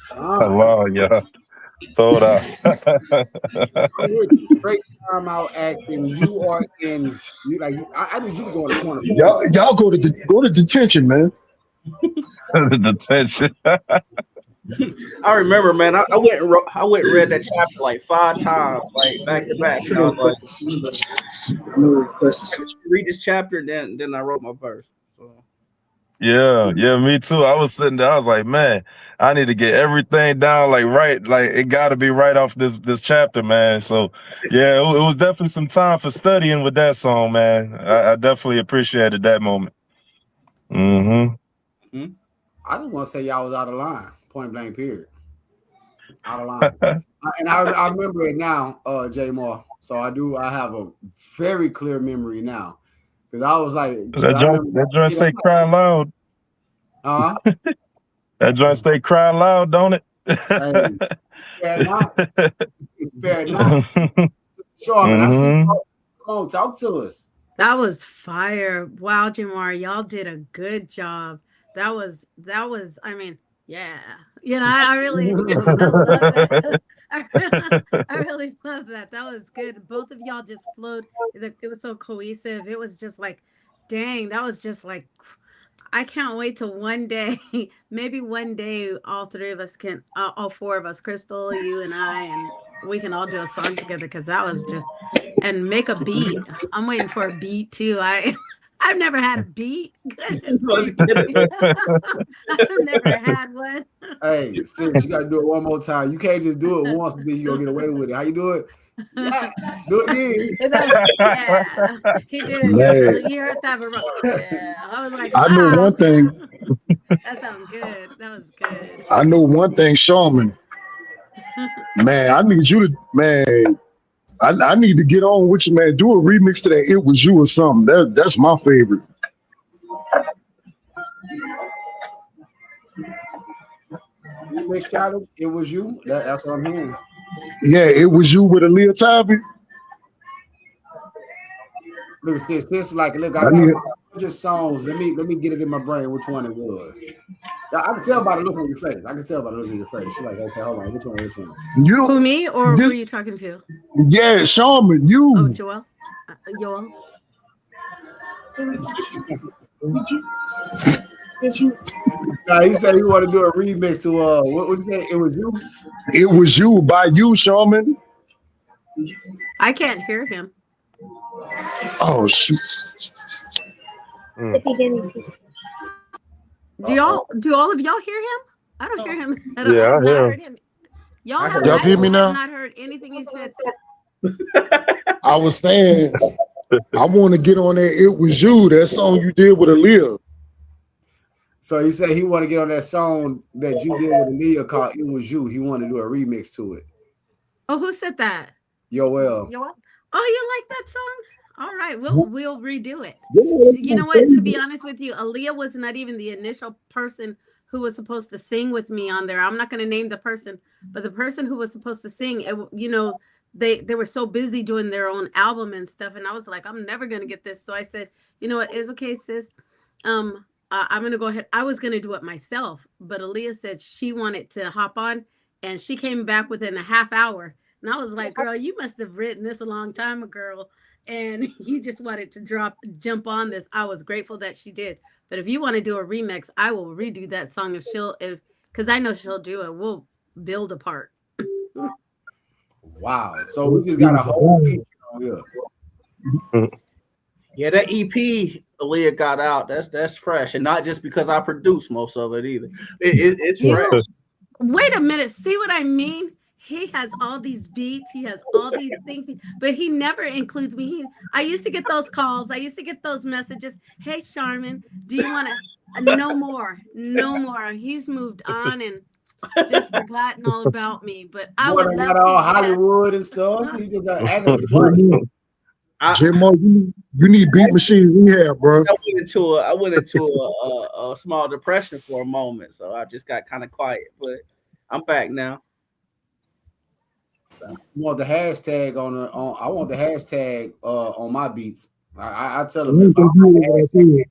Speaker 13: Hello, yeah. Sold out.
Speaker 1: Great timeout acting. You are in. You like. I need you to go in the corner.
Speaker 7: Y'all go to detention, man.
Speaker 13: Detention.
Speaker 9: I remember, man. I went and read that chapter like 5 times, like back to back. And I was like, read this chapter, then I wrote my verse. So.
Speaker 13: Yeah, me too. I was sitting there, I was like, man, I need to get everything down like it got to be right off this chapter, man. So yeah, it was definitely some time for studying with that song, man. I definitely appreciated that moment.
Speaker 1: I just want to say y'all was out of line, point blank, period. Out of line. And I remember it now, J Mar. So I have a very clear memory now. Because I was like,
Speaker 13: that joint say cry loud. That joint say cry loud, don't it?
Speaker 1: Spare not. Spare not. Sure, man. I see you. Come on, talk to us.
Speaker 8: That was fire. Wow, Jamar, y'all did a good job. That was, I mean, yeah. You know, I really love that. I really love that. That was good. Both of y'all just flowed. It was so cohesive. It was just like, dang, that was just like, I can't wait till one day, maybe one day, all 4 of us, Crystal, you and I, and we can all do a song together, because that was just, and make a beat. I'm waiting for a beat too. I I've never had a beat. Goodness gracious. I've never had one.
Speaker 1: Hey, sis, you gotta do it one more time. You can't just do it once and then you gonna get away with it. How you do it? Yeah, do it again.
Speaker 8: Yeah, he did it.
Speaker 7: Man,
Speaker 8: You heard that? Yeah, I was like,
Speaker 7: I know one
Speaker 8: wow,
Speaker 7: thing.
Speaker 8: that sounds good. That was good.
Speaker 7: I know one thing, Sharman. Man, I need you to, man. I need to get on with you, man. Do a remix to that "It Was You" or something. That's my favorite.
Speaker 1: Remix challenge. It was you. That's what I'm hearing.
Speaker 7: Yeah, "It Was You" with Aaliyah Tivy.
Speaker 1: Look, sis, like, look, I
Speaker 7: I
Speaker 1: got
Speaker 7: need.
Speaker 1: about 100 songs. Let me get it in my brain which one it was. I can tell by the look on your face. I can tell by the look on your face. She's like, okay, hold on, which one?
Speaker 7: You
Speaker 8: Who, me, or
Speaker 7: this,
Speaker 8: who are you talking to?
Speaker 7: yeah, Sharman,
Speaker 8: Oh,
Speaker 7: you.
Speaker 8: Joel. Joel.
Speaker 1: Nah, he said he want to do a remix to what you say? It was you.
Speaker 7: It Was You by you, Sharman.
Speaker 8: I can't hear him.
Speaker 7: Oh shoot.
Speaker 8: Do all of y'all hear him? I don't hear him at all.
Speaker 13: Yeah, I
Speaker 8: I've not
Speaker 13: hear
Speaker 8: heard
Speaker 13: him.
Speaker 8: him. Y'all
Speaker 1: I
Speaker 8: have
Speaker 1: heard
Speaker 7: Y'all hear me
Speaker 8: I
Speaker 7: now?
Speaker 8: have not heard anything he said.
Speaker 7: I was saying I want to get on that "It Was You," that song you did with Aaliyah.
Speaker 1: So he said he want to get on that song that you did with Aaliyah called "It Was You." He want to do a remix to it.
Speaker 8: Oh, who said that?
Speaker 1: Yoel.
Speaker 8: Joel. Oh, you like that song? All right, we'll redo it. You know what? To be honest with you, Aaliyah was not even the initial person who was supposed to sing with me on there. I'm not going to name the person, but the person who was supposed to sing, they were so busy doing their own album and stuff, and I was like, I'm never going to get this. So I said, you know what? It's okay, sis. I'm going to go ahead. I was going to do it myself, but Aaliyah said she wanted to hop on, and she came back within a half hour. And I was like, girl, you must have written this a long time ago, girl. And you just wanted to jump on this. I was grateful that she did. But if you want to do a remix, I will redo that song because I know she'll do it. We'll build a part.
Speaker 1: Wow. So we just got a whole feature on here.
Speaker 9: Yeah, that EP Aaliyah got out, that's fresh. And not just because I produced most of it either. It's fresh.
Speaker 8: Wait a minute. See what I mean? He has all these beats. He has all these things, but he never includes me. I used to get those calls. I used to get those messages. Hey, Charmin, do you want to? No more. No more. He's moved on and just forgotten all about me. But I would love
Speaker 1: got
Speaker 8: to.
Speaker 1: all Hollywood and stuff. He just got acting funny.
Speaker 7: J-Mo, you need Beat Machine Rehab, bro.
Speaker 9: I went into a small depression for a moment, so I just got kind of quiet. But I'm back now.
Speaker 1: I want the hashtag I want the hashtag on my beats. I tell them if
Speaker 9: you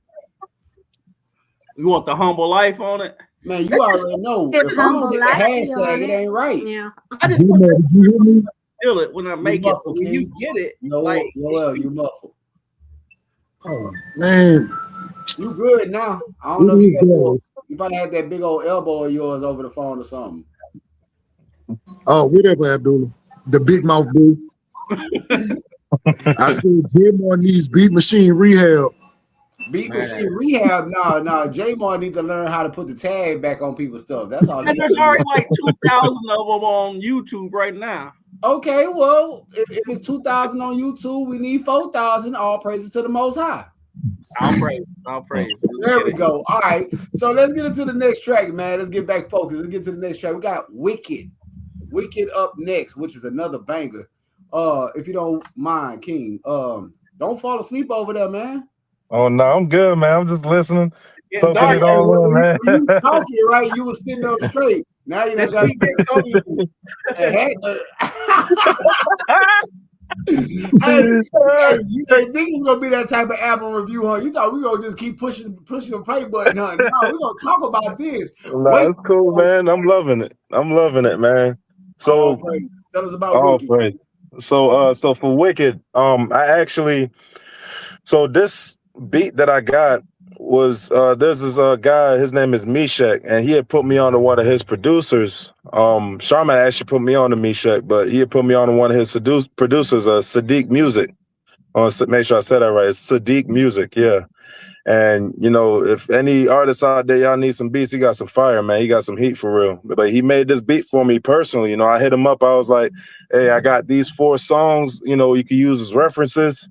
Speaker 9: want the humble life on it,
Speaker 1: man. You already know if I don't get the hashtag, it ain't right.
Speaker 8: Yeah,
Speaker 9: I just feel it when I make it. When you get it,
Speaker 1: you muffled.
Speaker 7: Oh man,
Speaker 1: you good now? I don't know if you probably had that big old elbow of yours over the phone or something.
Speaker 7: Oh, whatever, Abdullah. The big mouth dude. I said J-Mo needs Beat Machine Rehab.
Speaker 1: Beat Machine Rehab? No. J-Mo need to learn how to put the tag back on people's stuff. That's all.
Speaker 9: And there's already like 2,000 of them on YouTube right now.
Speaker 1: Okay, well, if it's 2,000 on YouTube, we need 4,000. All praises to the Most High.
Speaker 9: All praise.
Speaker 1: There we go. All right, so let's get into the next track, man. Let's get back focused. Let's get to the next track. We got Wicked up next, which is another banger. If you don't mind, King, don't fall asleep over there, man.
Speaker 13: Oh no, I'm good, man. I'm just listening. Taking it all in, man.
Speaker 1: When you talking, right? You were sitting up straight. Now you done got Hey, you didn't think it was gonna be that type of album review, huh? You thought we gonna just keep pushing the play button, huh? No, we're gonna talk about this.
Speaker 13: Nah, it's cool, man. I'm loving it, man. So
Speaker 1: tell us about Wicked.
Speaker 13: So for Wicked, so this beat that I got was there's this guy, his name is Meshach, and he had put me on to one of his producers. Sharman actually put me on to Meshach, but he had put me on to one of his producers, Sadiq Music. make sure I said that right. It's Sadiq Music, yeah. And you know, if any artists out there, y'all need some beats, he got some fire, man. He got some heat for real. But he made this beat for me personally. You know, I hit him up. I was like, hey, I got these 4 songs, you know, you can use as references.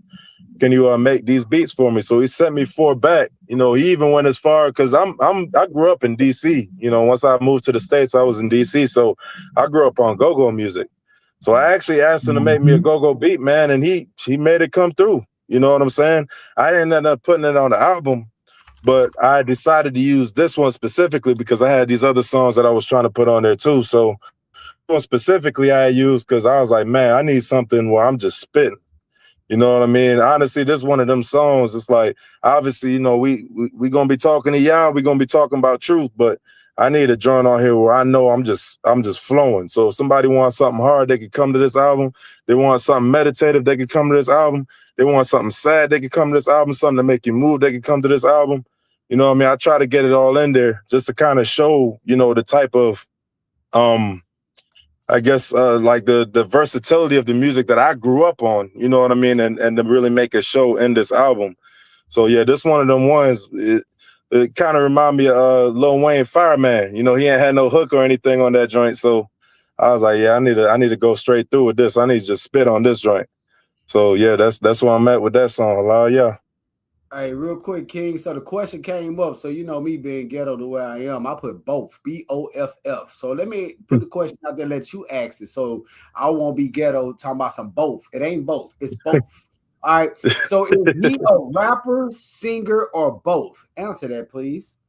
Speaker 13: Can you make these beats for me? So he sent me 4 back. You know, he even went as far because I grew up in DC. You know, once I moved to the States, I was in DC. So I grew up on go-go music. So I actually asked him to make me a go-go beat, man, and he made it come through. You know what I'm saying? I didn't end up putting it on the album, but I decided to use this one specifically because I had these other songs that I was trying to put on there too. So one specifically I used because I was like, man, I need something where I'm just spitting. You know what I mean? Honestly, this is one of them songs. It's like, obviously, you know, we gonna be talking to y'all. We're gonna be talking about truth, but I need a joint on here where I know I'm just flowing. So if somebody wants something hard, they could come to this album. They want something meditative, they could come to this album. They want something sad, they could come to this album. Something to make you move, they could come to this album. You know what I mean? I try to get it all in there just to kind of show, you know, the type of, I guess, like the versatility of the music that I grew up on. You know what I mean? And to really make a show in this album. So yeah, this one of them ones. It kind of remind me of Lil Wayne Fireman. You know, he ain't had no hook or anything on that joint. So I was like, yeah, I need to go straight through with this. I need to just spit on this joint. So yeah, that's where I'm at with that song. Yeah.
Speaker 1: Hey, real quick, King. So the question came up. So you know me being ghetto the way I am, I put both, BOFF. So let me put the question out there, let you ask it. So I won't be ghetto talking about some both. It ain't both. It's both. All right. So is he a rapper, singer, or both? Answer that, please.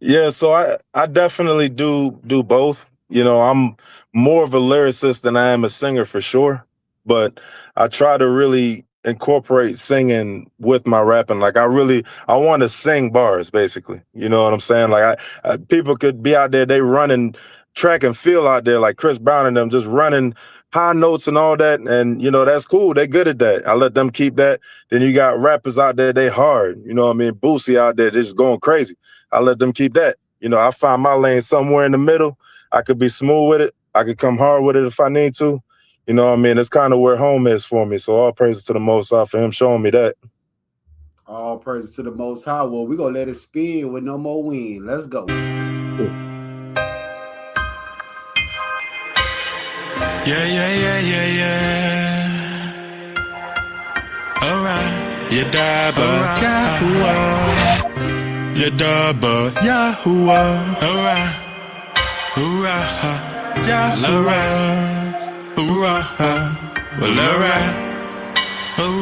Speaker 13: Yeah, so I definitely do both. You know, I'm more of a lyricist than I am a singer for sure, but I try to really incorporate singing with my rapping. Like I want to sing bars, basically. You know what I'm saying? Like people could be out there, they running track and field out there, like Chris Brown and them, just running high notes and all that. And, you know, that's cool. They good at that. I let them keep that. Then you got rappers out there, they hard. You know what I mean? Boosie out there, they're just going crazy. I let them keep that. You know, I find my lane somewhere in the middle. I could be smooth with it. I could come hard with it if I need to. You know what I mean? It's kind of where home is for me. So all praises to the Most High for him showing me that.
Speaker 1: All praises to the Most High. Well, we're going to let it spin with no more wind. Let's go.
Speaker 12: All right. Yadaba, Yahuwah. Yadaba, Yahuwah. All right. Hoorah, Yahuwah. Hoorah, well, all right. Father,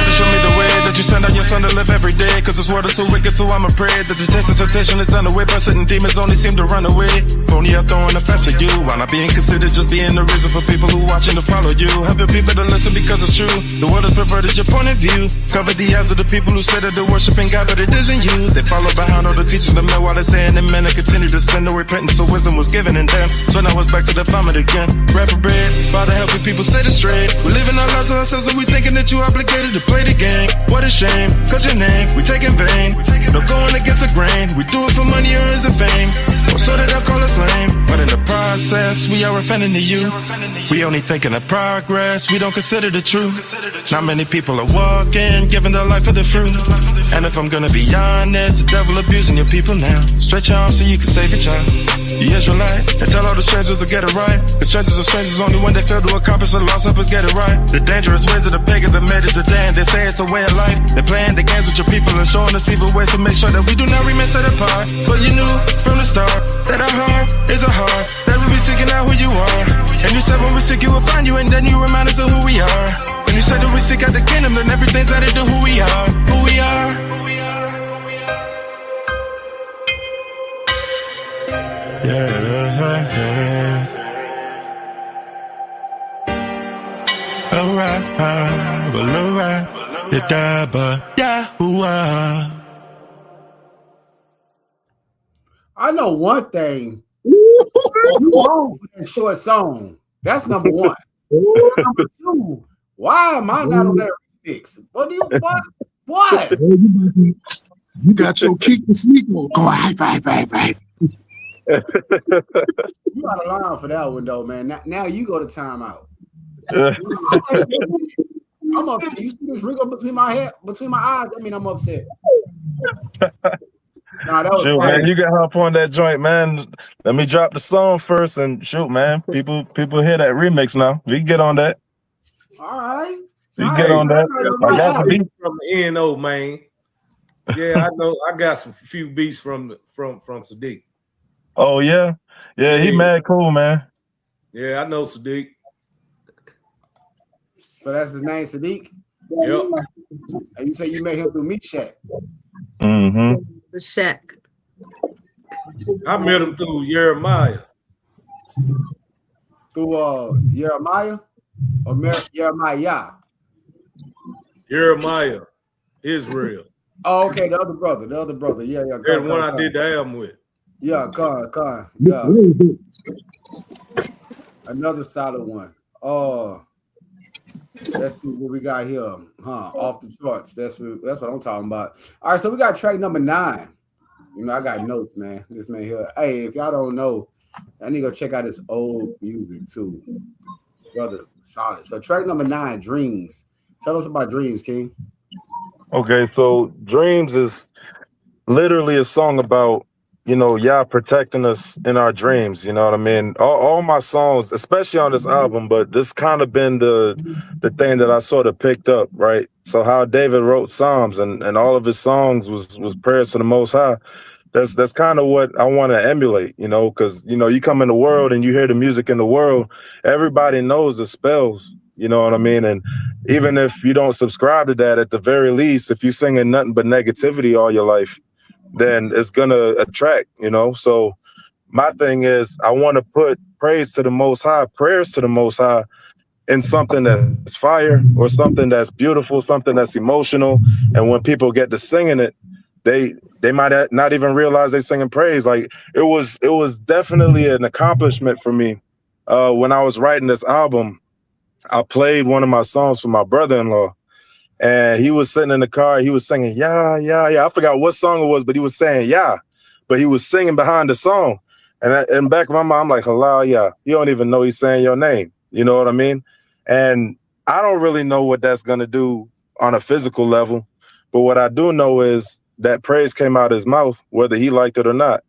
Speaker 12: show me the way that you send out your son to live every day. Cause this world is so wicked, so I'm afraid that the test of temptation is underway. But certain demons only seem to run away. Phony out throwing a fast for you. Why not being considered just being the reason for people who watching to follow you? Help your people to listen because it's true. The world has perverted your point of view. Cover the eyes of the people who say that they're worshiping God, but it isn't you. They follow behind all the teachers of men while they're saying amen and continue to sin. No repentance, so wisdom was given in them. So now it's back to the vomit again. Rapper bread, Father helping people say this straight. We're living our lives on ourselves and we thinking that you obligated to play the game. What a shame, cause your name we take in vain. No going against the grain. We do it for money or is it fame? Or so that they'll call us lame. But in the process, we are offending to you. We only thinking of progress, we don't consider the truth. Not many people are walking, giving their life for the fruit. And if I'm gonna be honest, the devil abusing your people now. Stretch your arms so you can save your child. The Israelite, and tell all the strangers to get it right. Cause strangers are strangers only when they fail to accomplish the lost helpers get it right. The dangerous ways of the pagans have made it today, and they say it's a way of life. They're playing the games with your people and showing us evil ways to make sure that we do not remain set apart. But you knew from the start that our heart is a heart, that we'll be seeking out who you are. And you said when we seek you we'll find you, and then you remind us of who we are. And you said that we seek out the kingdom, then everything's added to who we are. Who we are. Alright, well, alright. Yadaba, Yahuwah.
Speaker 1: I know one thing. You wrong for that short song. That's number one. Number two, why am I not on that remix? What do you what? What?
Speaker 17: You got your kick the sneak on. Go right.
Speaker 1: You out of line for that one though, man. Now you go to timeout. I'm upset. You see this wrinkle between my eyes? That mean I'm upset. Nah, that was
Speaker 13: shoot,
Speaker 1: fire.
Speaker 13: man, you can hop on that joint, man. Let me drop the song first and shoot, man. People hear that remix now. We can get on that.
Speaker 1: All right.
Speaker 13: We can get on that. I got the beat
Speaker 11: from the NO, man. Yeah, I know. I got some few beats from Sadiq.
Speaker 13: Oh yeah, he mad cool, man.
Speaker 11: Yeah, I know Sadiq.
Speaker 1: So that's his name, Sadiq.
Speaker 11: Yep.
Speaker 1: And you say you met him through Meat Shack.
Speaker 13: Mm-hmm.
Speaker 8: The Shack.
Speaker 11: I met him through Jeremiah.
Speaker 1: Through Jeremiah or Jeremiah?
Speaker 11: Jeremiah, Israel.
Speaker 1: Oh, okay, the other brother. Yeah.
Speaker 11: That's the one I did the album with.
Speaker 1: Yeah, Con. Yeah. Another solid one. Let's see what we got here. Off the charts. That's what I'm talking about. All right, so we got track number 9. You know, I got notes, man. This man here. Hey, if y'all don't know, I need to go check out his old music too. Brother, solid. So track number 9, Dreams. Tell us about Dreams, King.
Speaker 13: Okay, so Dreams is literally a song about, you know, Yah protecting us in our dreams. You know what I mean? All my songs, especially on this album, but this kind of been the thing that I sort of picked up, right? So how David wrote Psalms and all of his songs was prayers to the Most High. That's kind of what I want to emulate, you know, because, you know, you come in the world and you hear the music in the world, everybody knows the spells, you know what I mean? And even if you don't subscribe to that, at the very least, if you're singing nothing but negativity all your life, then it's gonna attract, you know. So my thing is, I want to put praise to the Most High, prayers to the Most High, in something that's fire or something that's beautiful, something that's emotional. And when people get to singing it, they might not even realize they singing praise. Like it was definitely an accomplishment for me. When I was writing this album, I played one of my songs for my brother-in-law. And he was sitting in the car. He was singing, yeah. I forgot what song it was, but he was saying, yeah. But he was singing behind the song. And in the back of my mind, I'm like, halal, yeah. You don't even know he's saying your name. You know what I mean? And I don't really know what that's going to do on a physical level. But what I do know is that praise came out of his mouth, whether he liked it or not.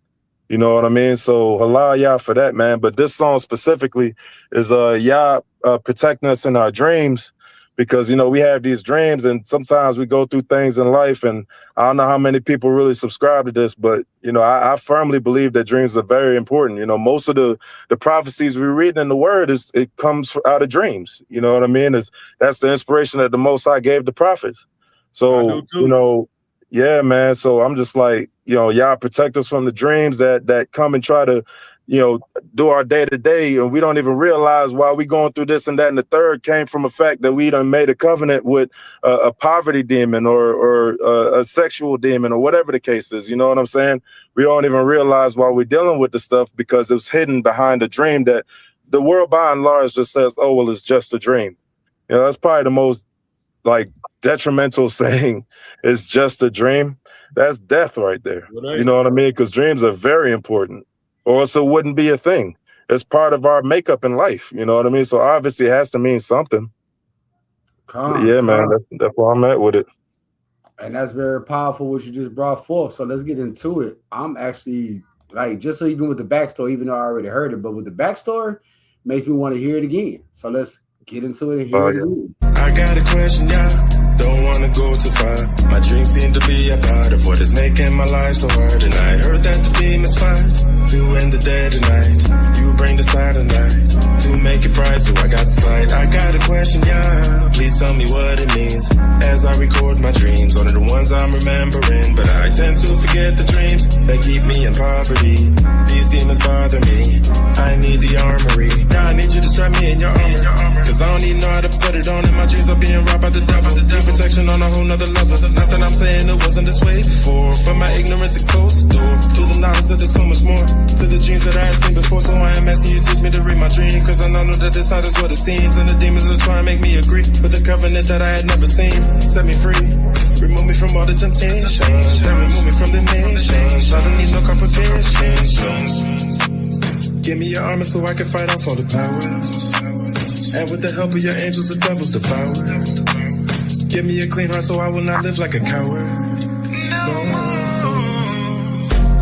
Speaker 13: You know what I mean? So halal, yeah, for that, man. But this song specifically is Yah protecting us in our dreams. Because, you know, we have these dreams and sometimes we go through things in life, and I don't know how many people really subscribe to this, but, you know, I firmly believe that dreams are very important. You know, most of the prophecies we read in the word it comes out of dreams. You know what I mean? That's the inspiration that the Most High gave the prophets. So, you know, yeah, man. So I'm just like, you know, Yah protect us from the dreams that come and try to, you know, do our day to day, and we don't even realize why we going through this and that. And the third came from the fact that we done made a covenant with a poverty demon or a sexual demon or whatever the case is. You know what I'm saying? We don't even realize why we're dealing with the stuff because it was hidden behind a dream that the world by and large just says, oh, well, it's just a dream. You know, that's probably the most like detrimental saying. It's just a dream. That's death right there. You know what I mean? Because dreams are very important. Or else it wouldn't be a thing. It's part of our makeup in life. You know what I mean? So obviously it has to mean something. Man, that's where I'm at with it.
Speaker 1: And that's very powerful what you just brought forth. So let's get into it. I'm actually like, just so even with the backstory, even though I already heard it, but with the backstory, makes me want to hear it again. So let's get into it and hear it again.
Speaker 12: I got a question, don't wanna go too far. My dreams seem to be a part of what is making my life so hard. And I heard that the demons fight to end the day tonight. You bring the silent night to make it bright, so I got the sight. I got a question, please tell me what it means. As I record my dreams, only the ones I'm remembering. But I tend to forget the dreams that keep me in poverty. These demons bother me, I need the armory. Now I need you to strap me in your armor, cause I don't even know how to put it on. And my dreams are being robbed by the devil. Protection on a whole nother level. Not that I'm saying it wasn't this way before, but my ignorance it closed the door to the knowledge that there's so much more to the dreams that I had seen before. So I am asking you, teach me to read my dream, cause I know that this not is what it seems. And the demons are trying to make me agree with the covenant that I had never seen. Set me free, remove me from all the temptations, and remove me from the nations. I don't need no complications. Give me your armor so I can fight off all the powers, and with the help of your angels, the devils devour. Give me a clean heart so I will not live like a coward.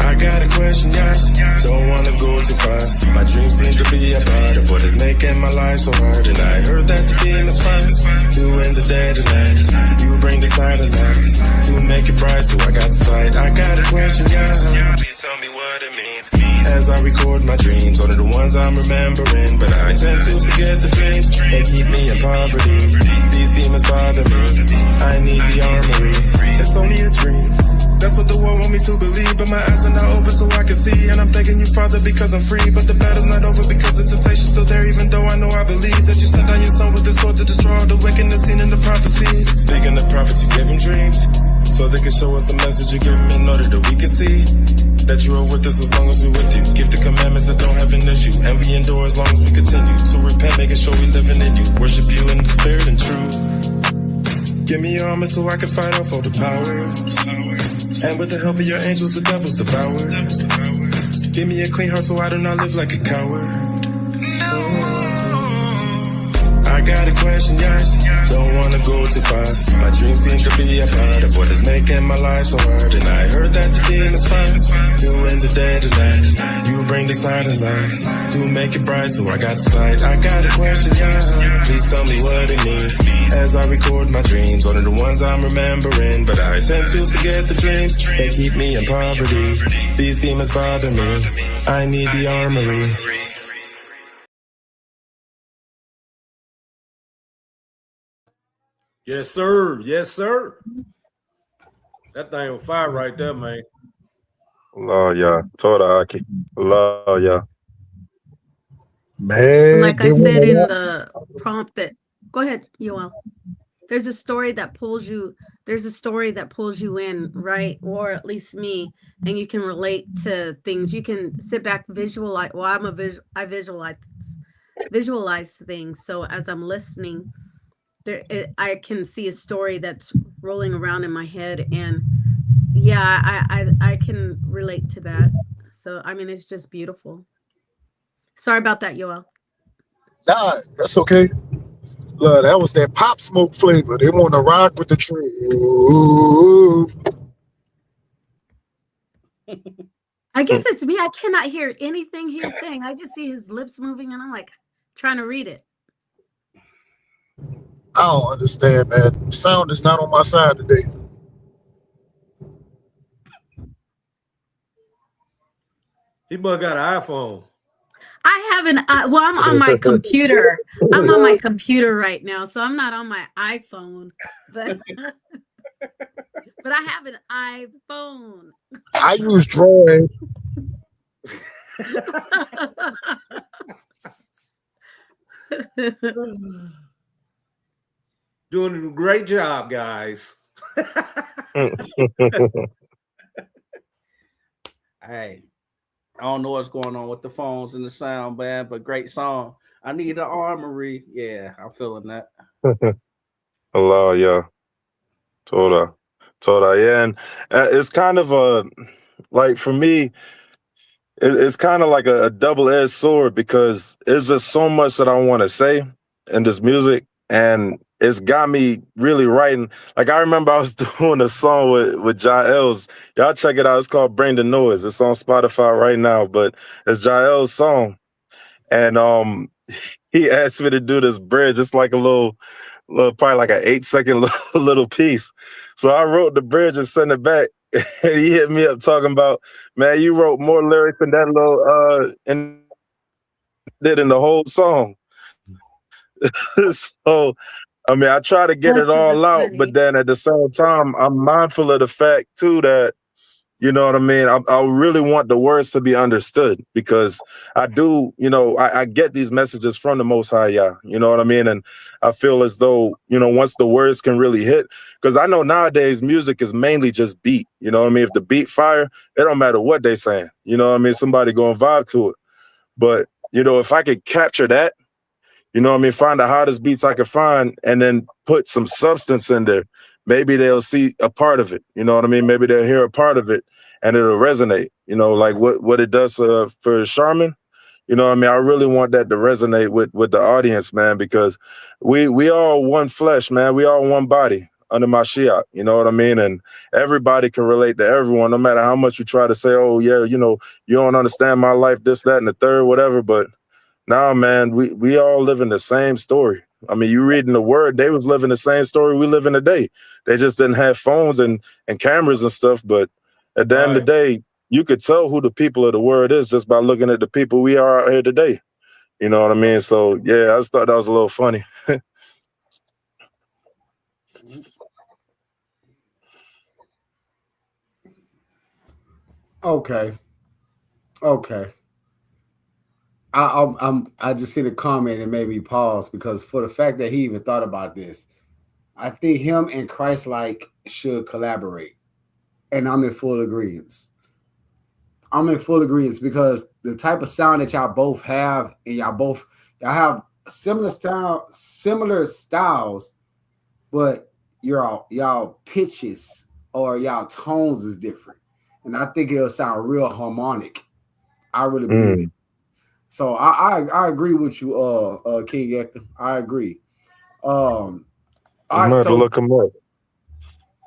Speaker 12: I got a question, yeah. Don't wanna go too far. My dreams seem to be a part of what is making my life so hard. And I heard that the being is fine to end the day tonight. You bring the side of light to make it bright, so I got the sight. I got a question, yeah. Please tell me what it means. As I record my dreams, only the ones I'm remembering. But I tend to forget the dreams. They keep me in poverty. These demons bother me. I need the armory. It's only a dream. That's what the world want me to believe, but my eyes are not open so I can see. And I'm thanking you, Father, because I'm free. But the battle's not over because the temptation's still there. Even though I know I believe that you sent down your son with the sword to destroy all the wickedness seen in the prophecies. Speaking of prophets, you gave them dreams so they can show us the message you give them in order that we can see that you are with us as long as we're with you. Keep the commandments that don't have an issue, and we endure as long as we continue to repent, making sure we living in you. Worship you in the spirit and truth. Give me your armor so I can fight off all the powers. And with the help of your angels, the devil's devoured. Give me a clean heart so I do not live like a coward. I got a question, yeah. Don't wanna go too far. My dreams seem to be a part of what is making my life so hard. And I heard that the demons fine to end the day tonight. You bring the side and light to make it bright, so I got the sight. I got a question, yeah. Please tell me what it means. As I record my dreams, only the ones I'm remembering. But I tend to forget the dreams. They keep me in poverty. These demons bother me. I need the armory.
Speaker 11: Yes, sir. Yes, sir. That thing on fire right there, man.
Speaker 13: Love ya. Toda Aki. Love ya.
Speaker 7: Man,
Speaker 8: Like I said in the prompt that, go ahead, Yoel. There's a story that pulls you, in, right? Or at least me, and you can relate to things. You can sit back, visualize. Well, I visualize things. So as I'm listening, I can see a story that's rolling around in my head, and yeah, I can relate to that. So I mean, it's just beautiful. Sorry about that, Yoel.
Speaker 17: Nah, that's okay. Look, that was that Pop Smoke flavor. They want to rock with the tree.
Speaker 8: I guess it's me. I cannot hear anything he's saying. I just see his lips moving, and I'm like trying to read it.
Speaker 17: I don't understand, man. Sound is not on my side today.
Speaker 11: He must got an iPhone.
Speaker 8: I have an well, I'm on my computer. I'm on my computer right now, so I'm not on my iPhone, but but I have an iPhone.
Speaker 17: I use drawing.
Speaker 11: Doing a great job, guys.
Speaker 9: Hey, I don't know what's going on with the phones and the sound, man, but great song. I need an armory. Yeah, I'm feeling that.
Speaker 13: Allah, yeah. Toda. Yeah. And it's kind of like for me, it's kind of like a double-edged sword because there's just so much that I want to say in this music, and it's got me really writing. Like I remember I was doing a song with Jael's. Y'all check it out. It's called Bring the Noise. It's on Spotify right now, but it's Jael's song. And he asked me to do this bridge. It's like a little probably like an 8-second little piece. So I wrote the bridge and sent it back. And he hit me up talking about, man, you wrote more lyrics than that little and did in the whole song. So I mean, I try to get it all out, but then at the same time, I'm mindful of the fact too that, you know what I mean? I really want the words to be understood because I do, you know, I get these messages from the Most High, Yah, you know what I mean? And I feel as though, you know, once the words can really hit, because I know nowadays music is mainly just beat, you know what I mean? If the beat fire, it don't matter what they saying, you know what I mean? Somebody going to vibe to it. But, you know, if I could capture that, you know what I mean? Find the hottest beats I could find and then put some substance in there. Maybe they'll see a part of it. You know what I mean? Maybe they'll hear a part of it and it'll resonate. You know, like what it does for Charmin. You know what I mean? I really want that to resonate with the audience, man, because we all one flesh, man. We all one body. under my shiat. You know what I mean? And everybody can relate to everyone, no matter how much you try to say, oh yeah, you know, you don't understand my life, this, that, and the third, whatever. But nah, man, we all live in the same story. I mean, you reading the word, they was living the same story we live in today. They just didn't have phones and cameras and stuff. But at the end of the day, you could tell who the people of the word is just by looking at the people we are out here today. You know what I mean? So yeah, I just thought that was a little funny.
Speaker 1: Okay. I just see the comment and made me pause because for the fact that he even thought about this, I think him and Christ-like should collaborate, and I'm in full agreement. Because the type of sound that y'all both have, and y'all have similar styles, but y'all pitches or y'all tones is different, and I think it'll sound real harmonic. I really believe it. So I agree with you, King Hector. I agree. All right, so
Speaker 13: look him up.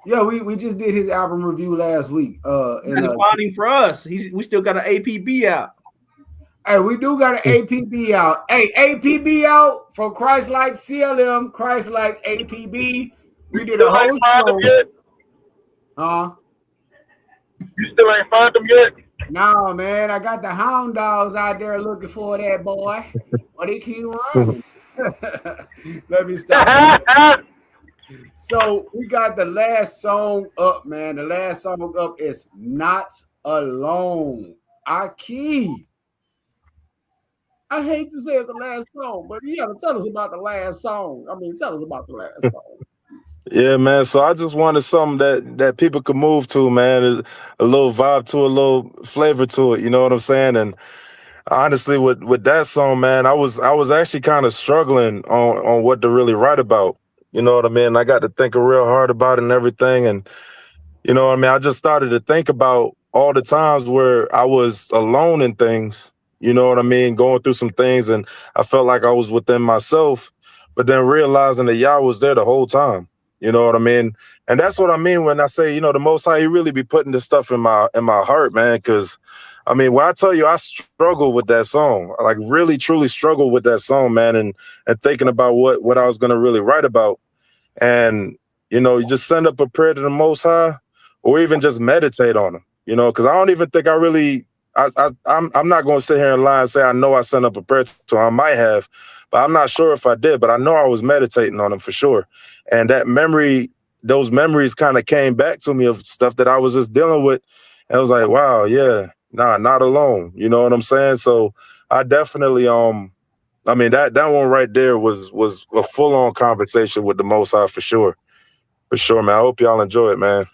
Speaker 1: Yeah, we just did his album review last week.
Speaker 9: And finding for us, we still got an APB out.
Speaker 1: Hey, we do got an APB out. Hey, APB out from Christ-like CLM, Christ-like APB. We did a whole show. Huh?
Speaker 7: You still ain't find them yet?
Speaker 1: Nah, man, I got the hound dogs out there looking for that boy. But he keep running. Let me stop. So we got the last song up, man. The last song up is Not Alone. Aki. I hate to say it's the last song, but you gotta tell us about the last song. I mean, tell us about the last song.
Speaker 13: Yeah, man. So I just wanted something that people could move to, man. A little vibe to a little flavor to it. You know what I'm saying? And honestly, with that song, man, I was actually kind of struggling on what to really write about. You know what I mean? I got to thinking real hard about it and everything. And you know what I mean? I just started to think about all the times where I was alone in things. You know what I mean? Going through some things, and I felt like I was within myself, but then realizing that Yah was there the whole time. You know what I mean? And that's what I mean when I say, you know, the Most High, He really be putting this stuff in my heart, man. Because I mean, when I tell you I struggle with that song, I like really truly struggle with that song, man, and thinking about what I was gonna really write about. And you know, you just send up a prayer to the Most High, or even just meditate on Him. You know, because I don't even think I really. I'm not going to sit here and lie and say I know I sent up a prayer to him. I might have, but I'm not sure if I did. But I know I was meditating on him for sure. And those memories kind of came back to me of stuff that I was just dealing with. And I was like, wow, yeah, nah, not alone. You know what I'm saying? So I definitely, I mean, that one right there was a full-on conversation with the Most High for sure. For sure, man. I hope y'all enjoy it, man.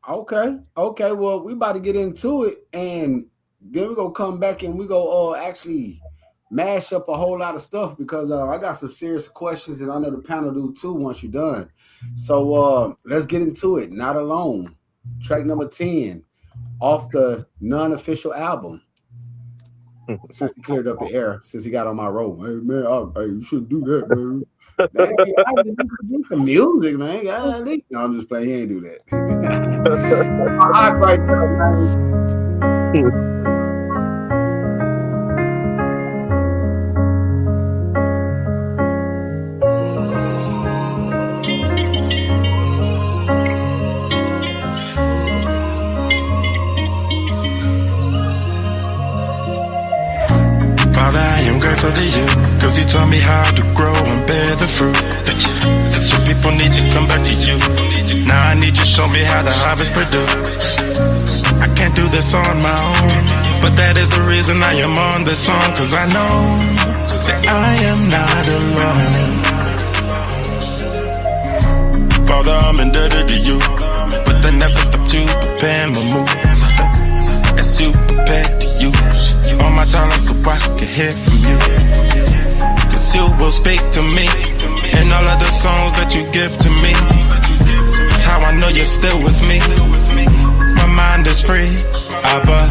Speaker 1: Okay. Well, we about to get into it, and then we're gonna come back and we go actually mash up a whole lot of stuff because I got some serious questions, and I know the panel do too once you're done. So let's get into it. Not Alone, track number 10 off the non-official album. Since he cleared up the air, since he got on my roll. Hey man, hey, you shouldn't do that, man. Man, I do some music, man. No, I'm just playing. He ain't do that. Right there, man.
Speaker 12: Father, I am grateful to you, cause you taught me how to grow and bear the fruit. That your people need to come back to you. Now I need you to show me how the harvest produce. I can't do this on my own, but that is the reason I am on this song. Cause I know that I am not alone. Father, I'm indebted to you, but that never stopped you preparing my moves. As you prepare to use all my talents so I can hear from you. Cause you will speak to me in all of the songs that you give to me. That's how I know you're still with me. My mind is free, Abba.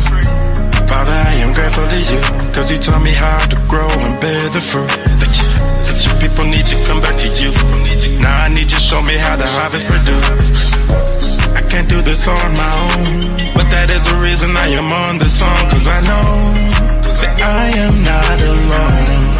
Speaker 12: Father, I am grateful to you, cause you taught me how to grow and bear the fruit. That your people need to come back to you. Now I need you to show me how the harvest produced. I can't do this on my own, but that is the reason I am on this song, cause I know that I am not alone.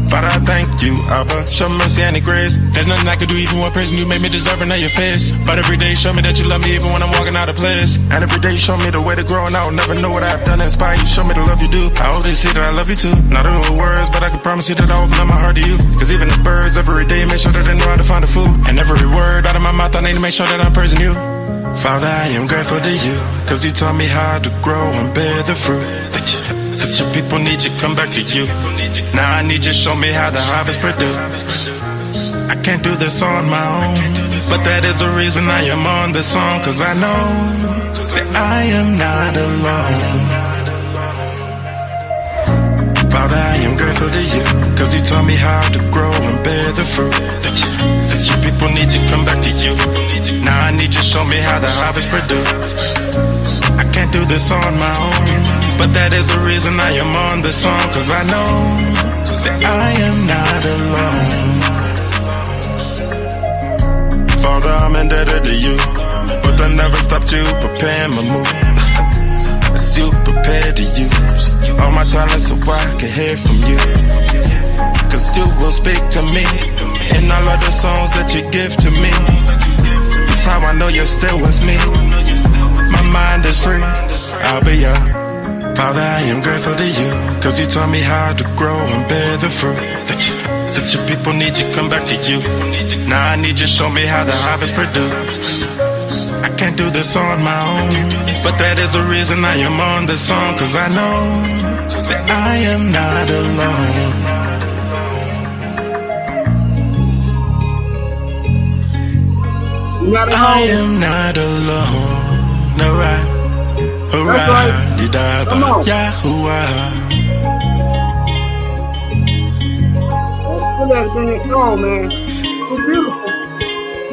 Speaker 12: Father, I thank you, Abba. Show me mercy and the grace. There's nothing I could do, even one person you made me deserving of your face. But every day, show me that you love me, even when I'm walking out of place. And every day, show me the way to grow, and I'll never know what I've done to inspire you. Show me the love you do. I hope they see that I love you too. Not in the words, but I can promise you that I'll open up my heart to you. Cause even the birds, every day, make sure that they know how to find the food. And every word out of my mouth, I need to make sure that I'm praising you. Father, I am grateful to you, cause you taught me how to grow and bear the fruit. That your people need you, come back to you. Now I need you, show me how the harvest produce. I can't do this on my own, but that is the reason I am on this song, cause I know that I am not alone. Father, I am grateful to you, cause you taught me how to grow and bear the fruit. That your people need you, come back to you. Now I need you, show me how the harvest produce. I can't do this on my own, but that is the reason I am on this song, cause I know that I am not alone. Father, I'm indebted to you, but I never stopped you preparing my move. As you prepared to use all my talents so I can hear from you. Cause you will speak to me in all of the songs that you give to me. That's how I know you're still with me. My mind is free, I'll be your Father, I am grateful to you, cause you taught me how to grow and bear the fruit. That your people need you, come back to you. Now I need you, show me how the harvest produce. I can't do this on my own, but that is the reason I am on this song, cause I know that I am not alone. I am not alone, alright. Alright, you die by Yahuwah.
Speaker 1: Still has been his song, man. It's too beautiful.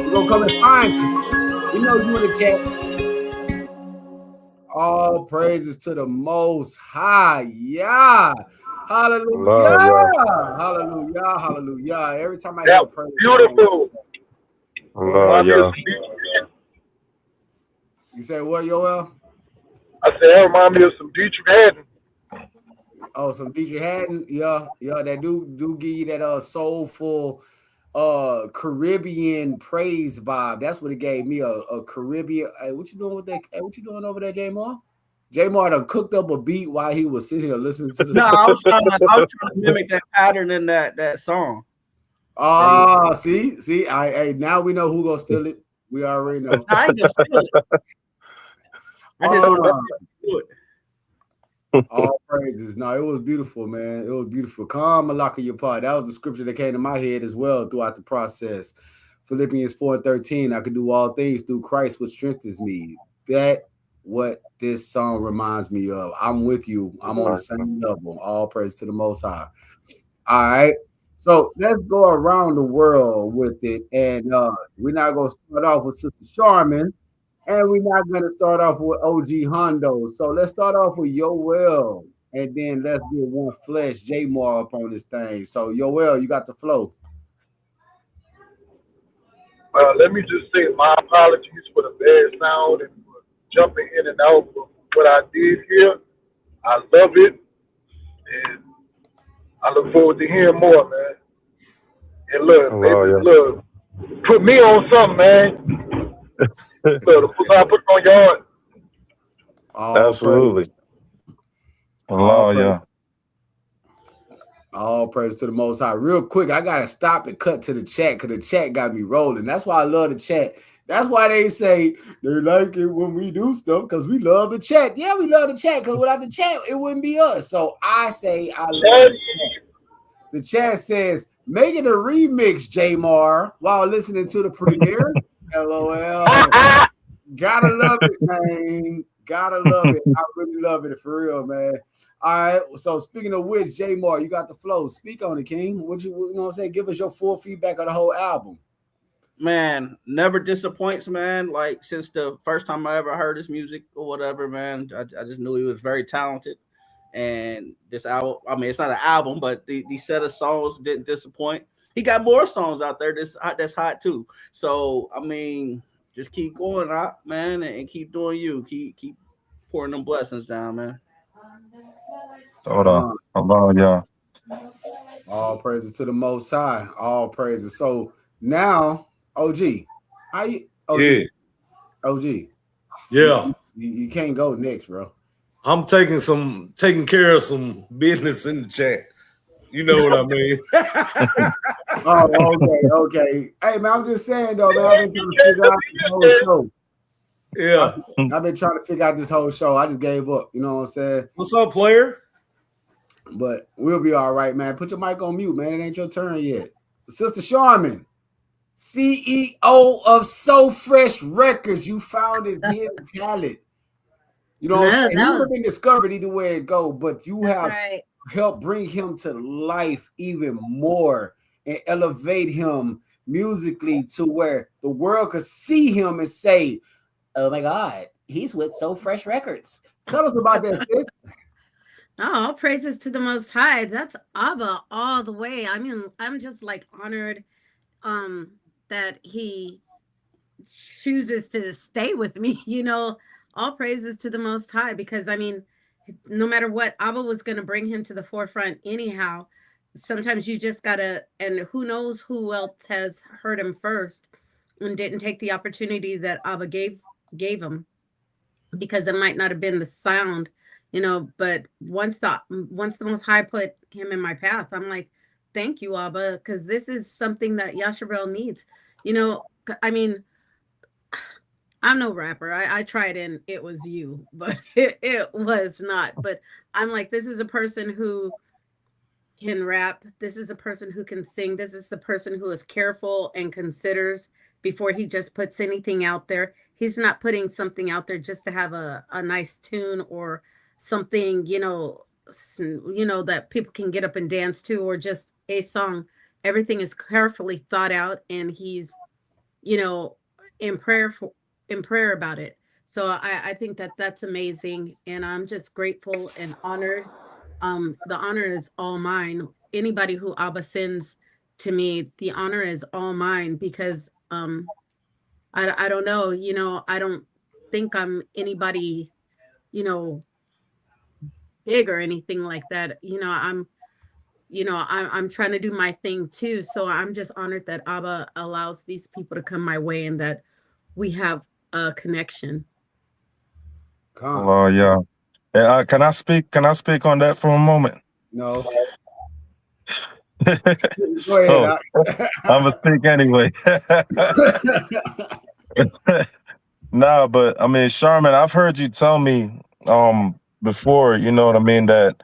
Speaker 1: We're gonna come and find you. We know you in the chat. All praises to the Most High. Yeah. Hallelujah. Hallelujah. Hallelujah. Every time I hear a praise,
Speaker 17: beautiful.
Speaker 1: You say what, Yoel?
Speaker 17: I said, that remind me of some Dietrich Haddon.
Speaker 1: Oh, some Dietrich Haddon, yeah, that do give you that soulful Caribbean praise vibe. That's what it gave me, a Caribbean. Hey, what you doing with that? Hey, what you doing over there, J Mar? J Mar done cooked up a beat while he was sitting here listening to the
Speaker 9: No, I was trying to mimic that pattern in that song.
Speaker 1: Oh, see, hey, now we know who gonna steal it. We already know.
Speaker 9: I ain't gonna steal it. I just want to do it.
Speaker 1: All praises. No, it was beautiful, man. It was beautiful. Calm, Malaka, your part. That was the scripture that came to my head as well throughout the process. Philippians 4:13. I can do all things through Christ, which strengthens me. That what this song reminds me of. I'm with you. I'm on the same level. All praise to the Most High. All right. So let's go around the world with it. And we're not going to start off with Sister Charmin. And we're not going to start off with OG Hondo. So let's start off with Yoel. And then let's get One Flesh, J Mar up on this thing. So Yoel, you got the flow.
Speaker 17: Let me just say my apologies for the bad sound and for jumping in and out of what I did here. I love it. And I look forward to hearing more, man. And look, put me on something, man. Look, I put it on your heart.
Speaker 13: Absolutely.
Speaker 1: All praise to the Most High. Real quick, I gotta stop and cut to the chat because the chat got me rolling. That's why I love the chat. That's why they say they like it when we do stuff because we love the chat. Yeah, we love the chat because without the chat, it wouldn't be us. So I say I love the chat. The chat says, make it a remix, J Mar, while listening to the premiere. LOL. Gotta love it, man. Gotta love it. I really love it for real, man. All right. So speaking of which, J Mar, you got the flow. Speak on it, King. What you know what I'm saying? Give us your full feedback of the whole album.
Speaker 9: Man, never disappoints, man. Like since the first time I ever heard his music or whatever, man, I just knew he was very talented. And this album, I mean, it's not an album, but the set of songs didn't disappoint. he got more songs out there that's hot too. So I mean, just keep going out, man, and keep doing you. Keep pouring them blessings down, man.
Speaker 10: Hold on, y'all.
Speaker 1: All praises to the Most High. All praises. So now, OG, how you? OG,
Speaker 11: Yeah.
Speaker 1: OG.
Speaker 11: Yeah.
Speaker 1: You can't go next, bro.
Speaker 11: I'm taking care of some business in the chat. You know what I mean?
Speaker 1: Oh, okay. Hey, man, I'm just saying though, man. I've been trying to figure out this whole show.
Speaker 11: Yeah.
Speaker 1: I've been trying to figure out this whole show. I just gave up. You know what I'm saying?
Speaker 11: What's up, player?
Speaker 1: But we'll be all right, man. Put your mic on mute, man. It ain't your turn yet. Sister Charmin, CEO of So Fresh Records. You found his hidden talent. You know what I'm saying? He would have been discovered either way it go, but you have helped bring him to life even more and elevate him musically to where the world could see him and say, oh my God, he's with So Fresh Records. Tell us about that, sis.
Speaker 8: Oh, all praises to the Most High. That's Abba all the way. I mean, I'm just like honored that he chooses to stay with me, you know. All praises to the Most High, because I mean, no matter what, Abba was going to bring him to the forefront anyhow. Sometimes you just gotta, and who knows who else has heard him first and didn't take the opportunity that Abba gave him, because it might not have been the sound, you know. But once the Most High put him in my path, I'm like, thank you, Abba, because this is something that Yasharel needs. You know, I mean, I'm no rapper. I tried and it was you, but it was not. But I'm like, this is a person who can rap. This is a person who can sing. This is a person who is careful and considers before he just puts anything out there. He's not putting something out there just to have a nice tune or something, you know, that people can get up and dance to, or just a song. Everything is carefully thought out, and he's, you know, in prayer about it. So I think that that's amazing, and I'm just grateful and honored. The honor is all mine. Anybody who Abba sends to me, the honor is all mine, because I don't know, you know, I don't think I'm anybody, you know, big or anything like that. You know, I'm trying to do my thing too. So I'm just honored that Abba allows these people to come my way and that we have a connection.
Speaker 10: Oh yeah. Can I speak? Can I speak on that for a moment?
Speaker 1: No.
Speaker 10: So, I'm gonna speak anyway. Nah, but I mean, Charmin, I've heard you tell me before, you know what I mean, that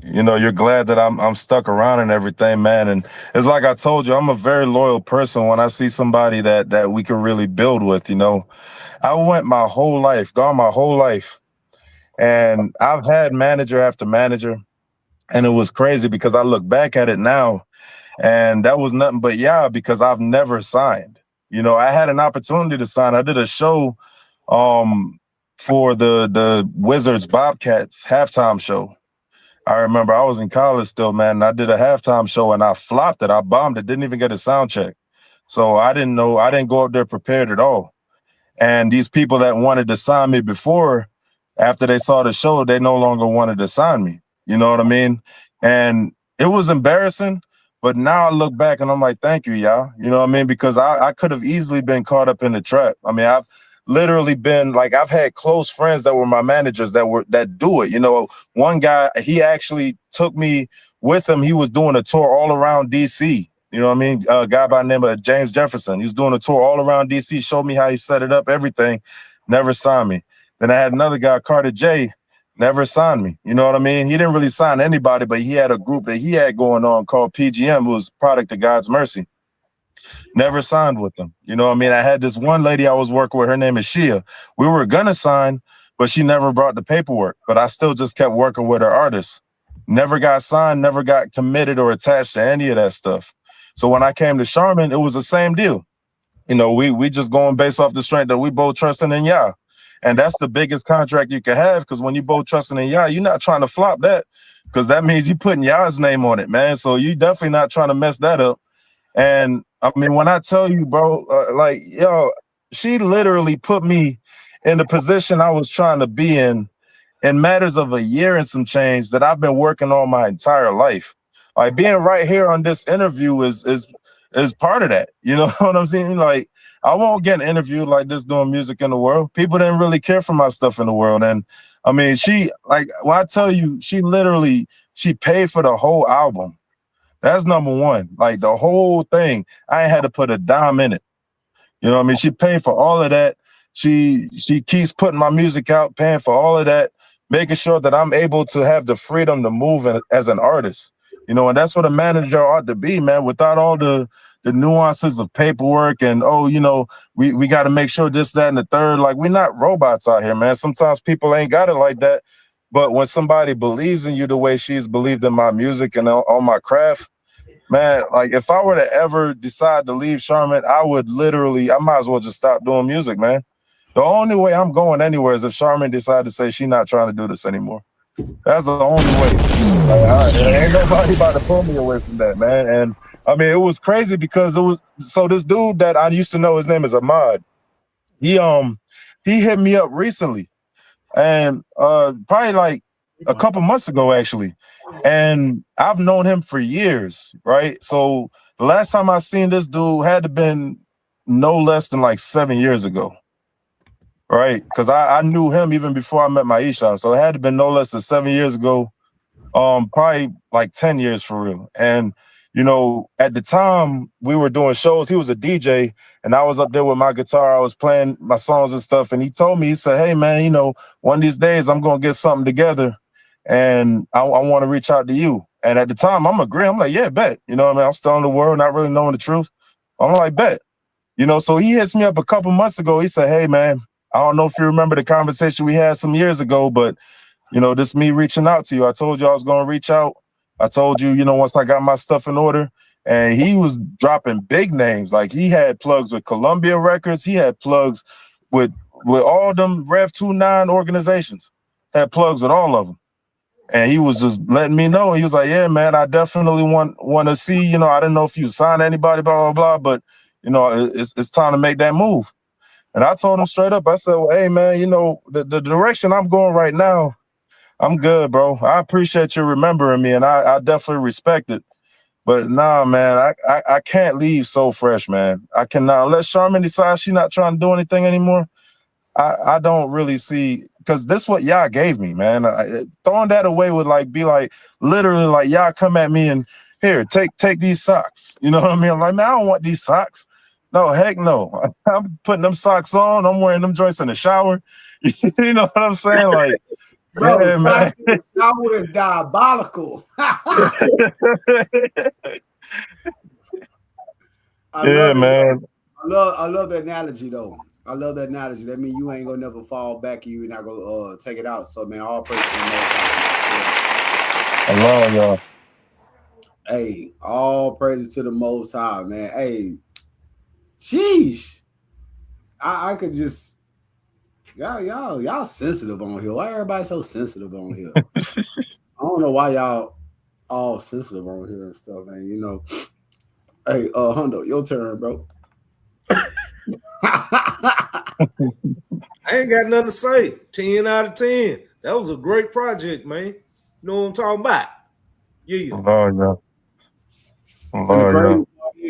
Speaker 10: you know you're glad that I'm stuck around and everything, man. And it's like I told you, I'm a very loyal person. When I see somebody that we can really build with, you know, I went my whole life, and I've had manager after manager, and it was crazy because I look back at it now, and that was nothing but because I've never signed. You know, I had an opportunity to sign. I did a show for the Wizards Bobcats halftime show. I remember I was in college still, man, and I did a halftime show and I flopped it. I bombed it, didn't even get a sound check. So I didn't go up there prepared at all. And these people that wanted to sign me before, after they saw the show, they no longer wanted to sign me. You know what I mean? And it was embarrassing, but now I look back and I'm like, thank you, y'all. You know what I mean? Because I could have easily been caught up in the trap. I mean, I've literally been like, I've had close friends that were my managers that do it. You know, one guy, he actually took me with him. He was doing a tour all around DC. You know what I mean? A guy by the name of James Jefferson. He was doing a tour all around DC, showed me how he set it up, everything, never signed me. Then I had another guy, Carter J, never signed me. You know what I mean? He didn't really sign anybody, but he had a group that he had going on called PGM, who was Product of God's Mercy. Never signed with them. You know what I mean? I had this one lady I was working with, her name is Shia. We were gonna sign, but she never brought the paperwork. But I still just kept working with her artists. Never got signed, never got committed or attached to any of that stuff. So when I came to Charmin, it was the same deal. You know, we just going based off the strength that we both trusting in Yah. And that's the biggest contract you can have, because when you both trusting in Yah, you're not trying to flop that, because that means you putting Yah's name on it, man. So you definitely not trying to mess that up.
Speaker 13: And I mean, when I tell you, bro, like, yo, she literally put me in the position I was trying to be in matters of a year and some change that I've been working on my entire life. Like being right here on this interview is part of that. You know what I'm saying? Like I won't get an interview like this doing music in the world. People didn't really care for my stuff in the world. And I mean, she like when I tell you, she paid for the whole album. That's number one. Like the whole thing, I ain't had to put a dime in it. You know what I mean? She paid for all of that. She keeps putting my music out, paying for all of that, making sure that I'm able to have the freedom to move as an artist. You know, and that's what a manager ought to be, man, without all the nuances of paperwork and, oh, you know, we got to make sure this, that, and the third. Like, we're not robots out here, man. Sometimes people ain't got it like that. But when somebody believes in you the way she's believed in my music and on my craft, man, like if I were to ever decide to leave Charmin, I might as well just stop doing music, man. The only way I'm going anywhere is if Charmin decided to say she's not trying to do this anymore. That's the only way. Like, ain't nobody about to pull me away from that, man. And I mean, it was crazy because so this dude that I used to know, his name is Ahmad. He hit me up recently, and probably like a couple months ago, actually. And I've known him for years, right? So the last time I seen this dude had to been no less than like 7 years ago, right? Because I knew him even before I met Maisha. So it had to been no less than 7 years ago, probably like 10 years for real. And, you know, at the time we were doing shows, he was a DJ and I was up there with my guitar. I was playing my songs and stuff. And he told me, he said, hey, man, you know, one of these days I'm going to get something together and I want to reach out to you. And at the time I'm agreeing. I'm like, yeah, bet. You know what I mean? I'm still in the world, not really knowing the truth. I'm like, bet. You know, so he hits me up a couple months ago. He said, hey, man, I don't know if you remember the conversation we had some years ago, but, you know, this me reaching out to you. I told you I was going to reach out. I told you, you know, once I got my stuff in order. And he was dropping big names. Like he had plugs with Columbia Records. He had plugs with all them Rev 29 organizations. Had plugs with all of them. And he was just letting me know. He was like, yeah, man, I definitely want to see, you know, I didn't know if you signed anybody, blah, blah, blah, but, you know, it's time to make that move. And I told him straight up, I said, well, hey, man, you know, the direction I'm going right now, I'm good, bro. I appreciate you remembering me, and I definitely respect it. But nah, man, I can't leave so fresh, man. I cannot. Unless Charmin decides she's not trying to do anything anymore, I don't really see, because this is what y'all gave me, man. Throwing that away would like be like literally like y'all come at me and here, take these socks. You know what I mean? I'm like, man, I don't want these socks. No, heck no. I'm putting them socks on. I'm wearing them joints in the shower. You know what I'm saying? Like,
Speaker 1: bro,
Speaker 13: yeah, man.
Speaker 1: That was diabolical.
Speaker 13: Yeah, man.
Speaker 1: I love the analogy though. I love that analogy. That means you ain't gonna never fall back and you're not gonna take it out. So man, all praise to the Most High.
Speaker 13: I love y'all.
Speaker 1: Hey, all praises to the Most High, man. Hey, sheesh. I could just y'all sensitive on here. Why everybody so sensitive on here? I don't know why y'all all sensitive on here and stuff, man. You know. Hey, Hundo, your turn, bro.
Speaker 11: I ain't got nothing to say. 10 out of 10. That was a great project, man. You know what I'm talking about? Yeah.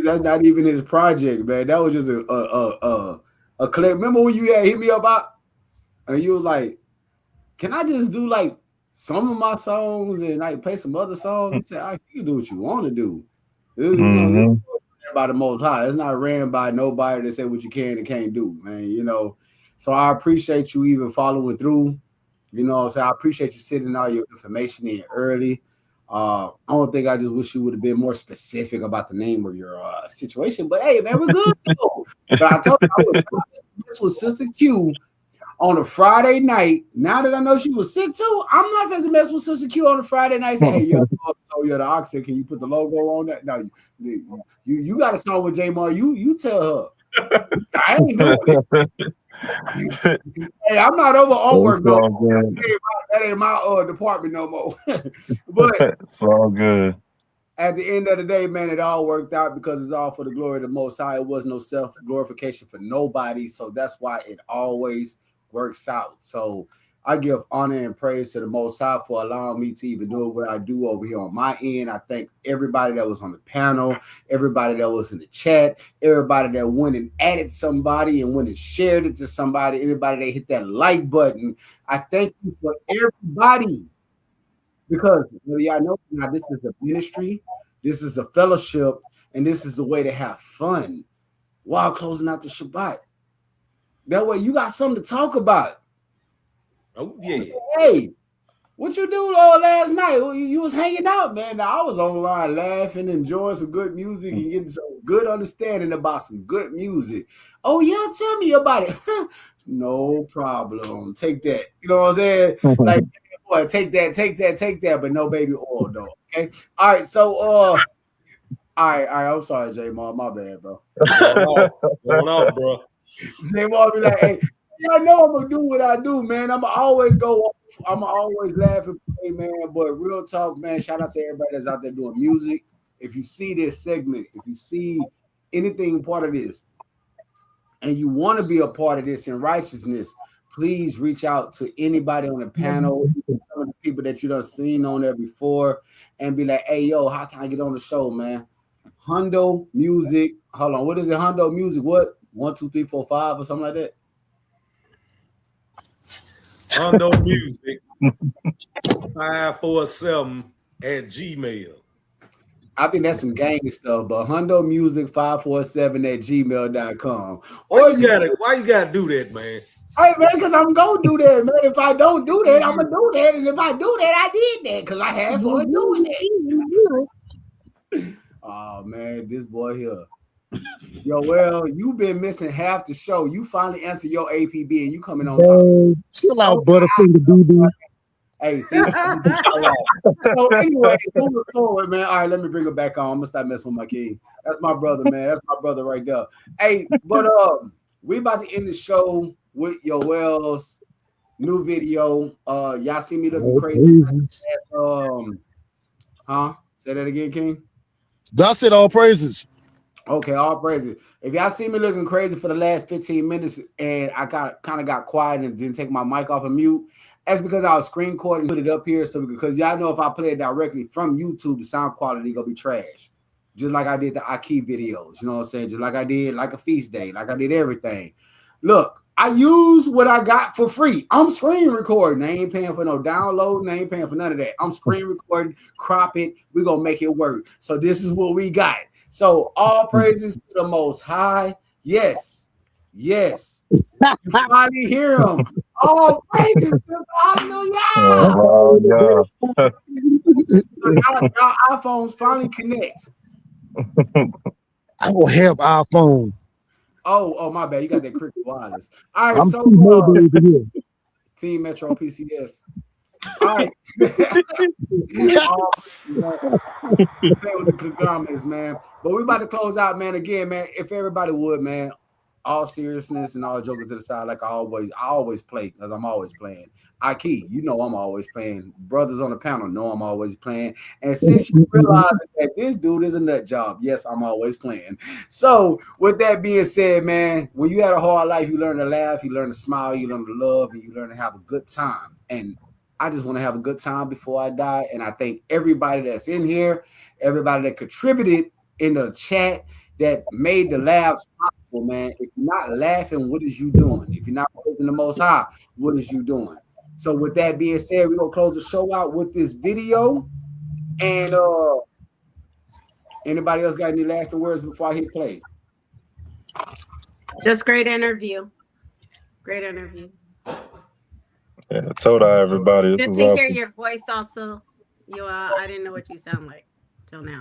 Speaker 1: That's not even his project, man. That was just a clip. Remember when you had hit me up and you was like, "Can I just do like some of my songs and like play some other songs?" He said, "You can do what you want to do. This is ran by the Most High. It's not ran by nobody that say what you can and can't do, man. You know." So I appreciate you even following through. You know, so I appreciate you sending all your information in early. I don't think I just wish you would have been more specific about the name of your situation. But hey, man, we're good. But I told you I was with Sister Q on a Friday night. Now that I know she was sick too, I'm not supposed to mess with Sister Q on a Friday night. Say, hey, yo, so you're the oxen. Can you put the logo on that? No, you got a song with J Mar. You tell her. I ain't doing it. Hey, I'm not over artwork no more. That ain't my department no more. But
Speaker 13: it's all good.
Speaker 1: at the end of the day, man, it all worked out because it's all for the glory of the Most High. It was no self-glorification for nobody. So that's why it always works out. So I give honor and praise to the Most High for allowing me to even do what I do over here on my end. I thank everybody that was on the panel, everybody that was in the chat, everybody that went and added somebody and went and shared it to somebody, everybody that hit that like button. I thank you for everybody. Because whether y'all know now, this is a ministry, this is a fellowship, and this is a way to have fun while closing out the Shabbat. That way you got something to talk about.
Speaker 11: Oh, yeah.
Speaker 1: Hey, what you do last night? You was hanging out, man. Now, I was online laughing, enjoying some good music, and getting some good understanding about some good music. Oh, yeah, tell me about it. No problem. Take that. You know what I'm saying? Like, boy, take that, but no baby oil, though. Okay. All right. So, all right. I'm sorry, J Mar. My bad, bro.
Speaker 11: Going off, bro.
Speaker 1: J Mar be like, hey, I know I'm gonna do what I do, man. I'm always always laugh and play, man. But real talk, man. Shout out to everybody that's out there doing music. If you see this segment, if you see anything part of this, and you want to be a part of this in righteousness, please reach out to anybody on the panel, some of the people that you done seen on there before, and be like, hey, yo, how can I get on the show, man? Hundo Music. Hold on. What is it? Hundo Music. What? 1, 2, 3, 4, 5 or something like that?
Speaker 11: Hundo Music 547 at Gmail.
Speaker 1: I think that's some gang stuff, but Hundo Music 547 at gmail.com.
Speaker 11: Why you gotta do that, man?
Speaker 1: Hey, man, because I'm going to do that, man. If I don't do that, I'm going to do that. And if I do that, I did that because I had fun doing that. Oh, man, this boy here. Yo, well, you've been missing half the show. You finally answered your APB and you coming on top.
Speaker 7: Chill out, Butterfinger BB.
Speaker 1: Hey, see? So anyway, moving forward, man. All right, let me bring it back on. I'm going to stop messing with my king. That's my brother, man. That's my brother right there. Hey, but we about to end the show with Yoel's new video. Y'all see me looking crazy. Say that again, King.
Speaker 7: I said all praises.
Speaker 1: Okay, all praises. If y'all see me looking crazy for the last 15 minutes and I kind of got quiet and didn't take my mic off of mute, that's because I was screen recording and put it up here. So because y'all know if I play it directly from YouTube, the sound quality gonna be trash. Just like I did the Aki videos, you know what I'm saying? Just like I did like a feast day, like I did everything. Look, I use what I got for free. I'm screen recording. I ain't paying for no download. I ain't paying for none of that. I'm screen recording, crop it. We're gonna make it work. So this is what we got. So all praises to the Most High. Yes. You finally hear him. All praises to the Hallelujah. Our iPhones finally connect.
Speaker 7: I don't have iPhone.
Speaker 1: Oh, my bad. You got that Cricket Wireless. All right,
Speaker 7: I'm
Speaker 1: so Team Metro PCS. All right. With the conglomerates, man. But we about to close out, man. Again, man, if everybody would, man, all seriousness and all joking to the side, like I always play because I'm always playing. Aki, you know I'm always playing. Brothers on the panel know I'm always playing. And since you realize that this dude is a nut job, yes, I'm always playing. So with that being said, man, when you had a hard life, you learn to laugh, you learn to smile, you learn to love, and you learn to have a good time. And I just want to have a good time before I die. And I thank everybody that's in here, everybody that contributed in the chat that made the laughs possible, man. If you're not laughing, what is you doing? If you're not praising the Most High, what is you doing? So with that being said, we're going to close the show out with this video. And anybody else got any last words before I hit play?
Speaker 8: Just great interview. Great interview.
Speaker 13: Yeah, told everybody.
Speaker 8: Good to hear your voice also. I didn't know what you sound like till now.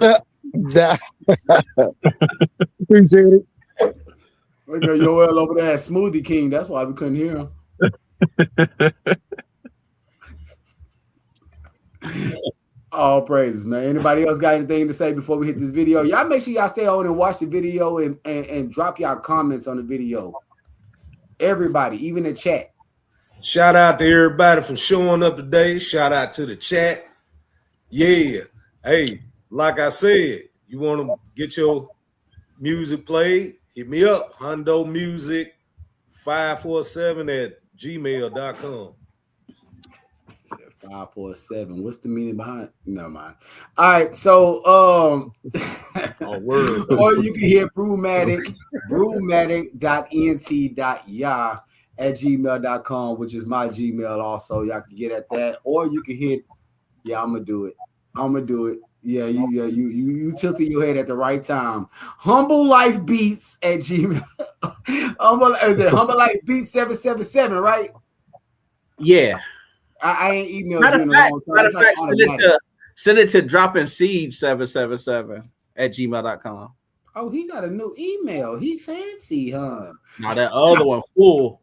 Speaker 7: Appreciate it.
Speaker 1: Look at Yoel over there at Smoothie King. That's why we couldn't hear him. All praises, man. Anybody else got anything to say before we hit this video? Y'all make sure y'all stay on and watch the video and drop y'all comments on the video. Everybody, even the chat.
Speaker 11: Shout out to everybody for showing up today. Shout out to the chat. Yeah. Hey, like I said, you want to get your music played, hit me up, Hundo Music 547@gmail.com.
Speaker 1: 547. What's the meaning behind? Never mind. All right, so
Speaker 11: word.
Speaker 1: Or you can hear brewmatic.ent.ya@gmail.com, which is my Gmail also. Y'all can get at that, or you can hit. Yeah, I'm gonna do it. Yeah, you tilted your head at the right time. Humble Life Beats at Gmail. Is it Humble Life Beats 777, right?
Speaker 9: Yeah.
Speaker 1: I ain't emailed
Speaker 9: Matter
Speaker 1: you in a
Speaker 9: fact,
Speaker 1: long time.
Speaker 9: matter
Speaker 1: It's
Speaker 9: of fact,
Speaker 1: automatic.
Speaker 9: send it to dropping seed 777@gmail.com.
Speaker 1: Oh, he got a new email. He fancy, huh?
Speaker 9: Now that other one full.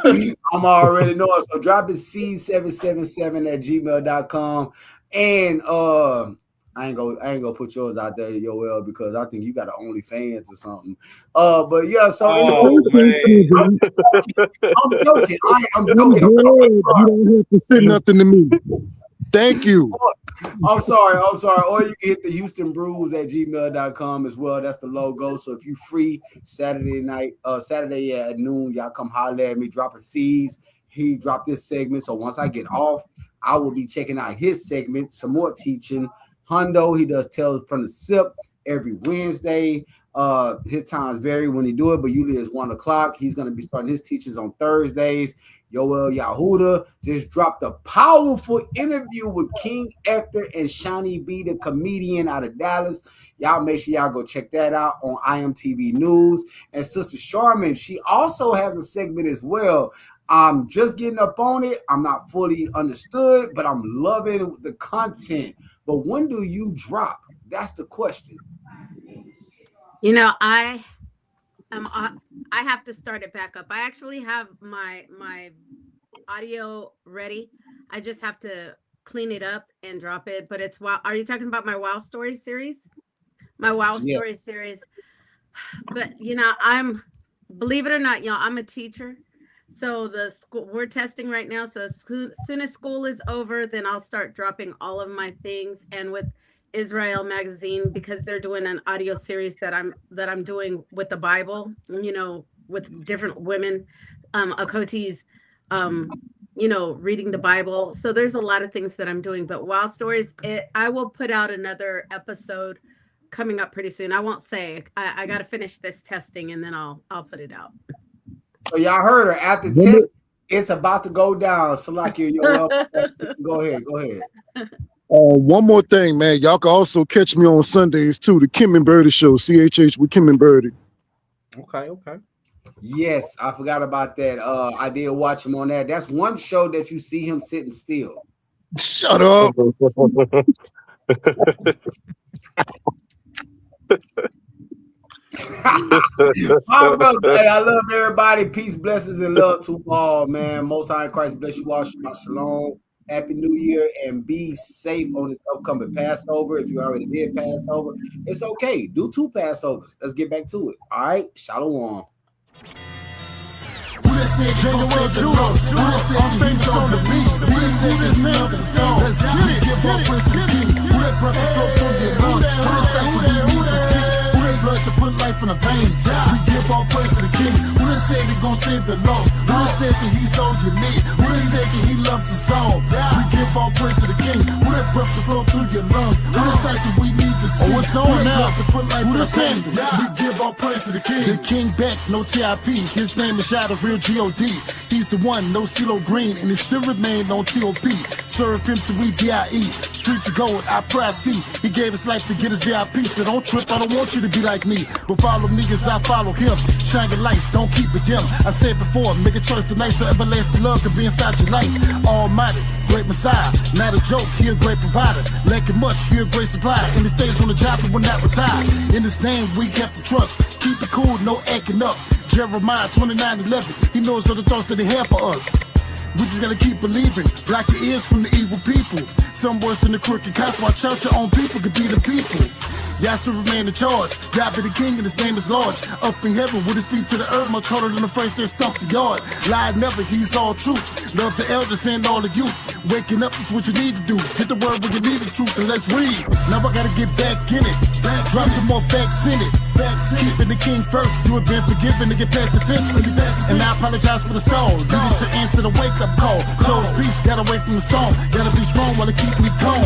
Speaker 1: I'm already knowing. So dropping seed777@gmail.com. And I ain't gonna put yours out there, Yoel, because I think you got an OnlyFans or something. But yeah, so
Speaker 11: man.
Speaker 1: I'm joking. I'm joking.
Speaker 7: You don't have to say nothing to me. Thank you.
Speaker 1: I'm sorry. Or you can hit the HoustonBrews@gmail.com as well. That's the logo. So if you free Saturday at noon, y'all come holler at me, dropping seeds. He dropped this segment. So once I get off, I will be checking out his segment, some more teaching. Hundo, he does Tales from the Sip every Wednesday. His times vary when he do it, but usually it's 1 o'clock. He's going to be starting his teachings on Thursdays. Yoel Yahuda just dropped a powerful interview with King Ector and Shawnee B, the comedian out of Dallas. Y'all make sure y'all go check that out on IMTV News. And Sister Charmin, she also has a segment as well. I'm just getting up on it. I'm not fully understood, but I'm loving the content. But when do you drop? That's the question.
Speaker 8: You know, I have to start it back up. I actually have my audio ready. I just have to clean it up and drop it. But it's are you talking about my Wow Story series? My Wow Story series. But you know, believe it or not, y'all, I'm a teacher. So the school, we're testing right now. So as soon as school is over, then I'll start dropping all of my things. And with Israel Magazine, because they're doing an audio series that I'm doing with the Bible, you know, with different women, Akotis, you know, reading the Bible. So there's a lot of things that I'm doing. But Wild Stories, I will put out another episode coming up pretty soon. I won't say. I got to finish this testing and then I'll put it out.
Speaker 1: So y'all heard her. After test, it's about to go down. Salakia, go ahead.
Speaker 7: One more thing, man. Y'all can also catch me on Sundays too. The Kim and Birdie Show, CHH with Kim and Birdie.
Speaker 9: Okay.
Speaker 1: Yes, I forgot about that. I did watch him on that. That's one show that you see him sitting still.
Speaker 7: Shut up.
Speaker 1: My brother, hey, I love everybody. Peace, blessings, and love to all, man. Most High in Christ bless you all. Shalom. Happy New Year, and be safe on this upcoming Passover. If you already did Passover, it's okay. Do 2 Passovers. Let's get back to it. All right, Shalom.
Speaker 18: To put life in the veins. We give all praise to the King. Who done said he gon' save the lost? Who done said that he's so unique? Who done said that he loves us all? We give all praise to the King. Who done breath to flow through your lungs? Who done said that we need to see? What's on now? To put life in the veins. We give all praise to the King. The King back, no TIP. His name is Shadow, real G.O.D. He's the one, no CeeLo Green, and he still remain on T.O.P. Serve him to we D.I.E. Streets of gold, I pride C. He gave his life to get his VIP, so don't trip, I don't want you to be like me. But follow me as I follow him. Shining lights, don't keep it dim. I said before, make a choice tonight so everlasting love can be inside your life. Almighty, great Messiah, not a joke, he a great provider. Lacking much, he a great supplier. And he stays on the job and will not retire. In his name, we kept the trust. Keep it cool, no acting up. Jeremiah 29:11, he knows all the thoughts that he have for us. We just gotta keep believing, block your ears from the evil people. Some worse than the crooked cops, watch out, your own people could be the people. Y'all still remain in charge. God be the king and his name is large. Up in heaven with his feet to the earth, much harder than the first that stumped the yard. Lie never, he's all truth. Love the elders and all of you. Waking up is what you need to do. Get the word when you need the truth and let's read. Now I gotta get back in it. Drop some more facts in it. Keeping the king first. You have been forgiven to get past the fence. And I apologize for the stall. Needed to answer the wake-up call. Chose peace, got away from the storm. Gotta be strong while it keep me calm.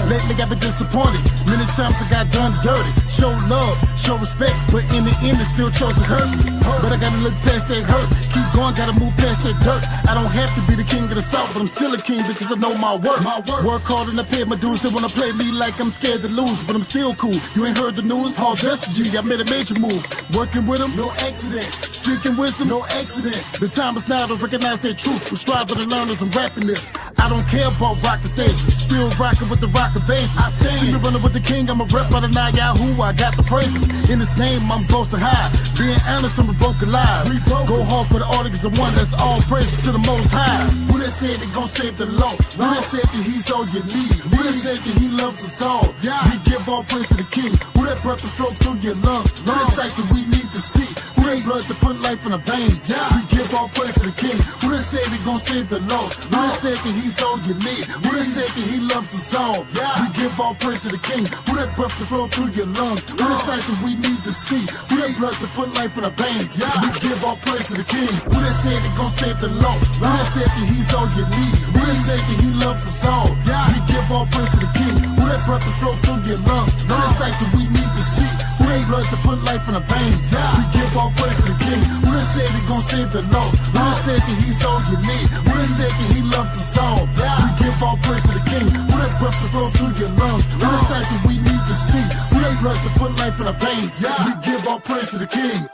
Speaker 18: Lately I've been disappointed. Many times I got done dirty. Show love, show respect, but in the end it still chose to hurt me. But I gotta look past that hurt. Keep going, gotta move past that dirt. I don't have to be the king of the south, but I'm still a king because I know my work. Work hard and I pay my dues. They wanna play me like I'm scared to lose, but I'm still cool. You ain't heard the news? Hall Just G, I made a major move. Working with him, no accident. Seeking wisdom, no accident. The time is now to recognize their truth. I'm striving to learn as I'm rapping this. I don't care about rockin' stages. Still rockin' with the rock of ages. I stand. See me running with the king. I'm a rep by the Yahoo. I got the praises. In his name, I'm supposed to hide. Being honest, I'm revoking lies. Go hard for the audience of one that's all praises to the most high. Who that said they gon' save the lost? Who that said that he's all you need? Who that said that he loves us all? We give all praise to the king. Who that breath to flow through your lungs? Who that sight that we need to see? Who that blood to put life in the veins? We give all praise to the king. Who that said they gon' save the lost? Who that said that he's all you need? Who that said that he loves us all? We give all praise to the king. Who that breath to flow through your lungs? Who that sight that we need to see? Who that blood to put life in the veins? We give all praise to the king. Who that said they gon' save the lost? Who that said that he's all you need? Who that said that he loves us all? We give all praise to the king. Who that breath to flow through your lungs? Who that sight that we need to see? Who that blood to put life in the veins? We give all praise to the king. Who that said they gon' save the lost? Who that said that he's all you need? Who that said that he loves us all? We give all praise to the king. Who that breath to flow through your lungs? Who that sight that we need to see? Who that blood to put life in the veins? We give all praise to the king.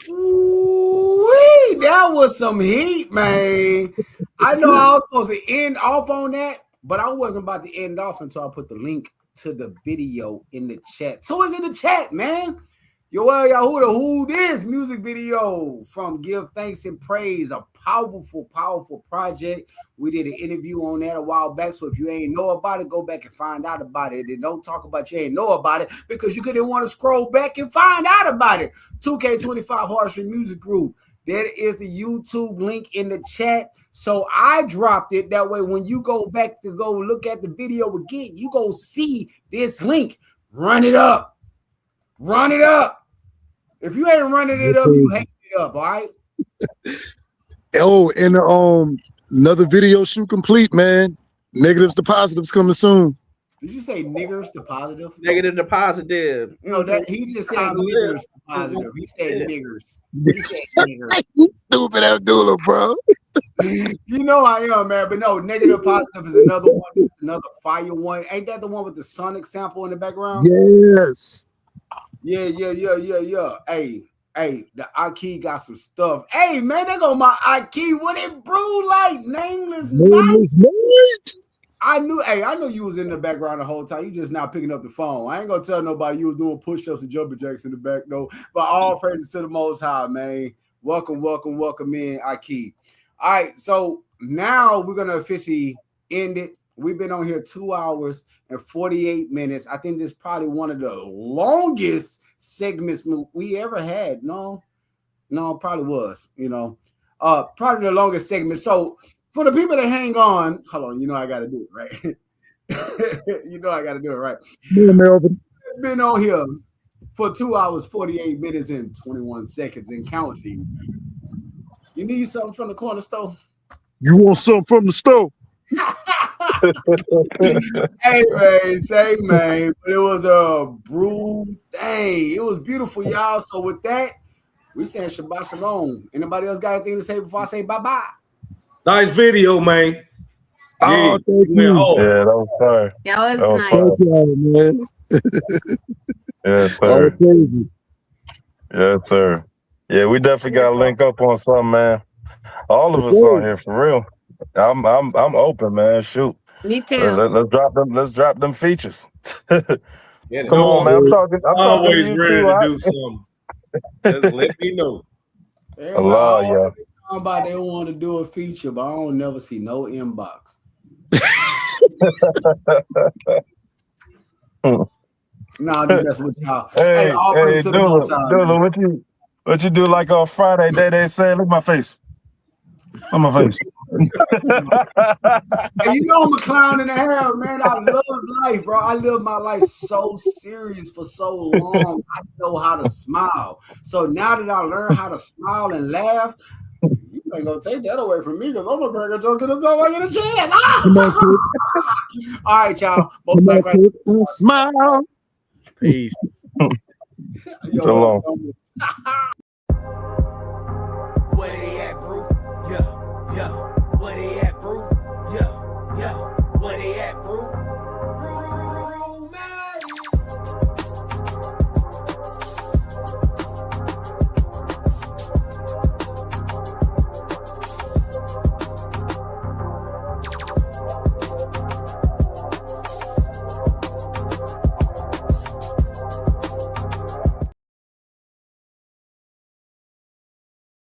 Speaker 1: Ooh-wee, that was some heat, man. I know I was supposed to end off on that, but I wasn't about to end off until I put the link to the video in the chat. So it's in the chat, man. Yoel Yahoo, the Who This music video from Give Thanks and Praise, a powerful, powerful project. We did an interview on that a while back, so if you ain't know about it, go back and find out about it. And don't talk about you ain't know about it because you couldn't want to scroll back and find out about it. 2K25 Harshman Music Group. That is the YouTube link in the chat. So I dropped it. That way, when you go back to go look at the video again, you go see this link. Run it up. Run it up. If you ain't running it up, you hate it up, all right?
Speaker 7: Oh, and another video shoot complete, man. Negatives to positives coming soon.
Speaker 1: Did you say niggers to positive?
Speaker 9: Negative to positive.
Speaker 1: No, that he just said niggers to positive. He said niggers. He said niggers.
Speaker 7: You stupid Abdullah, bro.
Speaker 1: You know I am, man. But no, negative positive is another one. It's another fire one. Ain't that the one with the Sonic sample in the background?
Speaker 7: Yes.
Speaker 1: Yeah. Hey, the Aki got some stuff. Hey, man, they go my Aki. What it brew like? Nameless Night. I knew you was in the background the whole time. You just now picking up the phone. I ain't gonna tell nobody you was doing push-ups and jumping jacks in the back, though. But all praises to the Most High, man. Welcome in, Aki. All right, so now we're gonna officially end it. We've been on here 2 hours and 48 minutes. I think this is probably one of the longest segments we ever had. No, probably was. Probably the longest segment. So for the people that hang on, hold on. You know I got to do it right. You know I got to do it right.
Speaker 7: Yeah, Melvin.
Speaker 1: Been on here for 2 hours, 48 minutes, and 21 seconds and counting. You need something from the corner store?
Speaker 7: You want something from the store?
Speaker 1: Hey man, say man, but it was a brew thing. It was beautiful, y'all. So with that, we saying Shabbat Shalom. Anybody else got anything to say before I say bye-bye?
Speaker 11: Nice video, man.
Speaker 7: Oh, thank you.
Speaker 13: Yeah, that was fire.
Speaker 8: That
Speaker 13: was
Speaker 8: nice.
Speaker 13: Yes, sir. Yes, sir. Yeah, we definitely got to link up on something, man. All of us on here for real. I'm open, man. Shoot.
Speaker 8: Me too.
Speaker 13: Let's drop them features.
Speaker 11: Yeah,
Speaker 13: Come on, man. I'm talking
Speaker 11: always
Speaker 13: to you
Speaker 11: ready
Speaker 13: too,
Speaker 11: to do something. Just let me know.
Speaker 13: Allah, yeah.
Speaker 1: Talking about they want to do a feature, but I don't never see no inbox. Nah, I'm just messing with y'all.
Speaker 13: Hey,
Speaker 1: All
Speaker 13: hey,
Speaker 1: praise to the Most High,
Speaker 13: Dula,
Speaker 1: man.
Speaker 13: what you do like on Friday? They say, look at my face. On my face.
Speaker 1: Hey, you know I'm a clown in the hair, man. I love life, bro. I lived my life so serious for so long. I know how to smile. So now that I learned how to smile and laugh, you ain't gonna take that away from me because I'm gonna crack a joke in the time I get a chance. All right, y'all. Most back right.
Speaker 19: Smile.
Speaker 9: Peace.
Speaker 1: Yo,